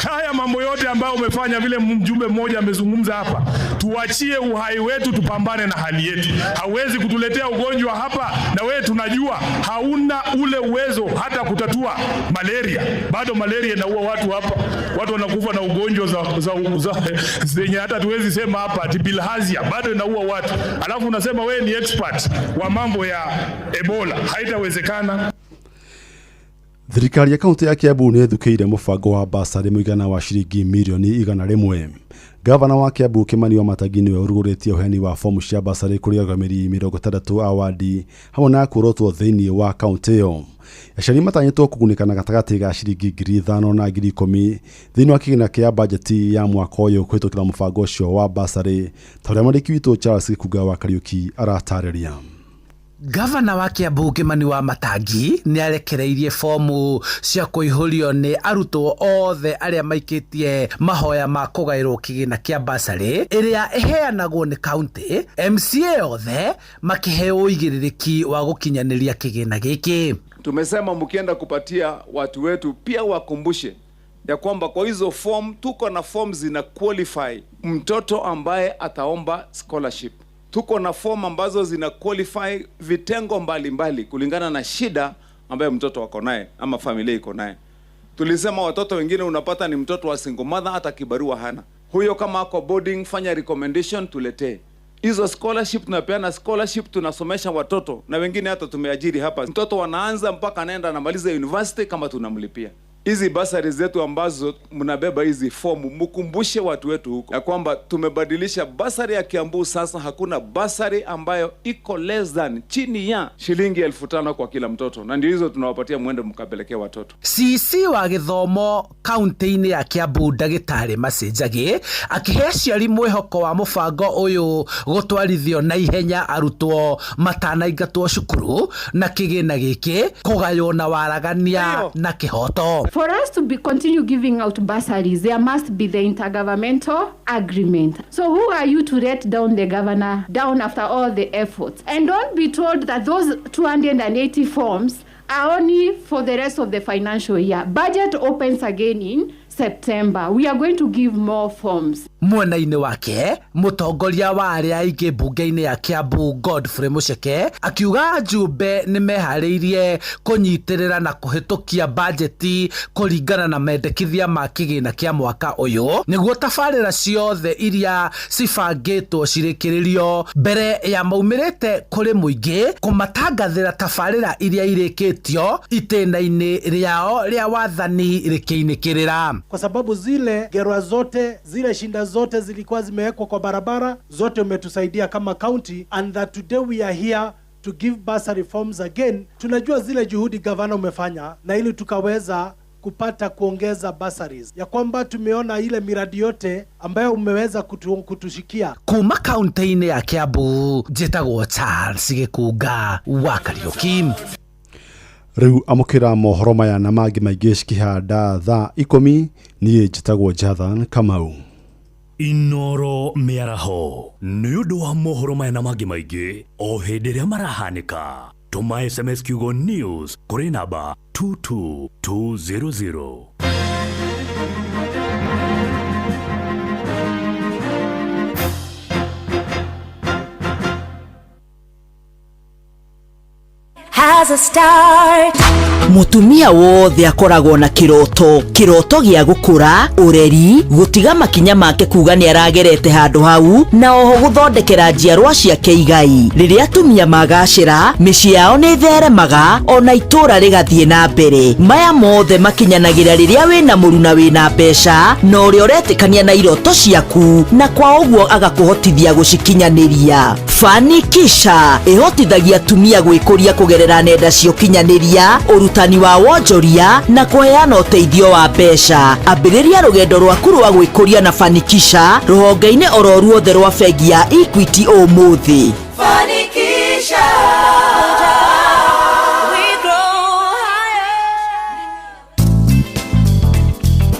Haya mambo yote ambayo umefanya, vile mjumbe mmoja amezungumza hapa, tuachie uhai wetu, tupambane na hali yetu. Hawezi kutuletea ugonjwa hapa na wewe tunajua hauna ule uwezo hata kutatua malaria. Bado malaria inaua watu hapa. Watu wanakufa na ugonjwa zenye hata tuwezi sema hapa, bilharzia bado inaua watu. Alafu unasema wewe ni expert wa mambo ya Ebola. Haitawezekana. Thirikari ya kaunti ya Kiambu ni ithukĩire mũbango wa basarĩ mũigana wa ciringi mirioni 100. Gavana wa Kiambu Kimani Wamatangi niwe ũrugũrĩtie ũheani wa fomu cia basarĩ kũrĩ arũgamĩrĩri 60 a wadi hamwe na kũrotwo thĩinĩ wa kaunti ĩyo. Aciari matanyĩtwo kũgunĩka na gatagatĩ ga ciringi 5,000 na 10,000 thĩinĩ wa kĩgĩna kĩa bajeti ya mwaka ũyũ kũhĩtũkĩra mũbango ũcio wa basarĩ, ta ũrĩa mwandĩki witũ Charles Gĩkunga wa Kariuki aratarĩria. Gavana wa Kiambu Kimani Wamatangi ni arekereirie fomu cia kuihurio ni arutwo othe aria maikitie mahoya ma kugairwo kigina kia basarĩ iria iheanagwo ni kaunti. MCA othe makiheo uigĩrĩrĩki wa gukinyaniria kigina giki. Tumesema mkienda kupatia watu wetu pia wakumbushe ya kwamba kwa hizo form tuko na form zina qualify mtoto ambaye ataomba scholarship. Tuko na form ambazo zina qualify vitengo mbalimbali kulingana na shida ambayo mtoto wako naye ama familia iko naye. Tulisema watoto wengine unapata ni mtoto wa single mother hata kibarua hana. Huyo kama ako boarding fanya recommendation tuletee. Hizo scholarship tunapeana scholarship, tunasomesha watoto na wengine hata tumeajiri hapa. Mtoto wanaanza mpaka anaenda anamaliza university kama tunamlipia. hizi basari zetu ambazo mnabeba hizi fomu, mkumbushe watu wetu huko ya kwamba tumebadilisha basari ya Kiambu. Sasa hakuna basari ambayo iko less than chini ya shilingi 5,000 kwa kila mtoto, na ndio hizo tunawapatia mwende mkapelekea watoto. CC wa githomo kaunti-ini ya Kiambu Ndagitari Macenjagi akihe aciari mwihoko wa mubango uyu gutwarithio na ihenya arutwo matanaingatwo cukuru na kigina giki kugayo na waragania na kihoto. For us to continue giving out bursaries, there must be the intergovernmental agreement. So who are you to let down the governor down after all the efforts? And don't be told that those 280 forms are only for the rest of the financial year. Budget opens again in September. We are going to give more forms. Mwena-ini wake mutongoria wa aria aingi bunge-ini ya Kiambu Godfrey Muceke akiuga njumbe ni mehariirie kunyitirira na kuhitukia bajeti kuringana na mendekithia ma kigina kia mwaka uyu niguo tabarira ciothe iria cibangitwo cirikiririo mbere ya maumirite kuri muingi kumatangathira tabarira iria irikitio itena-ini riao ria wathani rikiinikirira, kwa sababu zile gerwa zote zile shinda zote zilikuwa zimewekwa kwa barabara zote. Umetusaidia kama county, and that today we are here to give bursary forms again. Tunajua zile juhudi gavana umefanya na ili tukaweza kupata kuongeza bursaries, ya kwamba tumeona ile miradi yote ambayo umeweza kutushikia. Kuma kaunti-ini ya Kiambu, njitagwo Charles Gikunga wa Kariuki. Riu amukira mohoro maya na mangi maingi cikihanda thaa 10 niĩ njĩtagwo Jathan Kamau. Inoro miaraho nĩ ũndũ wa mohoro maya na mangi maingi o hĩndĩ ĩrĩa marahanĩka. Tũma SMS kiugo news kũrĩ namba 22200. Has a start. Mutumia wothe akoragwo na kiroto gia gukura, ureri, gutiga makinya make kuga ni aragerete handu hau na oho guthondekera njiarwa ciake igai. Riria atumia magacira, micii yao ni theremaga ona itura rigathie na mbere. Maya mothe makinyanagira riria wina muruna wina mbeca na uria uretikania na iroto ciaku, na kwa uguo agakuhotithia gucikinyaniria. Fanikisha ihotithagia atumia gwikuria kugerera nenda cia ukinyaniria, urutani wa wonjoria na kuheana uteithio wa mbeca. Ambiriria rugendo rwaku rwa gwikuria na Fanikisha ruhonge-ini oro ruothe rwa bengi ya Equity umuthi. Fanikisha.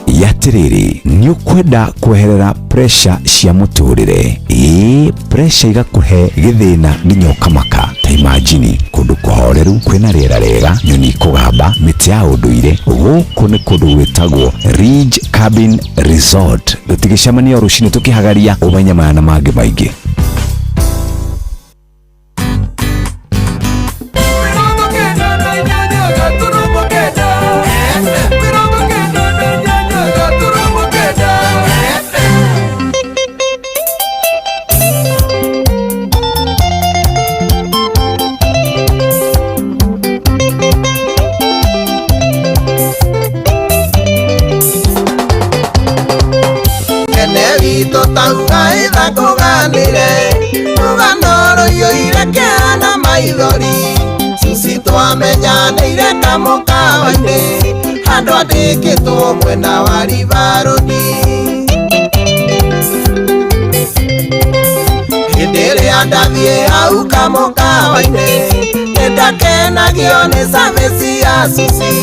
Yatiriri ni ukwenda kweherera pressure cia muturire, pressure igakuhe githina nginya ukamaka. Ta imagine kundu kuhoreru kwina riera rega, nyoni kugamba, miti ya unduire. Guku ni kundu gwitagwo Ridge Cabin Resort. Tutigicemania rucini tukihagaria umenya maya na mangi maingi. Taugaitha kuganire Nuganoro yoire keana maithori Susi twamenyanĩire kamukawa-inĩ Handũ andĩkĩtwo mwena wa Rivaroni Hĩndĩ ĩrĩa ndathiĩ hau kamukawa-inĩ Nĩndakenagio nĩ service ya Susi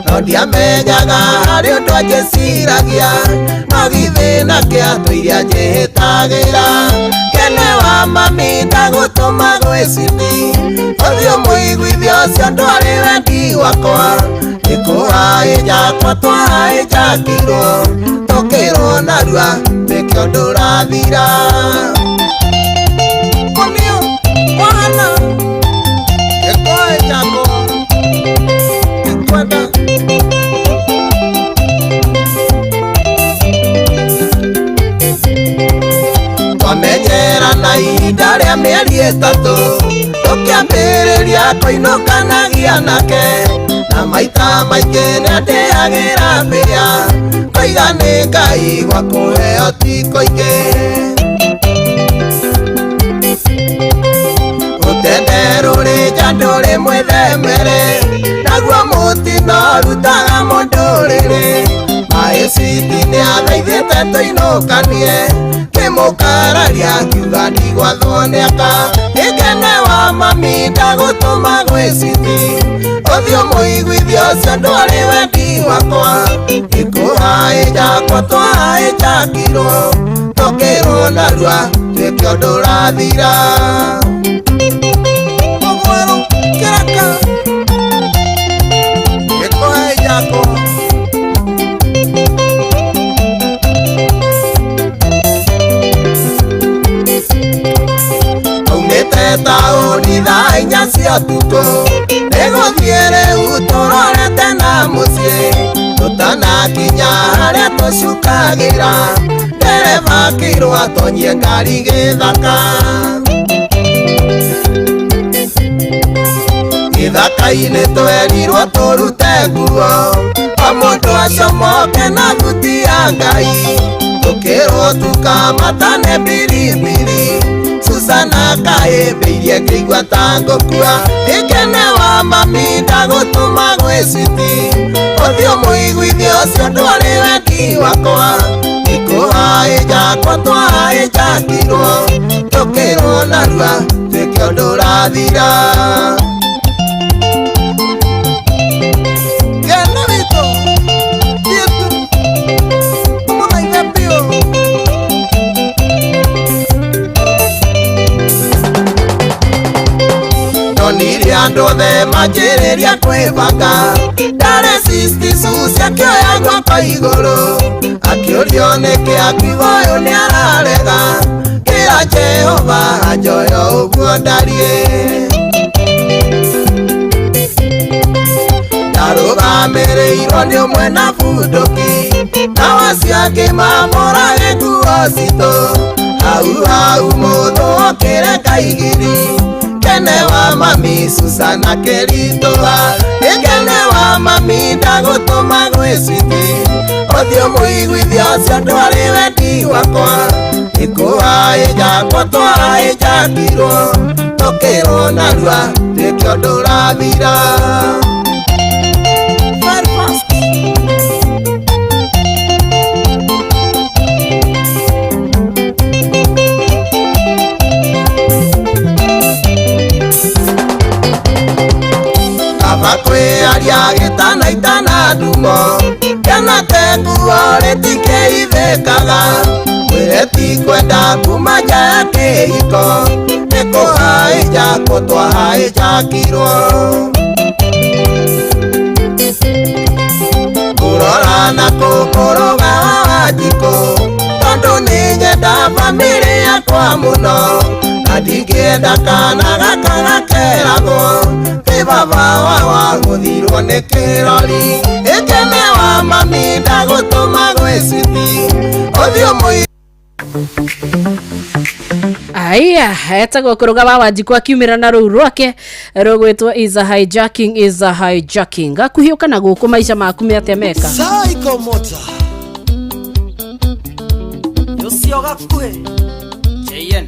No ndiamenyaga harĩ ũndũ angĩciragia No githĩna kĩa iria njĩhĩtagĩra Kene wa mami ndagũtũma gwĩcithi Ũthiũ mũiguithio ũcio ndwarĩ wendi wakwa Nĩkũhaĩ njakwa twahĩ njakirwo Tũkĩrwo narua nĩkĩo ndũrathira Mũmio wahana Nĩkũhaĩ njakwa Nĩkwenda Twamenyera na ihinda rĩa mĩeri 3 Tũkĩambĩrĩria kũinũkanagia nake Na na maita maingĩ nĩandĩagĩra mbĩa oiga nĩ Ngai gwa kũheo ti kũingĩ rũtende rũrĩ nja ndũrĩ mwĩthemere naguo mũtino rutaga mũndũrĩrĩ maĩciti nĩathaithĩte tũinũkanie kĩmũkararia kiuga ndigwathwo nĩaka ĩkene wa mami ndagũtũma gwĩciti ũthiũ mũiguithio ũcio ndwarĩ wendi wakwa ĩkũhaĩ njakwa twahaĩ njakirwo tũkĩrwo narua twĩke ũndũ ũrathira mũgwerũ kĩraka ĩkũhaĩ njakwa taũni thaa inya cia ũtukũ nĩgũthiĩ rĩu tũrorete na mũciĩ tũtanakinya harĩa tũcukagĩra ndereba akĩirwo atonyie ngari gĩthaka gĩthaka-inĩ twerirwo tũrute nguo o mũndũ acomoke na thuti ya Ngai tũkĩrwo tukamatane mbirimiri Susana kahĩmbĩirie ngĩigua ta ngũkua ĩkene wa mami ndagũtũma gwĩciti ũthiũ mũiguithio ũcio ndwarĩ wendi wakwa ĩkũhaĩ njakwa twahaĩ njakirwo tũkĩrwo narua twĩke ũndũ ũrathira gena witũ thiĩtu mũraithe biũ nonire andũ othe manjĩrĩria kwĩbanga ndarecisti sucia kĩoya gwakwa igũrũ akĩũrio nĩkĩ akiuga ũyũ nĩararega kĩra Jehova njoyo ũguo ndariĩ ndarũgamĩrĩirwo nĩ ũmwe na bunduki nao acio angĩ mamũrage nguo citũ hau mũthũ okĩre kaigiri kene wa mami Susana kĩritũha ĩkene wa mami ndagũtũma gwĩciti ũthiũ mũiguithio ũcio ndwarĩ wendi wakwa ĩkũhaĩ njakwa twahaĩ njakirwo tũkĩrwo narua twĩke ũndũ ũrathira kwĩaria gĩtanaitana ndumo kĩanateguo rĩtikĩithĩkaga mwĩre ti kwenda kuma nja ya kĩhiko nĩkũhaĩ njakwo twahaĩ njakirwo kũrora na kũkũrũga wa njikũ tondũ nĩ nyenda bamĩrĩ yakwa mũno na ndingĩenda kana gaka gakeragwo baba wa gũthirwo nĩ kĩrori ĩkene wa mami ndagũtũma gwĩciti ũthiũ mũi aya etagwo kũrũga wa Wanjiku akiumĩra na rũu rwake rũgwĩtwo is a hijacking gakuhiũka na gũkũ maica maku mĩatĩa meka Psycho Mota Yosio gakuhe JN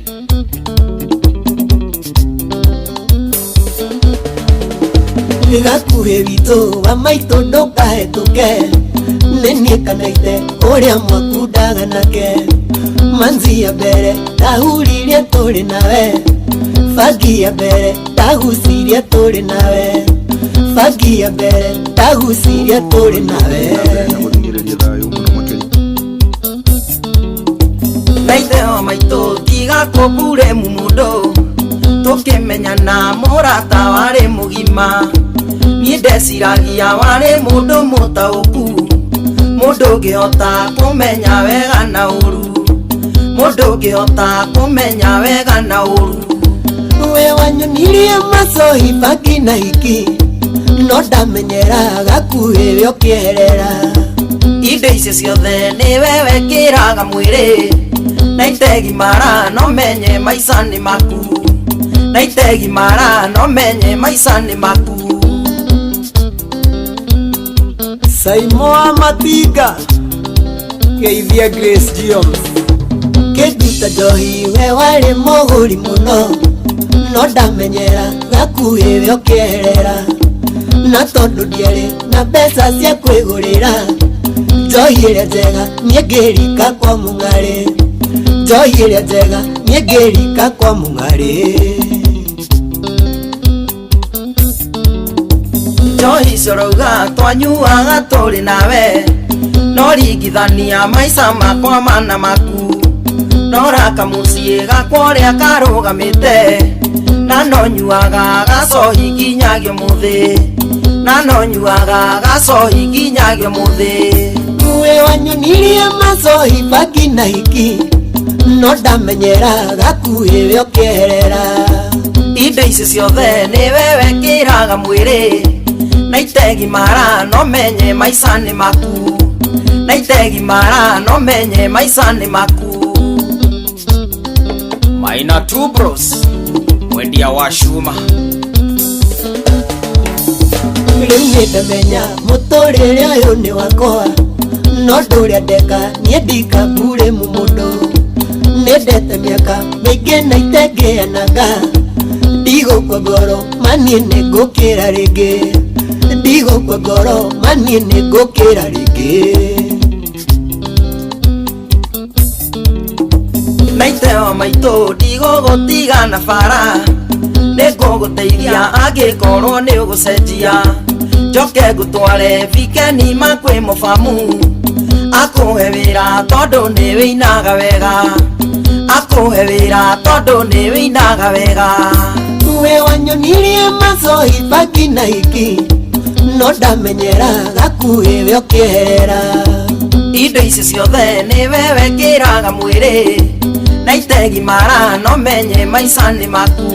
gakuhe witũ wa maitũ ndũkahĩtũke nĩniĩkanaite ũrĩa mwakundaga nake manzia mbere ndahuririe tũrĩ nawe bangia mbere ndagucirie tũrĩ nawe bangia mbere ndagucirie tũrĩ nawe naitheo maitũ tiga kũbure mũndũ tũkĩmenyana mũrata warĩ mũgima niĩ ndeciragia warĩ mũndũ mũtaũku mũndũ ũngĩhota kũmenya wega na ũru mũndũ ũngĩhota kũmenya wega na ũru we wanyonirie macohi bangi na hiki no ndamenyera gakuhĩ we ũkĩerera indo icio ciothe nĩwe wekĩraga mwĩrĩ na itegi mara no menye maica nĩ maku na itegi mara no menye maica nĩ maku Saimoa Matiga Geithia Grace Jones Keduta Johi we wari moguri muno no ndamenyera gakuhĩ we ũkĩerera na tondũ ndiarĩ na mbeca cia kwĩgũrĩra Johi ĩrĩa njega niĩ ngĩrika kwa mũng'arĩ Johi ĩrĩa njega niĩ ngĩrika kwa mũng'arĩ Johi corauga twanyuaga tũrĩ nawe no ringithania maica makwa mana maku no raka mũciĩ gakwa ũrĩa karũgamĩte na no nyuaga gacohi nginyagio mũthĩ na no nyuaga gacohi nginyagio mũthĩ we wanyonirie macohi baki na hiki no ndamenyera gakuhĩ we ũkĩerera indo ici ciothe nĩ we wekĩraga mwĩrĩ na itegi mara no menye maica nĩ maku na itegi mara no menye maica nĩ maku Maina Two Bros mwendia wa Shuma rĩu nĩndamenya mũtũrĩre ũyũ nĩ wakwa no ndũrĩa ndeka niĩ ndikambure mũndũ nĩndete mĩaka mĩingĩ na itengĩanaga ndigũkua ngoro manie nĩngũkĩra rĩngĩ ndigũkua ngoro manie nĩngũkĩra rĩngĩ na iteo maitũ ndigũgũtiga na bara nĩngũgũteithia angĩkorwo nĩ ũgũcenjia njoke ngũtware vikeni makwĩ mũbamu akũhe wĩra tondũ nĩ wĩinaga wega akũhe wĩra tondũ nĩ wĩinaga wega we wanyonirie macohi baki na hiki no ndamenyera gakuhĩ we ũkĩerera indo ici ciothe nĩ we wekĩraga mwĩrĩ na itegi mara no menye maica nĩ maku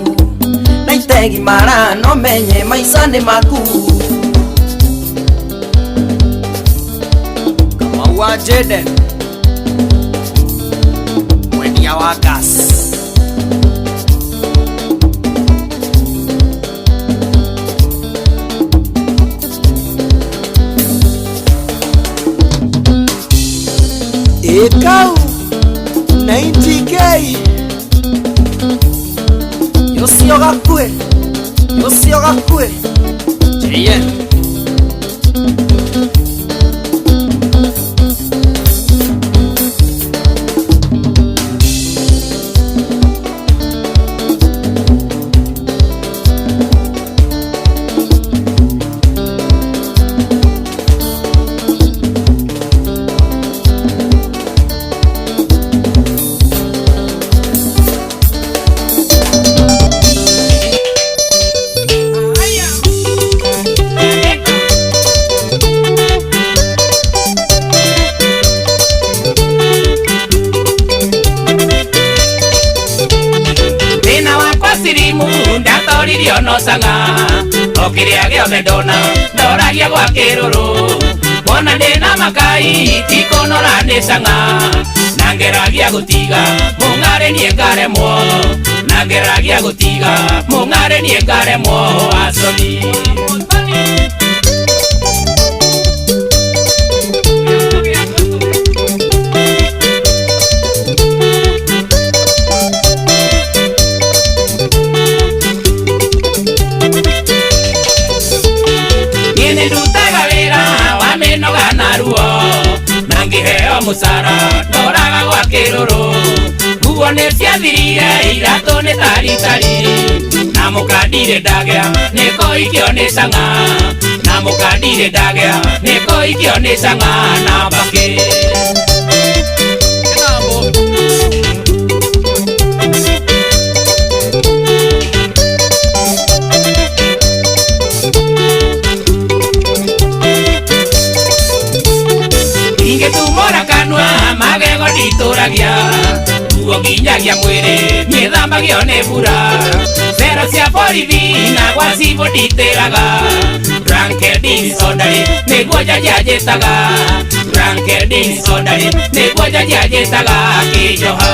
na itegi mara no menye maica nĩ maku Kamau wa Jaden mwendia wa gas Ekau 90k Yosio gakue JN Sanga okiria giothe ndona ndoragia gwa kiruru wona ndina makai tikonora ni sanga nangeragia gutiga mung'are nie ngaremwo nangeragia gutiga mung'are nie ngaremwo aconi musara ndoraga gwa kiruru nguo nĩ ciathirire iratũ nĩ taritari na mũkandire ndagĩa nĩko ikio nĩ canga na mũkandire ndagĩa nĩko ikio nĩ canga na mbakĩ nditũragia nguo nginyagia mwĩrĩ nĩthambagio nĩ mbura cero cia borithi na gwa cibũ nditĩraga Drunkard Sodari nĩguo jaji anjĩtaga Drunkard Sodari nĩguo jaji anjĩtaga Kĩjoha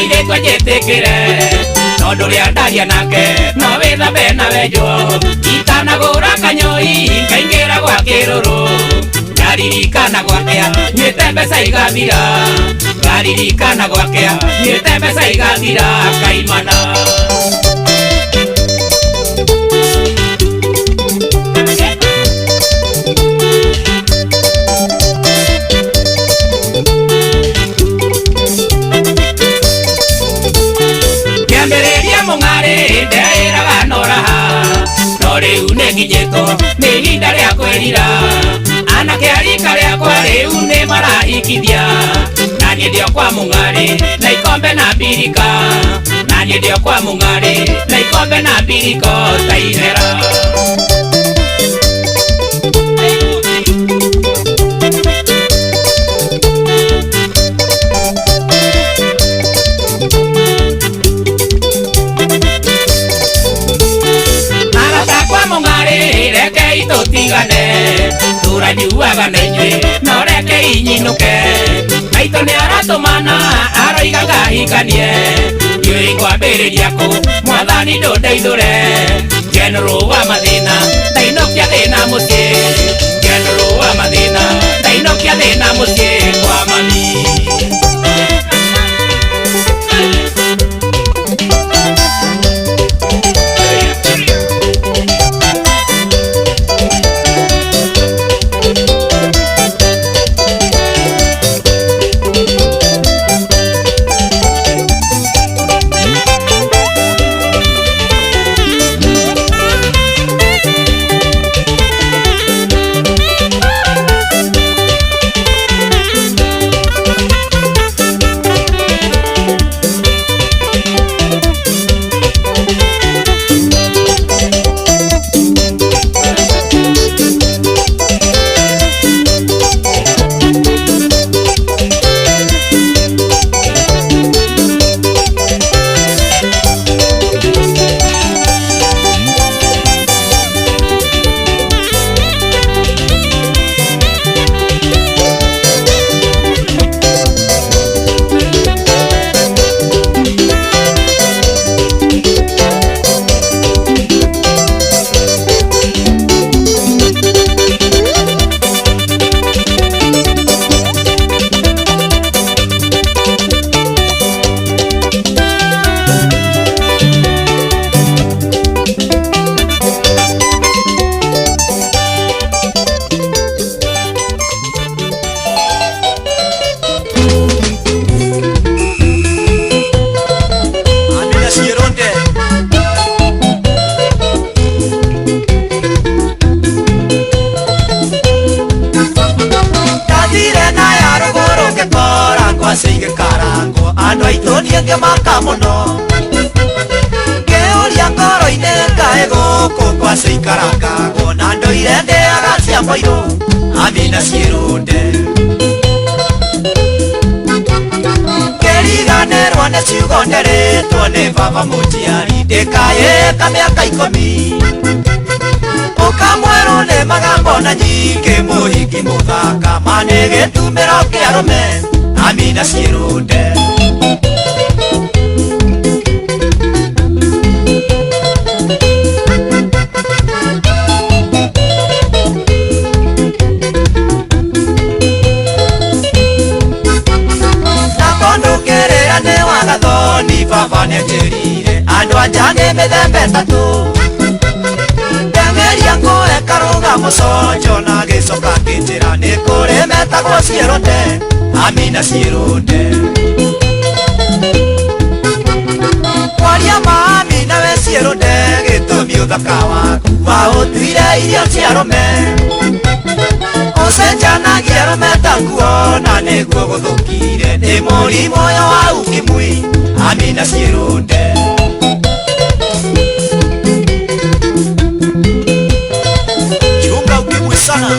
Toire twajetekere tondu ria ndaria nake no withambe na wenjo itanagura kanyoi kaingira gwa kiruru ngaririkana gwakea nyite mbeca igathira ngaririkana gwakea nyite mbeca igathira kaimana ndeiraga noraha no riu ninginyeto ni ihinda ria kwirira anake arika riakwa riu ni marahikithia na niĩ ndio kwa mũng'arĩ na ikombe na mbirika na niĩ ndio kwa mũng'arĩ na ikombe na mbiriko ta ihera tigane turanyuaga na inyuĩ no reke inyinuke maitũ nĩ aratũmana aroigaga hikanie ndiũĩ ngwambĩrĩria kũ mwathani ndũndeithũre general wa mathĩna ndainokia thĩna mũciĩ general wa mathĩna ndainokia thĩna mũciĩ kwa mami Baba mujiari dekaye kamyaka 10 ukamweru ne magambo na nyike muhiki muthaka manege tumero kiarume amina cirude Baba nejerire andu ajane methembe tatu ndengeria ngoe karuga mucojo na gicoka kinjira ni kuri metagwo ciĩrũnde amina ciĩrũnde kwaria ma amina we ciĩrũnde gĩtũmi ũthaka waku wa ũtuire irio cia arũme ũcenjanagia arũme ta nguo na nĩguo gũthũkire nĩ mũrimũ ũyũ wa ukimwi amina ciĩrũnde chunga ukimwi sana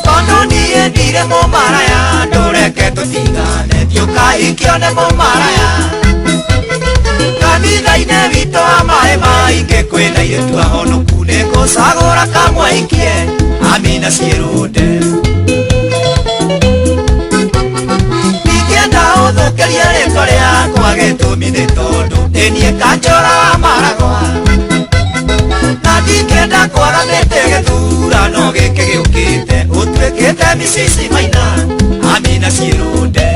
tondũ niĩ ndirĩ mũmaraya ndũreke tũtigane thiũkaikio nĩ mũmaraya kanitha-inĩ witũ wa maĩ maingĩ kwĩna irĩtu ahonoku nĩ ngũcagũra kamwe ikie Amina Sirunde Ikenda uthukirie rĩtwa rĩakwa gĩtũmi nĩ tondũ ĩniĩ kanjora wa Maragwa na ndingĩenda kwaga mĩtĩ gĩthurano gĩkĩ gĩũkĩte ũtuĩkĩte Mrs. Maina Amina Sirunde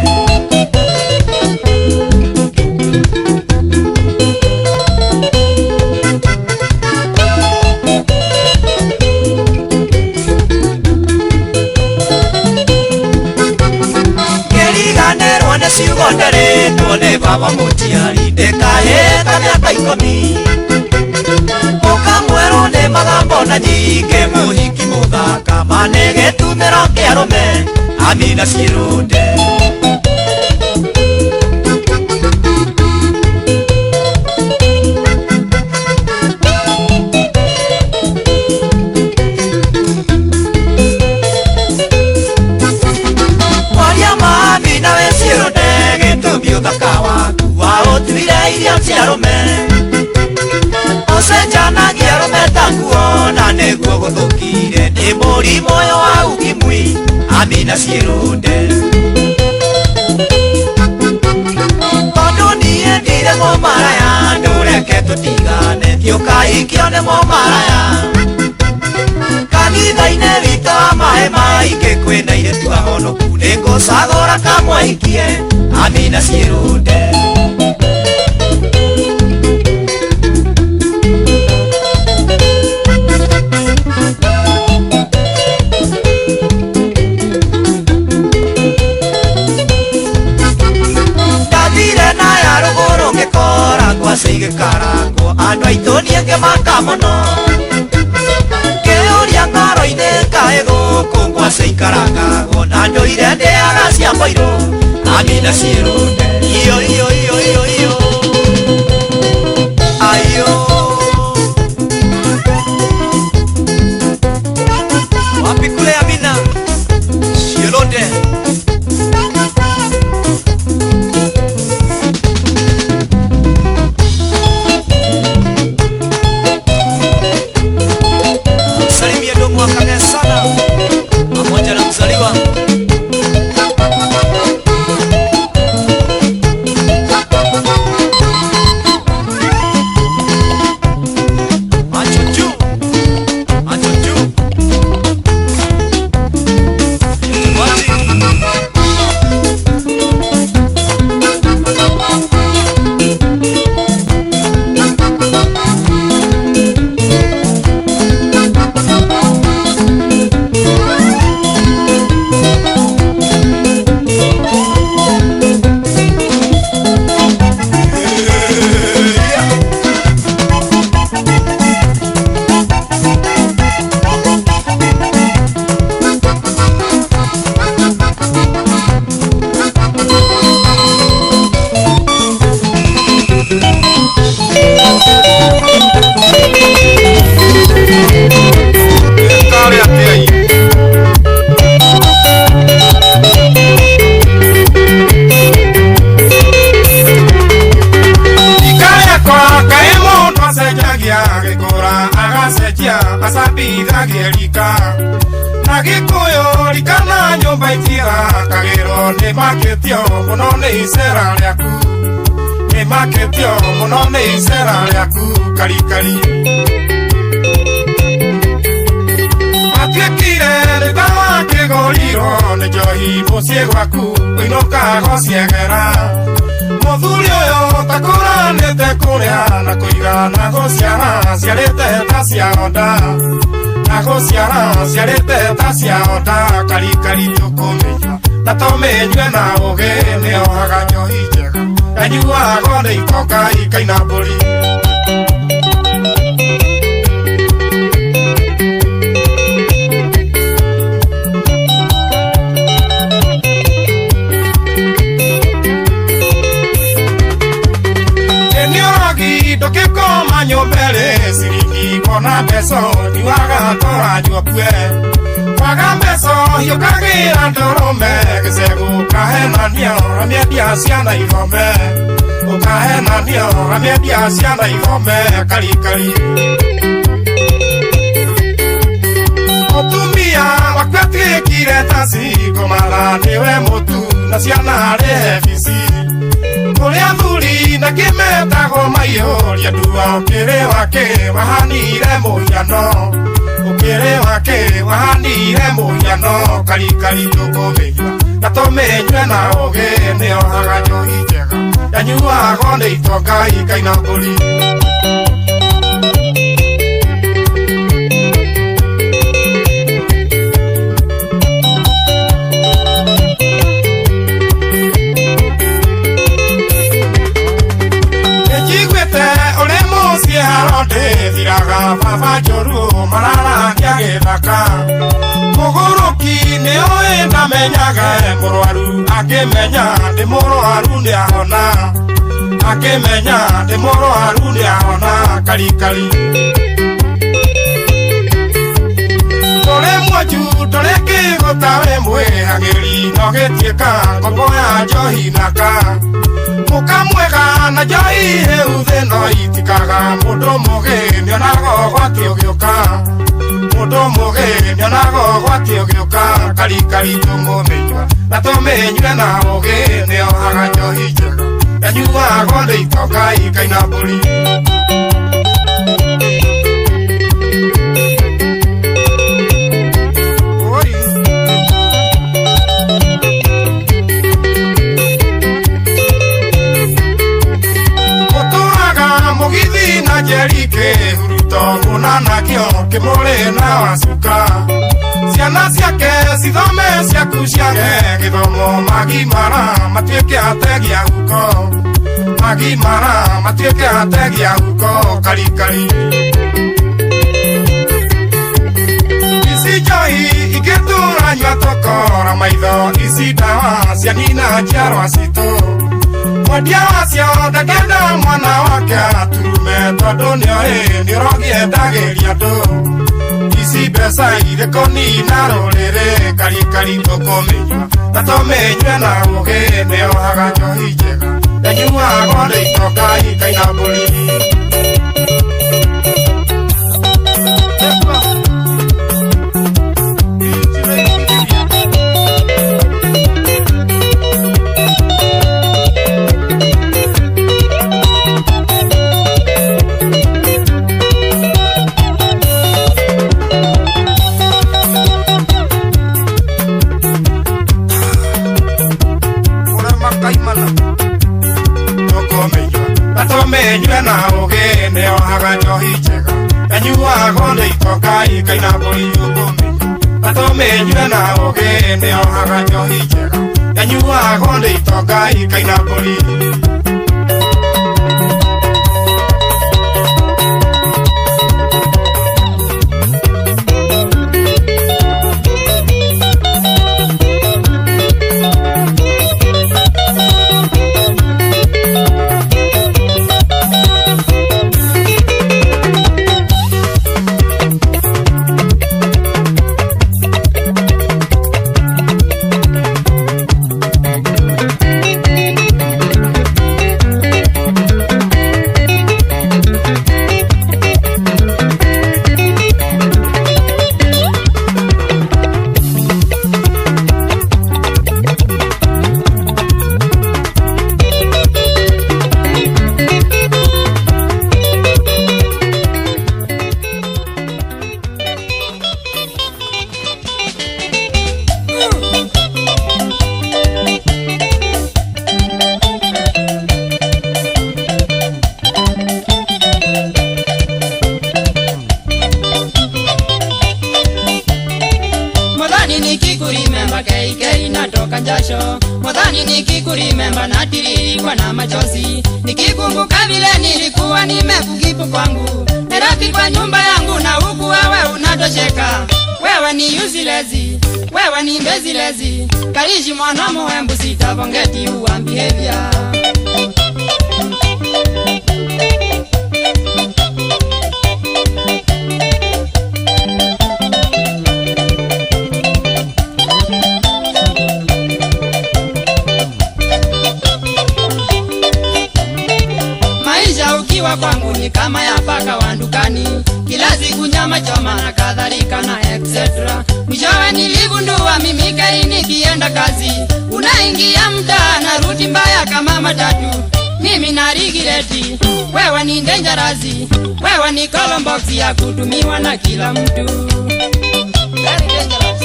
Kĩriganĩrwo nĩ ciugo nderĩtwo nĩ baba mũciari ndĩkahĩta mĩaka 10 mũkamwerwo nĩ magambo na nyingĩ mũhiki mũthaka manĩ gĩtumĩro kĩa arũme Amina Sirunde Mwaria ma Amina we Sirunde gĩtũmi ũthaka waku wa ũtuire irio cia arũme Ocenjanagia arũme ta nguo na nĩguo gũthũkire nĩ mũrimũ ũyũ wa ukimwi Amina Sirunde tondũ niĩ ndirĩ mũmaraya ndũreke tũtigane thiũkaikio nĩ mũmaraya kanitha-inĩ witũ wa maĩ maingĩ kwĩna airĩtu ahonoku nĩngũcagũra kamwe ikie Amina Sirunde Gĩkarangwo andũ aitũ niĩ ngĩmaka mũno kĩũria ngoro-inĩ kaĩ gũkũ ngwacĩ ikarangagwo na ndũire ndĩaga cia Mũirũ Amina Sirunde iyo ayo wapi kule Amina Sirunde pamoja na mzaliwa Kari Atiekire rĩtawa kĩgũrirwo nĩ njohi mũciĩ gwaku ũinũka gũciegera mũthuri ũyũ ta kũranĩte kũrĩa na kũiga na gũciara ciarĩte ta ciaonda na gũciara ciarĩte ta ciaonda karikari tũkũmenya na tũmenyue na ũgĩ nĩohaga njohi njega anyuago nĩ ikoka ikaina mbũri ndũkĩkoma nyũmbere ciringi kona mbeca nyuaga tũranjua kue kwaga mbeca hiũkagĩra ndũrũme gĩcegũ ũkahenania ramĩendia ciana ithome ũkahenania ramĩendia ciana ithome karikari mutumia wakwetikire tasi komara niwe mutu na ciana rebici kuria thuri na kimetago maiyuria ndua ukiri wake wahanire muhiano ukiri wake wahanire muhiano karikari tukumenywa na tumenywe na ugi niohaga njohi njega yanyuago ni itonga ikaina mburi thiraga baba njoru mararangia githaka muguruki ni oe ndamenyage murwaru akimenya ndi murwaru ni ahona akimenya ndi murwaru ni ahona karikari tore mwachu tore kigutawe mwehagiri nogetieka ngombo ya njohi naka mukamwega na njohi heuthe no itikaga mundu mugi nionago gwati ugiuka mundu mugi nionago gwati ugiuka karikari tumumenywa na tumenywe na ugi niohaga njohi njega yanyuago ni itonga ikaina mburi Jerike huruto munana kio kimure na wasuka ciana ciake cithome ciaku ciage githomo magimara matuike ategia guko magimara matuike ategia guko karikari isi johi igetura nywa tokora maitho isi dawa cianina njiarwa citũ mwendia wacio ndakenda mwana wake aturume tondu nioĩ nĩũrogie ndagĩria andũ ici mbeca irĩkũ nina rũrĩrĩ karikari tũkũmenywa na tũmenywe na ũgĩ nĩohaga njohi njega yanyuago nĩ itonga ikaina mbũri tumenywe na ugi niohaga njohi njega yanyuago ni itonga ikaina mbũri ũkũmenywa tumenywe na ugi niohaga njohi njega yanyuago ni itonga ikaina mbũri Modhani nikikurimemba natiririkwa na machozi, nikikumbuka vile nilikuwa nimekukipu kwangu Nairobi kwa nyumba yangu na huku wewe unatosheka. Wewe ni useless, wewe ni mbezilezi, karishi mwana muhembu sitavongeti uwa behavior. maziwa kwangu ni kama ya paka wa dukani, kila siku nyama choma na kadhalika na etc. Mwishowe niligundua mimi kai nikienda kazi, unaingia mtaa na ruti mbaya kama matatu. Mimi na rigireti, wewe ni dangerous, wewe ni columbox ya kutumiwa na kila mtu. Very dangerous.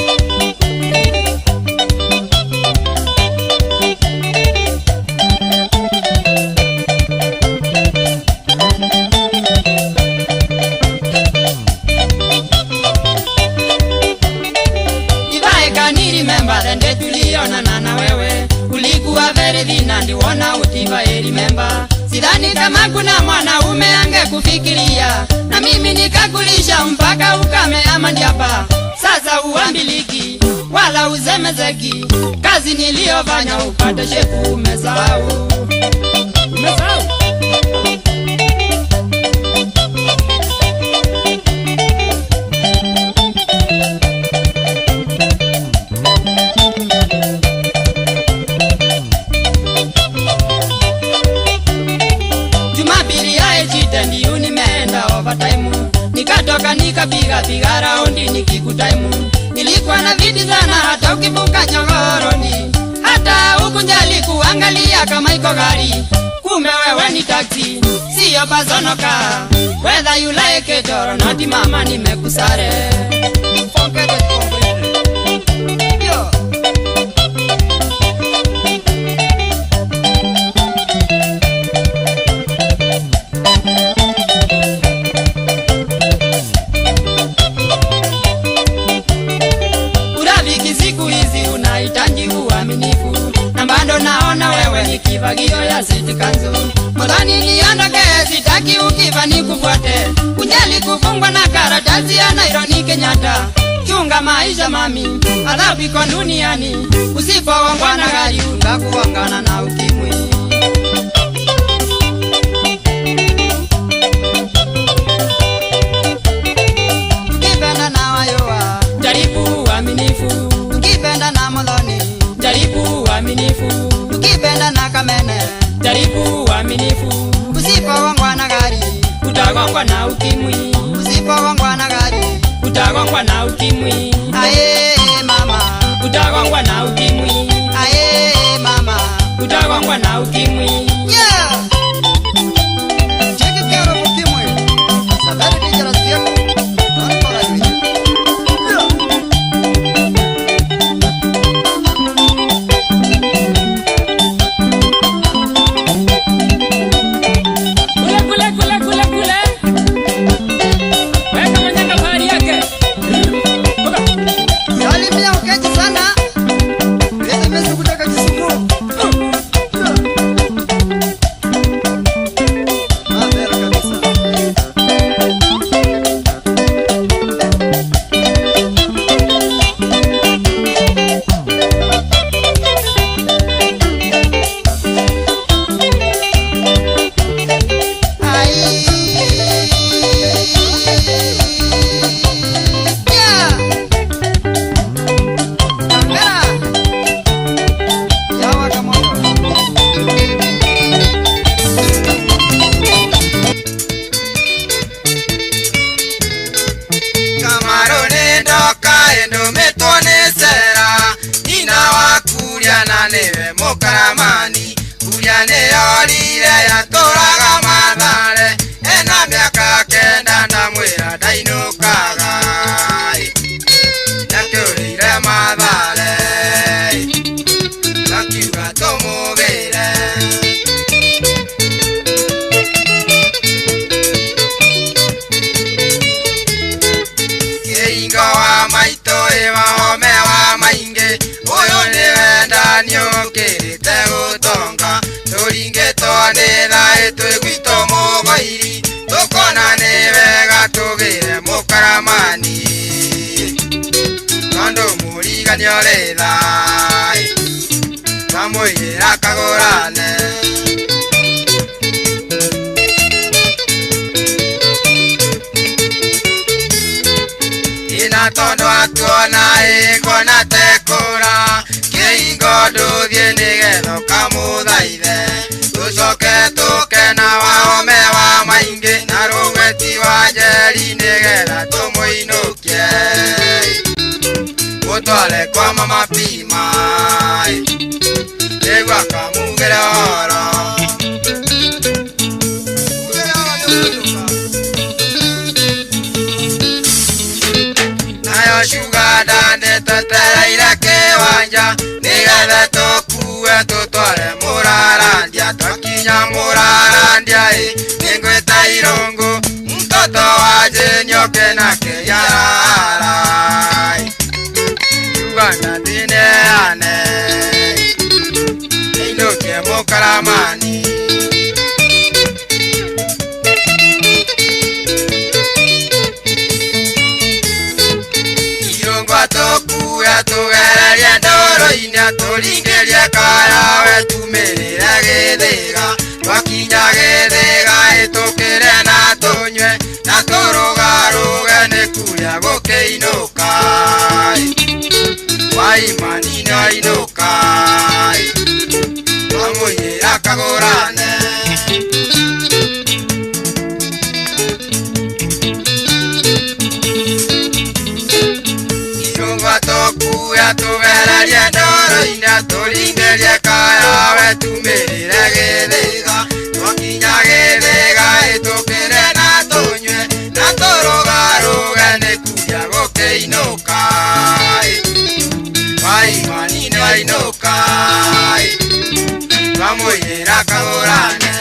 Remember tuliona na wewe, ulikuwa very thin and wana utiva remember. Sidhani kama kuna mwanaume angekufikiria, na mimi nikakulisha mpaka ukame ama ndiapa. Sasa uambiliki wala uzemezeki, kazi niliyofanya upate shepu umesahau. Umesahau? Nikatoka nikapiga raundi nikikutaimu, nilikuwa na viti sana hata ukivuka chokoroni, hata ukunjali kuangalia kama iko gari, kume wewe ni taxi sio personal car. Whether you like it or not mama nimekusare. Forget it completely. Yo. Naona wewe ni kivagio ya City Council. Mwadhani niondoke, sitaki ukiva nikufuate. Unjali kufungwa na karatasi ya Nairobi Kenyatta. Chunga maisha mami, adhabu iko duniani. Usipowangwa na gari utakuangana na ukimwi. Ukipenda na wayoa, jaribu uaminifu. Ukipenda na Modhoni, jaribu uaminifu. Ukipenda na Kamene, jaribu uaminifu. Usipowangwa na gari utagongwa na ukimwi. Usipowangwa na gari utagongwa na ukimwi. Aye mama, utagongwa na ukimwi. Aye mama, utagongwa na ukimwi. Yeah. Take care of ukimwi. It's a very dangerous thing. Don't follow me. Mukaramani Uriane yorire yaturaga Mathare ena miaka kenda na mwira ndainukaga nakiurire Mathare nakiuga tumugire kiingo wa maito wahome wa maingi uyu niwe ndaniukirite gutonga turingetwo ni thai twigwito mugoiri tukona ni wega tugire Mukaramani tondu muriganio ri thai twamwira kagurane ina tondu atuona ikona tekura kiingo nduthie nigetho kamuthaithe tucoke tuke na wahome wa mai mutware kwa mama pima egwa kamugere oro nayo shuga dande totera kiwanja nigetha tukue tutware murarandia twakinya murarandia ningwita irungu mtoto wa jenyoke nake yarara Uganda dineane inuke mukaramani irungu atukuya tugererie ndoro-ini aturingirie karawe tumirire githiga twakinya githiga itukire na tunywe na turugaruge ni kuria gukiinuka waimani ni wainuka wamunyira kagurane irungu atukuya tugererie ndoro-ini aturingirie karawe tumirire githiga twakinya githiga itukire na tunywe na turugaruge ni kuria gukiinuka waimani ni wainuka wamunyira kagurane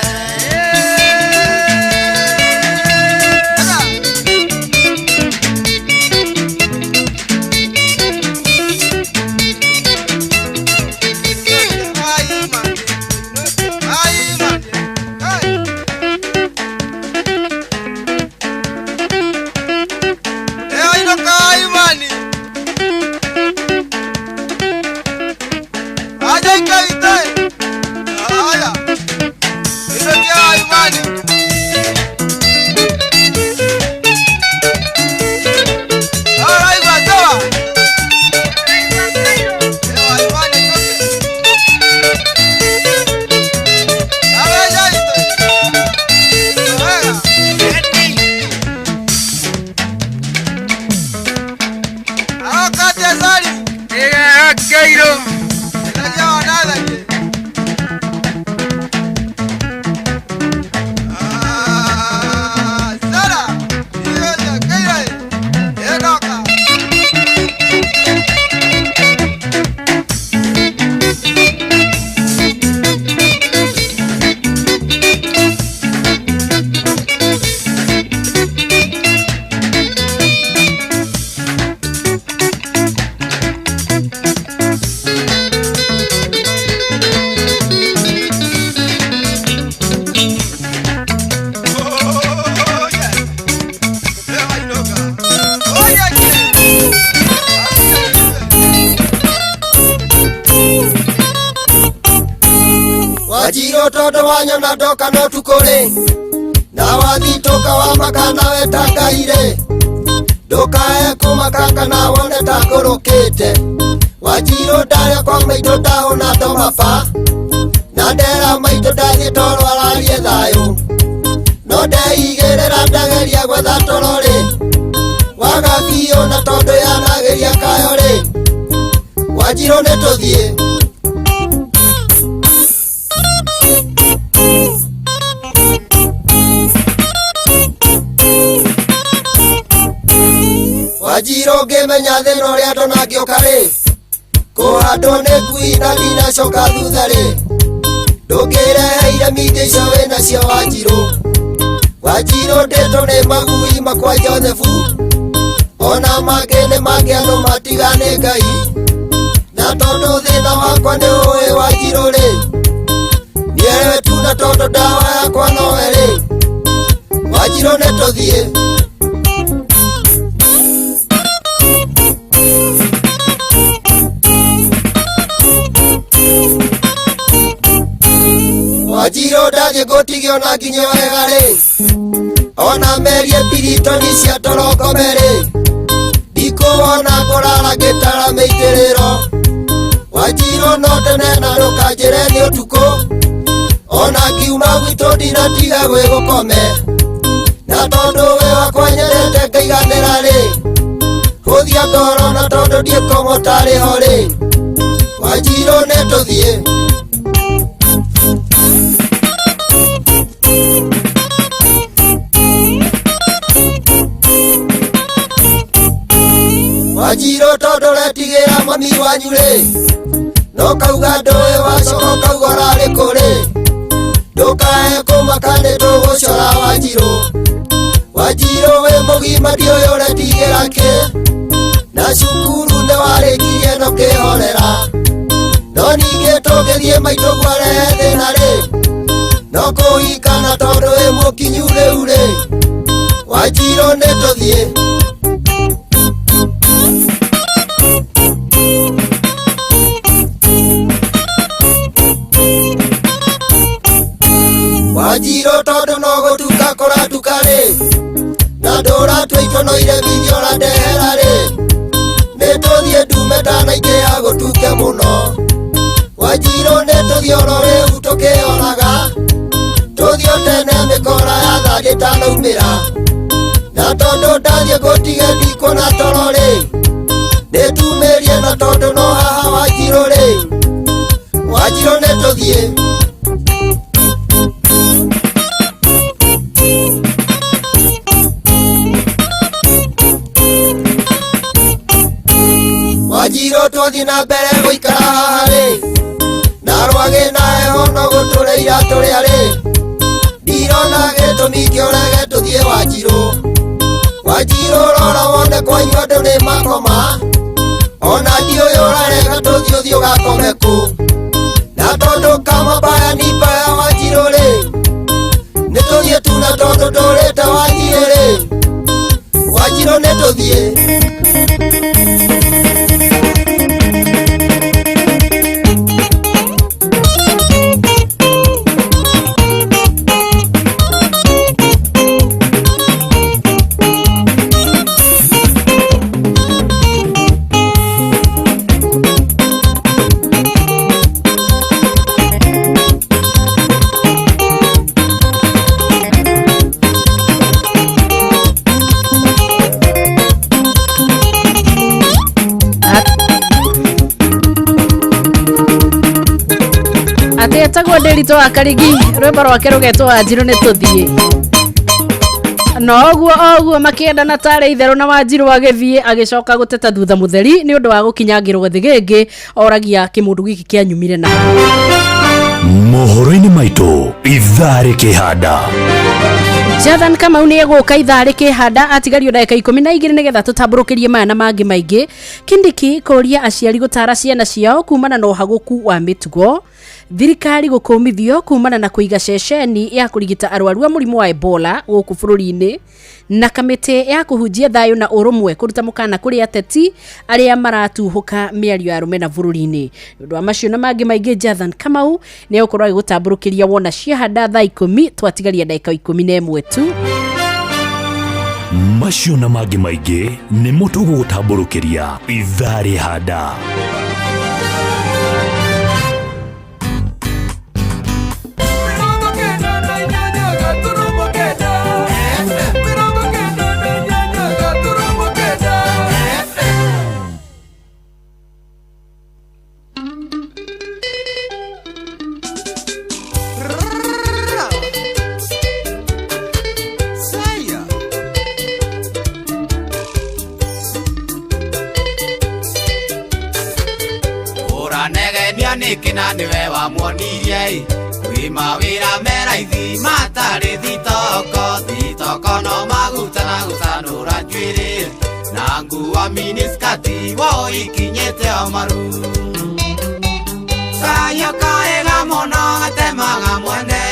Todo wanyo na doka no tukore na wathi toka wa makana wetangaire doka kumakanga na wone tangorokete wajiro ndare kwa maito taho na tomapa na ndera maito ndathie toro ararie thayo no ndeigerera ndageria gwetha toro ri wagakio na tondu yanageria kayo ri wajiro ne tuthie Wajiro gemenya theno ria ndona ngioka ri kuhandwo ni ngui na ndinacoka thutha ri ndungireheire miti icio winacio Wanjiru Wanjiru nditwo ni magui makwa Jothefu ona mangi ni mangi andu matigane Ngai na tondu thina wakwa ni uwi Wanjiru ri nierewe tu na tondu ndawa yakwa nowe ri Wanjiru ni tuthie Wanjiru ndathie ngutigio na nginyo wega ri ona merie piritoni cia toroko meri ndikuona ngurara ngitara meitiriro Wanjiru no tene na ndukanjire ni utuku ona ngiuma gwitu ndinatiga gwigukome na tondu we wakwa nyendete ngaiganira ri kuthia ngoro na tondu ndiekomo tari hori Wanjiro netuthie Wanjiro tondu retigira mami wanyu ri no kauga ndoe wacoka kauga rari kuri ndukae kumakane tugucora Wanjiro we mugima ndioyo retigira ki na cukuru ne warikirie no kihorera no ninge tugithie maitu gware thina ri no kuhikana tondu wi mukinyu riu ri Wanjiro netuthie Wanjiro tondu no gutuka kuratuka ri na ndura twiconoire vithiora ndehera ri nituthie ndume ndanaingĩ ya gutuke muno Wanjiro nituthie oro riu tukioraga tuthie tene mikora ya thari tanaumĩra na tondu ndathie ngutige ndikuona toro ri nitumerie na tondu no haha Wanjiro ri Wanjiro nituthie Wanjiro twathie na mbere guikara haha ri na rwage na heho no gutureira turia ri ndirona gitumi kiorage tuthie Wanjiro rora wone kwanyu andu ni makoma ona ndioyo rarega tuthie uthio gakome ku na tondu kama baya ni baya Wanjiro ri nituthie tu na tondu ndurite Wanjiro ri Wanjiro nituthie Etagwo Nderito wa Karigi rwimbo rwake rugetwo Wanjiro nituthie no oguo makienda na tare itherũ na Wanjiro agithie agicoka guteta thutha mutheri ni undu wa gukinyagirwo thigigi oragia kimundu giki kianyumire na mohoro-ini maitu ithari kihanda Jathan Kamau ni eguka ithari kihanda atigario ndagika 12 nigetha tutamburukirie mana mangi maingi Kindiki kuria aciari gutara ciana ciao kumana na uhaguku wa mitugo thirikari gukumithio kumana na kuiga ceceni ya kurigita arwaru a murimu wa Ebola guku bururi-ini na kamite ya kuhunjia thayo na urumwe kuruta mukana kuri ateti aria maratuhuka miario ya rumena bururi-ini ndu wa macio na mangi maingi Jathan Kamau ni ukorwa gutamburukiria wona ciahanda thaa 10 twatigaria ndagika 11 tu macio na mangi maingi ni mutugu gutamburukiria ithari handa Nikina niwe wa mwonirie wima wira meraithi matari thitoko no maguta na gutanura njwiri na nguo miniskati wo ikinyete omaru kayo kaega muno gatemaga mwene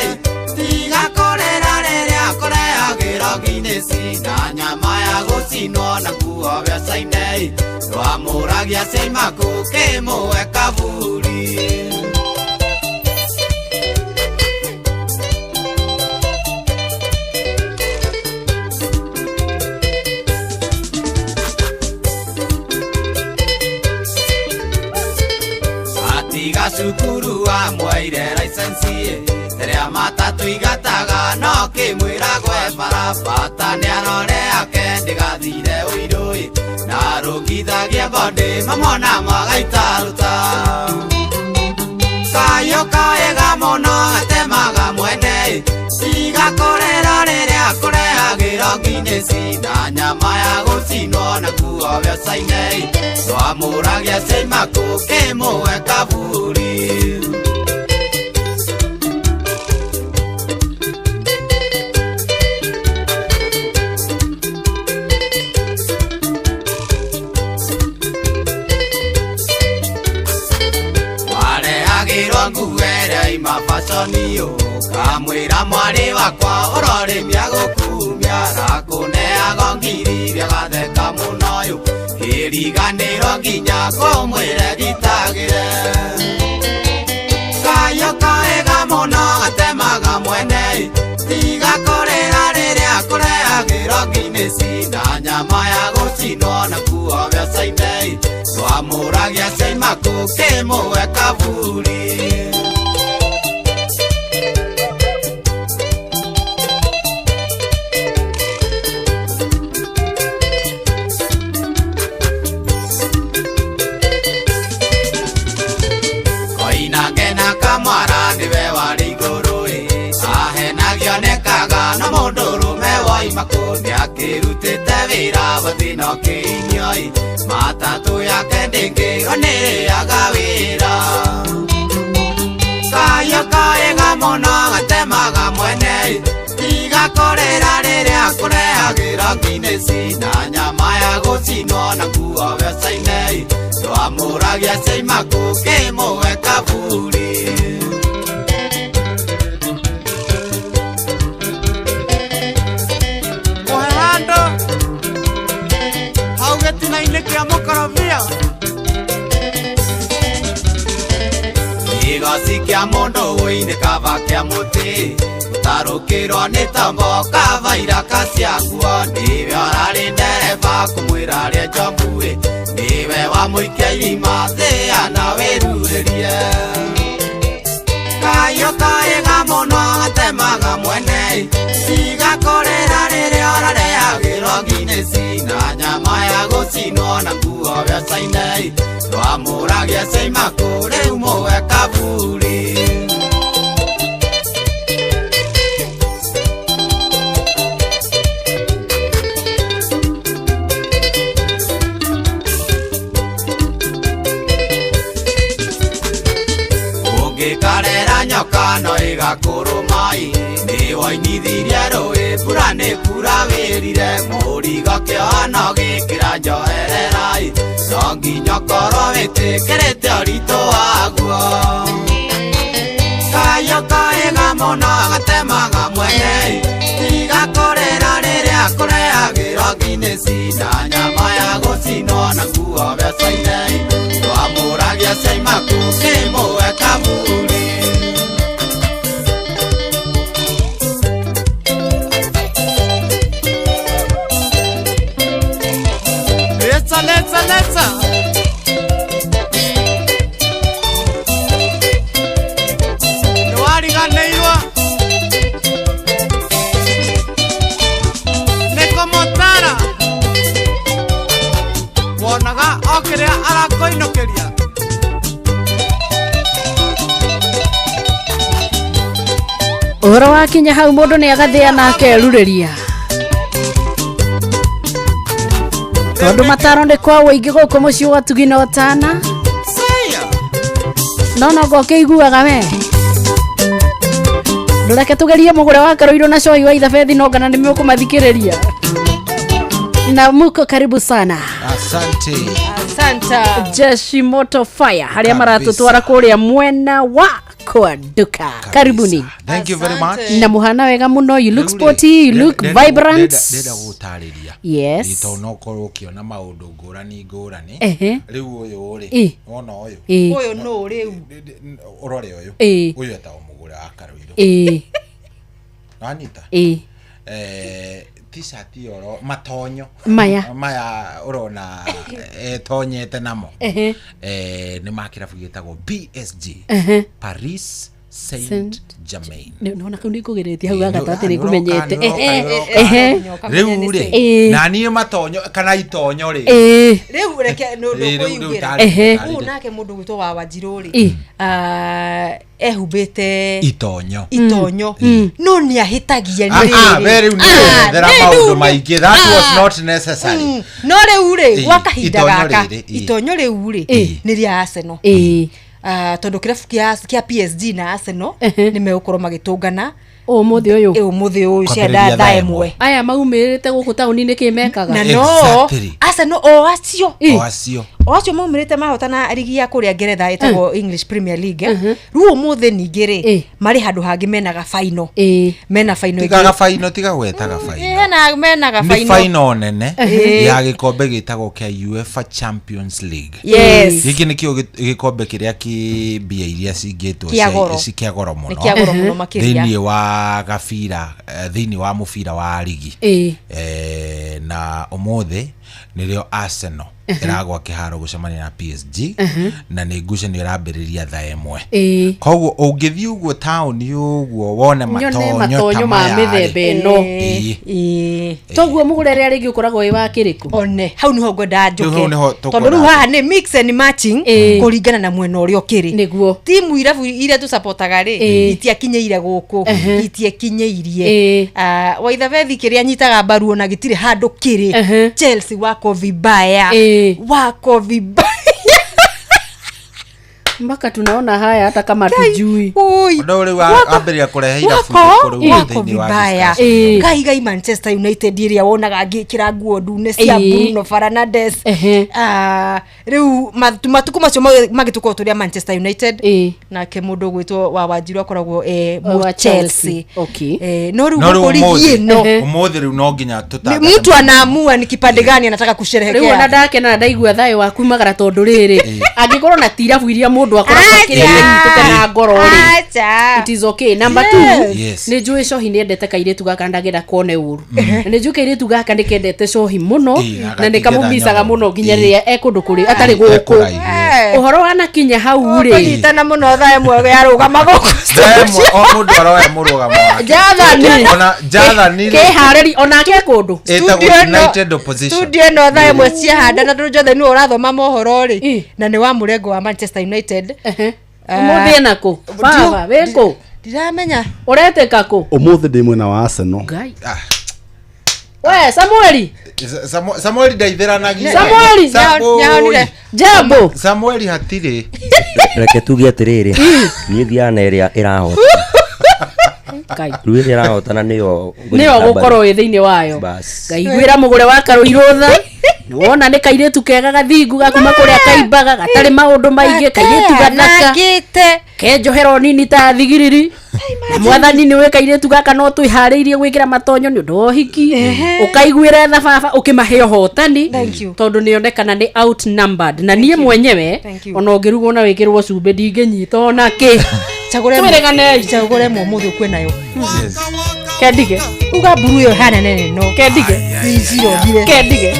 tiga korera riria koreagĩra Guinness na nyama ya gucinwo na nguo biaca-inĩ rwamũragia ceimaku kĩmũwe kaburi atiga cukuru wa mwaire license terea matatu igataga no kimwira gwe barabata ni arore ake ndigathire uirui na Rugithagia body mamona magaitaruta Kayo kaega mono atemaga mwene Igakorera rĩrĩa kũrehagĩra Guinness na nyama ya gũcinwo na kuo mbeca-inĩ Twamũragia Seimaku kĩmũwe kaburi Warehagĩrwo nguere ima fashion Kamwĩra mwarĩ wakwa ũrorĩmia gũkumia Rakũneaga ngiri bĩagatheka mũno yũ Kĩriganĩro nginya kũmwĩre gitagĩre Kayo kaega mũno gatemaga mwene Tigakorera rĩrĩa kũrehagĩra Guinness na nyama ya gũcinwo na kuo mbeca-inĩ Twamũragia Seimaku kĩmũwe kaburi Koinangena kamara niwe warĩ igũrũ Ahenagio nĩkaga na mũndũrũme wa Imaku Nĩakĩrutĩte wĩra wathĩno kĩinio Matatũ yake ndĩngĩo nĩrĩaga wĩra Kayo kaega mũno gatemaga mwene Tigakorera rĩrĩa kũrehagĩra Guinness na nyama ya gũcinwo na kuo mbeca-inĩ Twamũragia Seimaku kĩmũwe kaburi Mũhando hau gĩtina-inĩ kĩa mũkorobia Kĩgoci kĩa mũndũ wĩinĩ kaba kĩa mũtĩ Ũtarũkĩrwo nĩ tombo kabaira kaciakuo Nĩwe ũrarĩ ndereba kũmwĩra rĩa njombuĩ Nĩwe wamũikia irima thĩana wĩrurĩrie Kayo kaega mũno gatemaga mwene Tigakorera rĩrĩa ũrarehagĩrwo Guinness na nyama ya gũcinwo na kuo mbeca-inĩ Twamũragia Seimaku rĩu mũwe kaburi Ũngĩkarera nyoka no ĩgakũrũma Nĩ woinithirie rũĩ mbura nĩ kura wĩrire Mũrigo kĩohano gĩkĩra njoherera No nginya ũkorwo wĩtĩkĩrĩte ũritũ waguo Kayo kaega mũno gatemaga mwene Tigakorera rĩrĩa kũrehagĩra Guinness na nyama ya gũcinwo na kuo mbeca-inĩ Twamũragia Seimaku kĩmũwe kaburi Let's Nĩwariganĩirwo nĩ kũmũtara Wonaga o kĩrĩa arakũinũkĩria Ũhoro wakinya hau mũndũ nĩagathĩa na akerurĩria Tondũ mataro nĩ kwa wĩingĩ gũkũ mũciĩ wa Tugina Otana No goke iguaga we Ndũreke tugerie mũgũre wa Karoiro na Coi wa Ithabethi no ngana nĩmũkũmathikĩrĩria Na muko karibu sana Asante Asanta Jeshi Moto Fire harĩa maratũtwara kũrĩa mwena wa kwa duka Karibuni Thank you very much Na muhana wega muno You look sporty You look vibrant Ndenda gũtarĩria Yes Itono ũkorwo ũkĩona maũndũ ngũrani Rĩu ũyũ rĩ Wona ũyũ Ũyũ no rĩu Ũrore ũyũ Ũyũ etagwo mũgũre wa Karoiro Anita t-shirt yoro matonyo maya urona tonyete namo ni makirabu gitagwo PSG Paris Saint Germain. Nona kau nikugeretie hau gagatati ni kumenyete. Riu ri na ni matonyo kana itonyo ri. Riu reke no kuigira. Unake mundu gwitwo wa Wanjiru ri. Ehubete itonyo no ni ahitagia ni very there are maundu maingi that was not necessary no riu ri wakahinda gaka itonyo riu ri ni ria Arsenal tondu kirabu kia PSG na Arsenal ni megũkorwo magitungana umuthi uyu cia ndatha emwe aya maumirite guku tauni-ini kimekaga na no Arsenal o acio maumirite mahotana ligi ya kuria Ngeretha etagwo English Premier League riu umuthi ningiri mari handu hangi menaga final mena final tiga final tiga gwetaga final menaga final ni final nene ya gikombe gitagwo kia UEFA Champions League giki nikio gikombe kiria ki bia iria cingitwo cia goro muno thini wa gabira thini wa mubira wa ligi na umuthi nirio Arsenal iragwa kiharo gucemania na PSG na ni ngucanio irambiriria thaa emwe koguo ungithi uguo town uguo wone matonyo ma mithemba ino toguo mugurere ringi ukoragwo wi wa kiriku one hau niho ngwenda njuke tondu riu haha ni mix and matching kuringana na mwena uria ukiri niguo timu irabu ire tu supportaga ri itiakinyeire guku itiekinyeirie waitha vethi kiria nyitaga mbaru ona gitire handu kiri Chelsea wako vibaya mpaka tunaona haya hata kama tujui ndio ule amberia kurehe irabu thini wa gai Manchester United iria wonaga ngikira nguo ndune cia Bruno Fernandes riu matuku macio magituko turia Manchester United na ke mundu gwitwo wa Wanjiru akoragwo Chelsea no riu kurigie no umuthi riu no nginya mtu anaamua ni kipande gani anataka kusherehekea riu ona ndake na ndaigua thayo waku magara tondu riri angikorwo na tirabu iria mundu akoragwo kiria ngoro ri it is okay. Number 2 ni njui cohi ni endete kairetu gaka ndagenda kuone uru ni njui kairetu gaka ndikendete cohi muno na ndikamumisaga muno nginya riria ekundu kuri atari guku uhoro wana kinya hau ri nyitana muno thaa emwe yarugama guku o mundu aroya murugamo jathani ke hareri ona ke kundu United opposition studio no thaa emwe cia handa na ndujothe ni urathoma mohoro ri na ni wa murengo wa Manchester United umuthi nako baba weko ndiramenya ureteka ko umuthi ndi mwena wa Arsenal we Samuel ndaithiranagia Samuel jambo Samuel hatire reke tugie atiriri ni thiana iria irahota ruire irahotana niyo gukorwo thiini wayo ngaiguira mugure wa Karuirutha wona ni kairetu kega gathingu gakuma kuria kaimbaga gatari maundu maingi kairetu gathaka kenjohero nini ta thigiriri mwathani ni we kairetu gaka no twihariirie gwikira matonyo ni undu hiki ukaiguira tha baba ukimahe hotani tondu ni onekana ni outnumbered na nie mwenyewe ona ungirugwo na wikirwo cumbe ndingenyita ona ki chagure muthi kwinayo kendige uga buru yo hana nene no kendige iziro gire kendige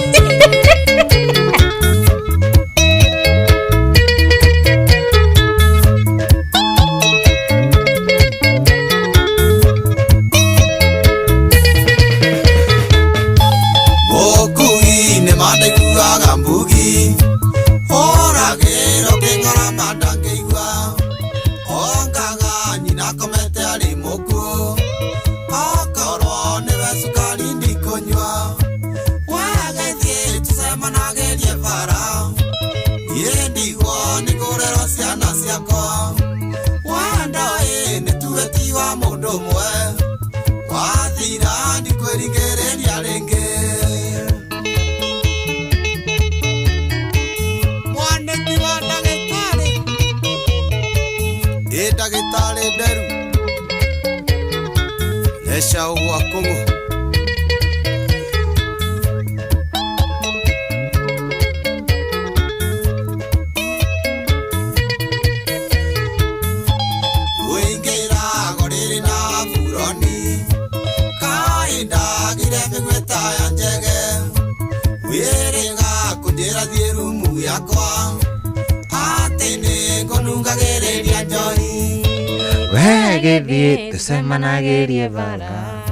Wegethi tusemanagirie bara.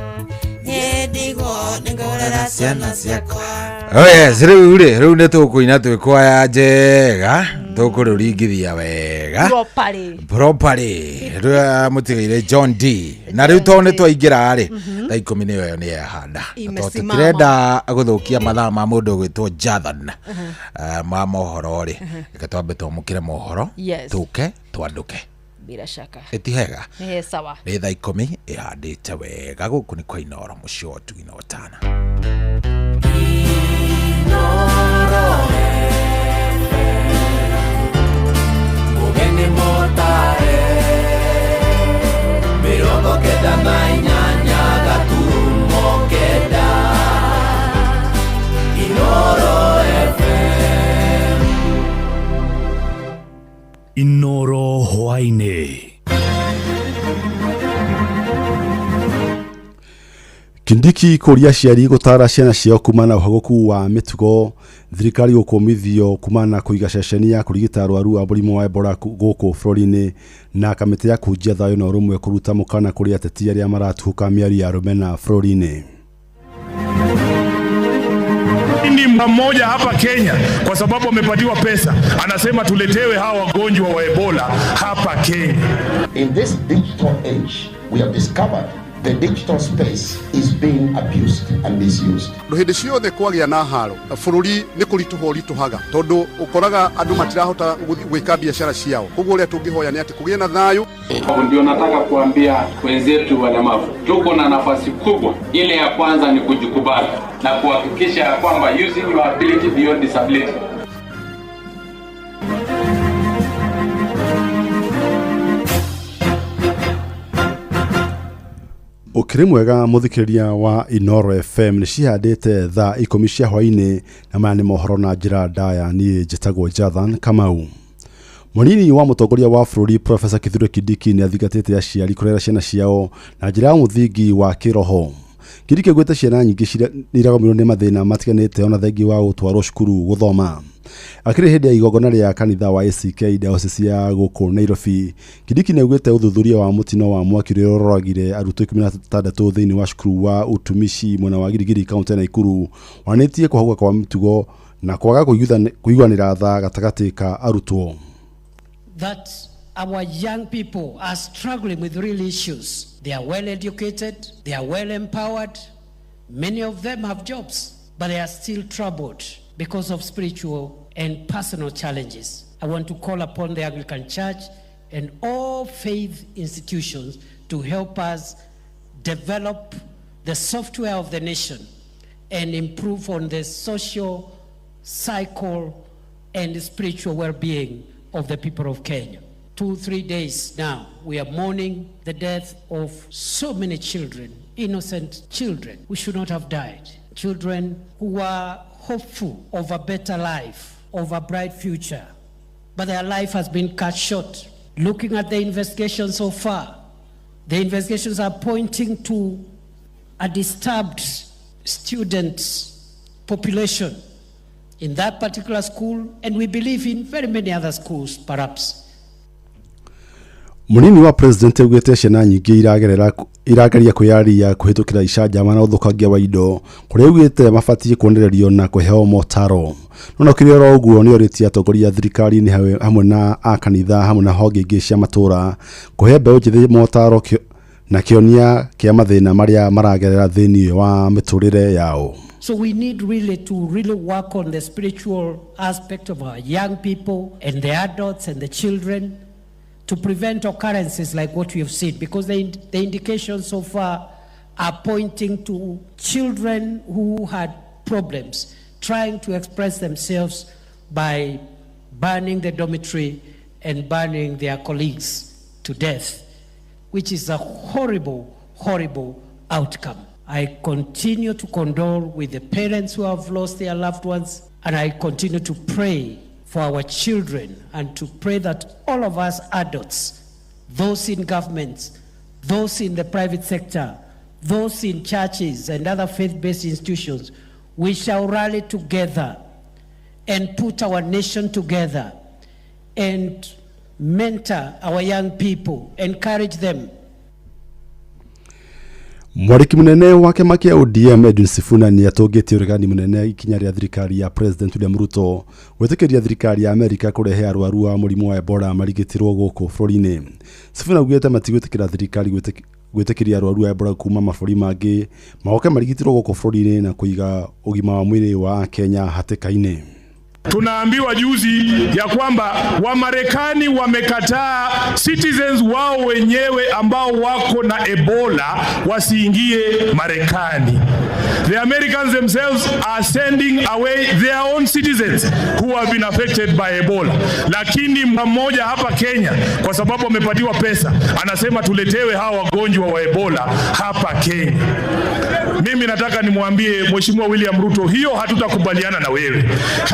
Ndigo ngorera ciana ciakwa. Oh yes, riu ne tukuina twikoya njega tukururingithia wega properly mutigaire John D na riu to ne twaingira ri thaa 10 niyo yo ni yahanda tukirenda guthukia mathaa ma mundu gwitwo Jathan ma mohoro ri ikatwambe tumukire mohoro tuke twanduke bila shaka etihega ni sawa ni thaa 10 ihandite wega guku ni kwa Inoro mucio tu inotana Mugeni motare Mirongo keda na inyanya gaturumo keda Inoro FM Inoro Hwaine Kindiki kuria ciari gutara ciana ciao kumana uhagoku wa mitugo thirikari gukumithio kumana kuiga ceceni ya kurigita arwaru a murimu wa Ebola guku Florine na kamite ya kujia thayo na urumwe kuruta mukana kuri ateti aria maratuka miari ya Rumena Florine. Ni mmoja hapa Kenya kwa sababu amepatiwa pesa anasema tuletewe hawa wagonjwa wa Ebola hapa Kenya. In this digital age we have discovered the digital space is being abused and misused. Hindi ciothe kwagia na haro bururi ni kurituhaga tondu ukoraga andu matirahota gwika biashara ciao koguo ria tungihoya ni ati kugie na thayu. Ndio nataka kuambia wenzetu walemavu tuko na nafasi kubwa. Ile ya kwanza ni kujikubali na kuhakikisha kwamba using your ability beyond disability. Ukiri mwega muthikiriria wa Inoro FM ni cihandite thaa 10 cia hwaini na maya ni mohoro na njira ndaya ni njitagwo Jathan Kamau. Munini wa mutongoria wa bururi Professor Kithure Kindiki ni athigatite aciari kurera ciana ciao na njira ya muthingi wa kiroho. Kindiki gwete ciana nyingi niragomirwo ni mathina matiganite ona thengi wa utwaro cukuru guthoma. Akiri hindi ya igongona ria kanitha wa ACK diocese ya guku Nairobi, Kindiki neugite uthuthuria wa mutino wa mwaki uri roragire arutwo 16 thiini wa cukuru wa utumishi mwena wa Girigiri kaunti ya Nakuru wanetie kuhauga kwa mitugo na kwaga kuiguanira tha gatagati ka arutwo. That our young people are struggling with real issues. They are well educated, they are well empowered, many of them have jobs, but they are still troubled because of spiritual and personal challenges. I want to call upon the Anglican Church and all faith institutions to help us develop the software of the nation and improve on the social, psycho, and spiritual well-being of the people of Kenya. 2-3 days now, we are mourning the death of so many children, innocent children who should not have died. Children who were hopeful of a better life, of a bright future, but their life has been cut short. Looking at the investigation so far, the investigations are pointing to a disturbed student population in that particular school, and we believe in very many other schools, perhaps. Munini wa president ugete ciana nyingi irageria kuyaria kuhitukira icanjama na uthukagia wa indo kuria ugite mabatie kuonererio na kuheo motaro no kiriro uguo ni oritia atongoria thirikari ni hamwe na akanitha hamwe na honge ingi cia matura kuhe mbeu njithi motaro na kionia kia mathina maria maragerera thiini wa miturire yao. So we need really to work on the spiritual aspect of our young people and the adults and the children to prevent occurrences like what we have seen, because the indications so far are pointing to children who had problems trying to express themselves by burning the dormitory and burning their colleagues to death, which is a horrible, horrible outcome. I continue to condole with the parents who have lost their loved ones, and I continue to pray for our children and to pray that all of us adults, those in governments, those in the private sector, those in churches and other faith-based institutions, we shall rally together and put our nation together and mentor our young people, encourage them. Mwariki munene wa kĩama kĩa ODM Edwin Sifuna ni atũngĩtie ũregani munene ikinya rĩa thirikari ya President William Ruto gwĩtĩkĩria thirikari ya Amerika kũrehe arwaru a mũrimũ wa Ebola marigĩtirwo gũkũ bũrũri-inĩ. Sifuna augĩte matigwĩtĩkĩra thirikari gwĩtĩkĩria arwaru a Ebola kuma mabũrũri mangĩ magoke marigĩtirwo gũkũ bũrũri-inĩ na kũiga ũgima wa mwĩrĩ wa Kenya hatĩka-inĩ. Tunaambiwa juzi ya kwamba Wamarekani wamekataa citizens wao wenyewe ambao wako na Ebola wasiingie Marekani. The Americans themselves are sending away their own citizens who have been affected by Ebola. Lakini mmoja hapa Kenya kwa sababu amepatiwa pesa anasema tuletewe hawa wagonjwa wa Ebola hapa Kenya. Mimi nataka nimwambie Mheshimiwa William Ruto, hiyo hatutakubaliana na wewe.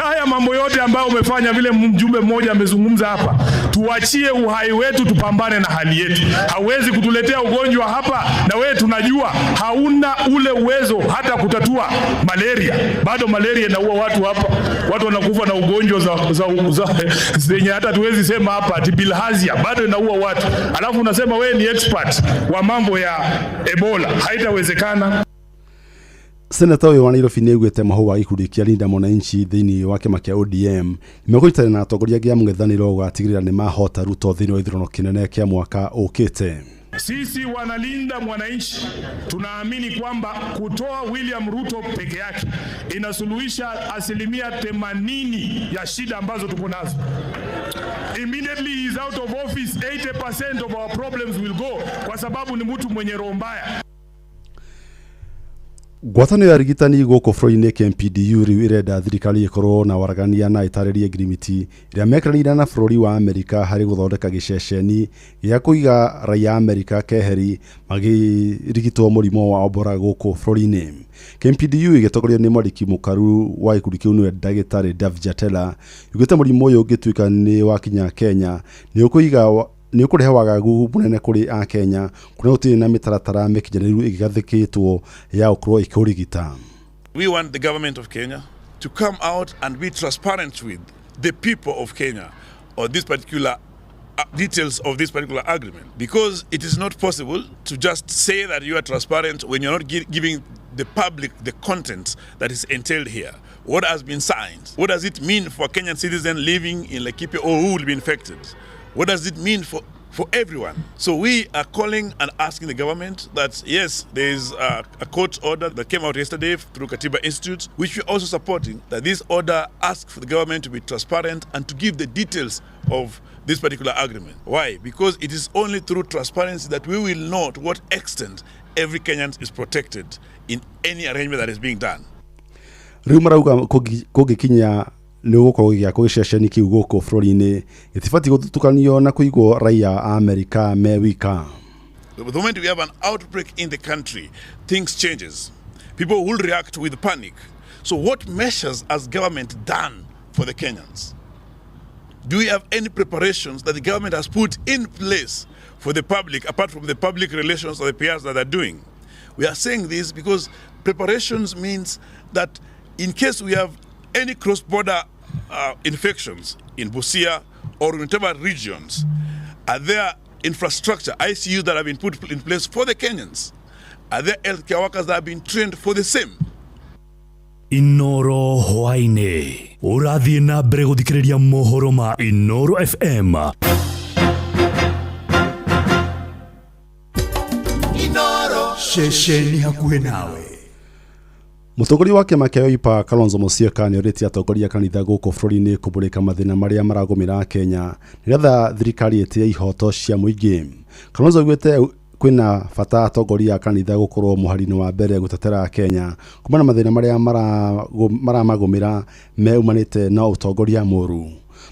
Haya mambo yote ambayo umefanya, vile mjumbe mmoja amezungumza hapa, tuachie uhai wetu, tupambane na hali yetu. Hawezi kutuletea ugonjwa hapa na wewe tunajua hauna ule uwezo hata kutatua malaria. Bado malaria inaua watu hapa. Watu wanakufa na ugonjwa zenye hata tuwezi sema hapa, bilharzia bado inaua watu. Alafu unasema wewe ni expert wa mambo ya Ebola. Haitawezekana. Senator wa Nairobi nĩaugĩte mahũa wa gĩkundi kĩa Linda Mwananchi thĩinĩ wa kĩama kĩa ODM nĩmegũnyitanĩra na atongoria a mũng'ethanĩro gũgatigĩrĩra nĩ mahota Ruto thĩinĩ wa ithurano kĩnene kĩa mwaka ũkĩte. Sisi wanalinda mwananchi tunaamini kwamba kutoa William Ruto peke yake inasuluhisha 80% ya shida ambazo tuko nazo. Immediately he is out of office, 80% of our problems will go, kwa sababu ni mtu mwenye roho mbaya. Ngwatanĩro ya arigitani gũkũ bũrũri-inĩ KMPDU rĩu ĩrenda thirikari ĩkorwo na waragania na ĩtarĩrie ngirimiti ĩrĩa mekĩranĩire na bũrũri wa Amerika harĩ gũthondeka gĩceceni gĩa kũiga raia Amerika keheri magĩrigitwo mũrimũ wa Ebola gũkũ bũrũri-inĩ. KMPDU ĩgĩtongorio nĩ mwandĩki mũkaru wa gĩkundi kĩu nĩwe ndagĩtarĩ Dav Jatela yugĩte mũrimũ ũyũ ũngĩtuĩka nĩ wakinya Kenya nĩ ũkũrehe wagagu mũnene kũrĩ a Kenya kuna gũtirĩ na mĩtaratara mĩkinyanĩru ĩgathĩkĩtwo ya gũkorwo ĩkĩũrigita. We want the government of Kenya to come out and be transparent with the people of Kenya on this particular details of this particular agreement, because it is not possible to just say that you are transparent when you're not giving the public the content that is entailed here. What has been signed? What does it mean for a Kenyan citizen living in Laikipia or who will be infected? What does it mean for everyone? So we are calling and asking the government that, yes, there is a court order that came out yesterday through Katiba Institute, which we're also supporting, that this order asks for the government to be transparent and to give the details of this particular agreement. Why? Because it is only through transparency that we will know to what extent every Kenyan is protected in any arrangement that is being done. Rĩu marauga kũngĩkinya nĩ gũkorwo gĩakwo gĩceceni kĩu gũkũ bũrũri-inĩ gĩtibatiĩ gũtukanio na kũigwo raia a Amerika me wika. The moment we have an outbreak in the country, things changes. People will react with panic. So what measures has government done for the Kenyans? Do we have any preparations that the government has put in place for the public, apart from the public relations or the PRs that they're doing? We are saying this because preparations means that in case we have any cross-border infections in Busia or in whatever regions, are there infrastructure, ICU that have been put in place for the Kenyans? Are there healthcare workers that have been trained for the same? Inoro Hwaine Urathi na mbere gũthikĩrĩria mohoro ma Inoro FM. Inoro Shesheni hakuhĩ nawe. Mũtongoria wa kĩama kĩa Wiper Kalonzo Musyoka nĩ orĩtie atongoria kanitha gũkũ bũrũri-inĩ kũmũrĩka mathĩna marĩa maragũmĩra Kenya nĩgetha thirikari ĩtĩe ihoto cia mũingĩ. Kalonzo augĩte kwĩna bata atongoria a kanitha gũkorwo mũhari-inĩ wa mbere gũtetera Kenya kumana mathĩna marĩa maramagũmĩra meumanĩte na ũtongoria mũru.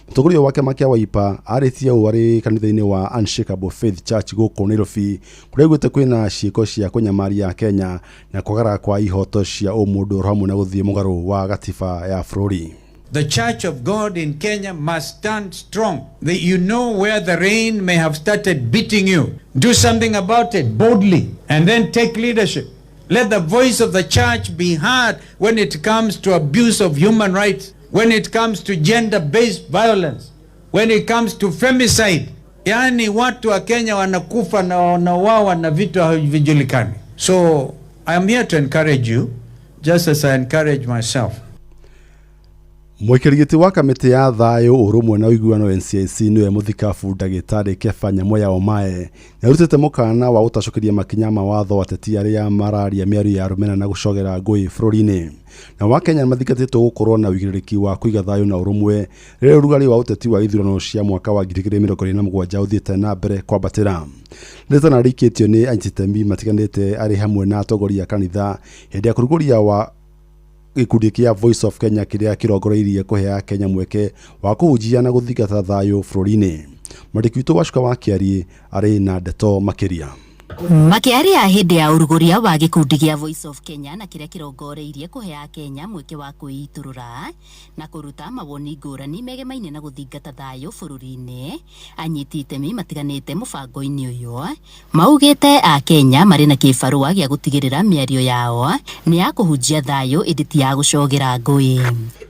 Mũtongoria wa kĩama kĩa Wiper arĩtie ũũ arĩ kanitha-inĩ wa Unshakable Faith Church gũkũ Nairobi kũrĩa augĩte kwĩna ciĩko cia kũnyamaria Kenya na kwagara kwa ihoto cia ũmũndũ hamwe na gũthiĩ mũgarũ wa gatiba ya bũrũri. The Church of God in Kenya must stand strong. You know where the rain may have started beating you. Do something about it boldly and then take leadership. Let the voice of the church be heard when it comes to abuse of human rights, when it comes to gender-based violence, when it comes to femicide. Yani watu wa Kenya wanakufa na wanawawa na vitu havijulikani. So I am here to encourage you just as I encourage myself. Mwikirigiti wa kamiti ya thayo urumwe na uiguano NCIC niwe muthikabu ndagitari Kebanya Moya Omae narutete mukana wa utacokeria makinya mawatho ateti aria mararia miario ya rumena na gucogera ngui bururi-ini na wa Kenya mathigatitwo gukorwo na wigiriki wa kuiga thayo na urumwe rero rugari wa uteti wa ithurano cia mwaka wa 2027 uthiite na mbere kwambatira ndeta na rikitio ni anyitemi matiganite ari hamwe na atongoria kanitha hindi ya kuruguria wa gikundi kia Voice of Kenya kiria kirongoreirie kuhea Kenya mweke wa kuhujia na guthigata thayo bururi-ini Mwandiki wa Shuka wa Kiari ari na ndeto makiria Makiaria hindi ya uruguria wa gikundi gia Voice of Kenya na kiria kirongoreirie kuhea Kenya mweke wa kuiturura na kuruta mawoni ngurani megemaine na guthingata thayo bururi-ini anyiti itemi matiganite mubango-ini uyu maugite a Kenya mari na kibarua gia gutigirira miario yao ni ya kuhujia thayo iditi ya gucogera ngui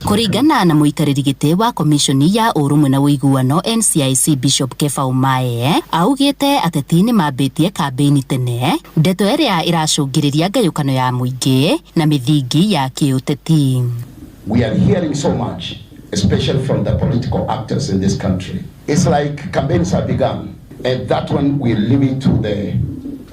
kuringana na muikariri giti wa komishoni ya urumwe na uiguano NCIC Bishop Kefa Omae augite ateti ni mambitie kampeni tene ndeto iria iracungiriria ngayukano ya muingi na mithingi ya kiuteti. We are hearing so much, especially from the political actors in this country. It's like campaigns have begun, and that one we're leaving to the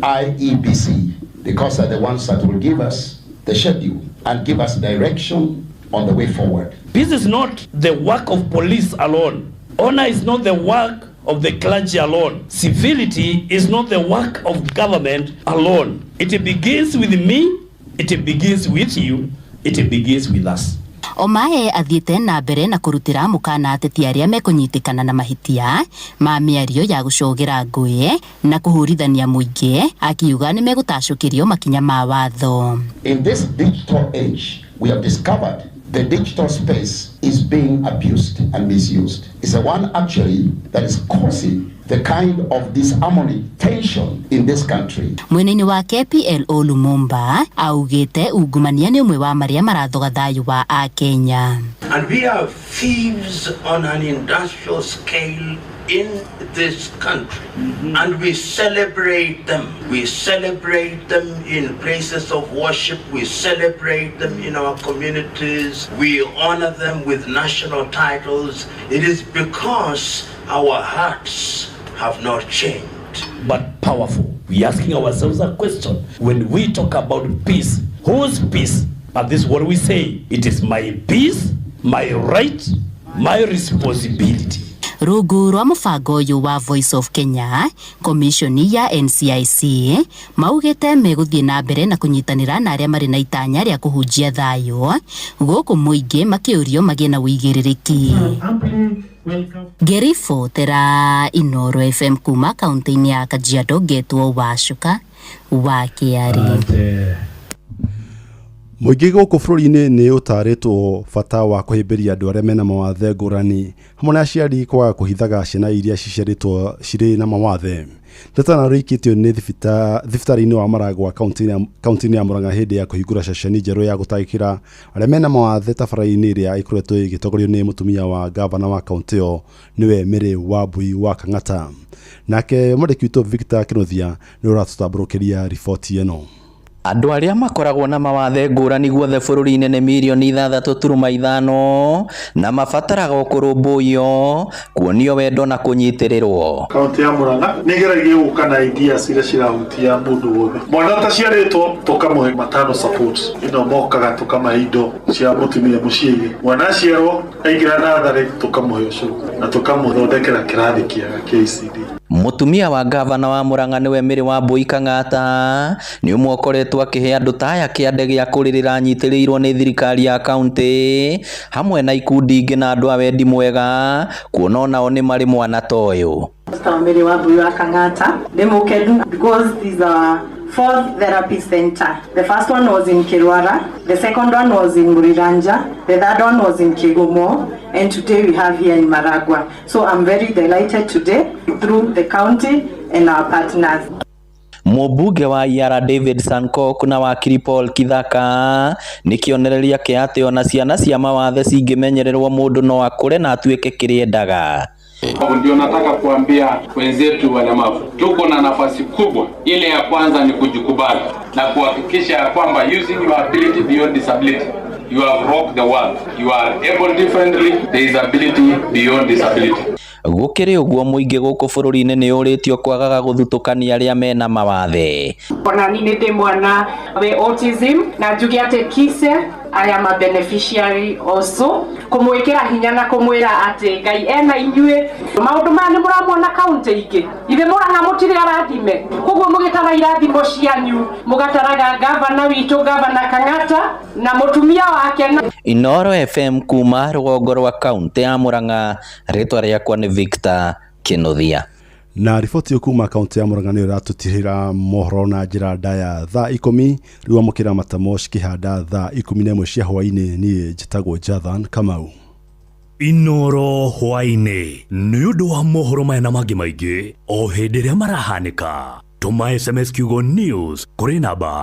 IEBC because they're the ones that will give us the schedule and give us direction on the way forward. This is not the work of police alone. Honor is not the work of the clergy alone. Civility is not the work of government alone. It begins with me, it begins with you, it begins with us. Omae athiete na mbere na kurutira mukana ateti aria mekunyitikana na mahitia ma miario ya gucogera ngui na kuhurithania muingi akiuga ni megutacukirio makinya ma watho. In this digital age, we have discovered the digital space is being abused and misused. It's the one actually that is causing the kind of disharmony, tension in this country. Mweneni wa KPLO Lumumba augite ungumania ni umwe wa maria marathoga thayo wa a Kenya. And we are thieves on an industrial scale in this country, and we celebrate them. We celebrate them in places of worship. We celebrate them in our communities. We honor them with national titles. It is because our hearts have not changed, but powerful. We asking ourselves a question. When we talk about peace, whose peace? But this is what we say. It is my peace, my right, my responsibility. Rungu rwa mubango uyu wa Voice of Kenya, komishoni ya NCIC maugite meguthie na mbere na kunyitanira na aria mari na itanya ria kuhujia thayo guku muingi makiurio magie na uigiririki. Gerifo tera Inoro FM kuma kaunti ya Kajiado getwo wa Shuka wa Kiari. Muingi guku bururi-ini ni utaritwo bata wa kuhimbiria andu aria mena mawathe ngurani hamwe na aciari kwaga kuhithaga ciana iria ciciaritwo ciri na mawathe. Ndeta na rikitio ni thibitari-ini wa Maragwa kaunti-ini ya Murang'a hindi ya kuhingura ceceni njeru ya gutagikira aria mena mawathe tabara-ini iria ikoretwo igitongorio ni mutumia wa gavana wa kaunti iyo niwe Mary Wambui wa Kang'ata. Nake mwandiki witu Victor Kinothia ni uratutamburukiria riboti eno. Andu aria makoragwo na mawathe ngurani guothe bururi-ini ni milioni 6.5 na mabataraga ukurumbuyo kuonio wendo na kunyitirirwo. Kaunti ya Murang'a nigeragia guka na ideas iria cirahutia mundu wothe. Mwana ta ciaritwo tukamuhe matano support ino mokaga tukamahe indo cia mutumia muciigi. Mwana aciarwo aingira nathari tukamuhe ucuru na tukamuthondekera kirathi kiega KCD. Mutumia wa gavana wa Murang'a niwe Mary Wambui Kang'ata ni umwe ukoretwo akihe andu taya kiande gia kuririra nyitiriirwo ni thirikari ya kaunti hamwe na ikundi ingi na andu a wendi mwega kuona onao ni mari mwana toyo. Mary Wambui wa Kang'ata demokedu because these are 4th therapy center. The first one was in Kirwara, the second one was in Muriranja, the third one was in Kigumo, and today we have here in Maragwa. So I'm very delighted today through the county and our partners. Mubunge wa Yara David Sankok na wakiri Paul Kithaka ni kionereria kia ati ona ciana cia mawathe cingimenyererwo mundu no akure na atuike kiriendaga. Ndio nataka kuambia wenzetu walemavu, tuko na nafasi kubwa. Ile ya kwanza ni kujikubali na kuhakikisha ya kwamba using your ability beyond disability, you have rocked the world. You are able differently, there is ability beyond disability. Gukiri uguo muingi guku bururi-ini ni uritio kwagaga guthutukania aria mena mawathe. Ona ni ndi mwana we autism na njugi ati kise I am a beneficiary also kumwikira hinya na kumwira ati Ngai ena inyue maundu mane muramona county ingi ithe muranga mutire arathime koguo mugitara irathimo cianyu mugataraga governor witu governor Kang'ata na mutumia wake Inoro FM kuma rugongo rwa county ya Murang'a, ritwa riakwa ni Victor Kinuthia. Na riboti kuma kaunti ya Murang'a nĩ ĩratũtihĩra mohoro na njĩra ndaya thaa 10 rĩu amũkĩra matamo cikĩhanda thaa 11 cia hwaĩ-inĩ. Niĩ njĩtagwo Jathan Kamau. Inoro hwaĩ-inĩ nĩ ũndũ wa mohoro maya na mangĩ maingĩ o hĩndĩ ĩrĩa marahanĩka. Tũma SMS kiugo news kũrĩ namba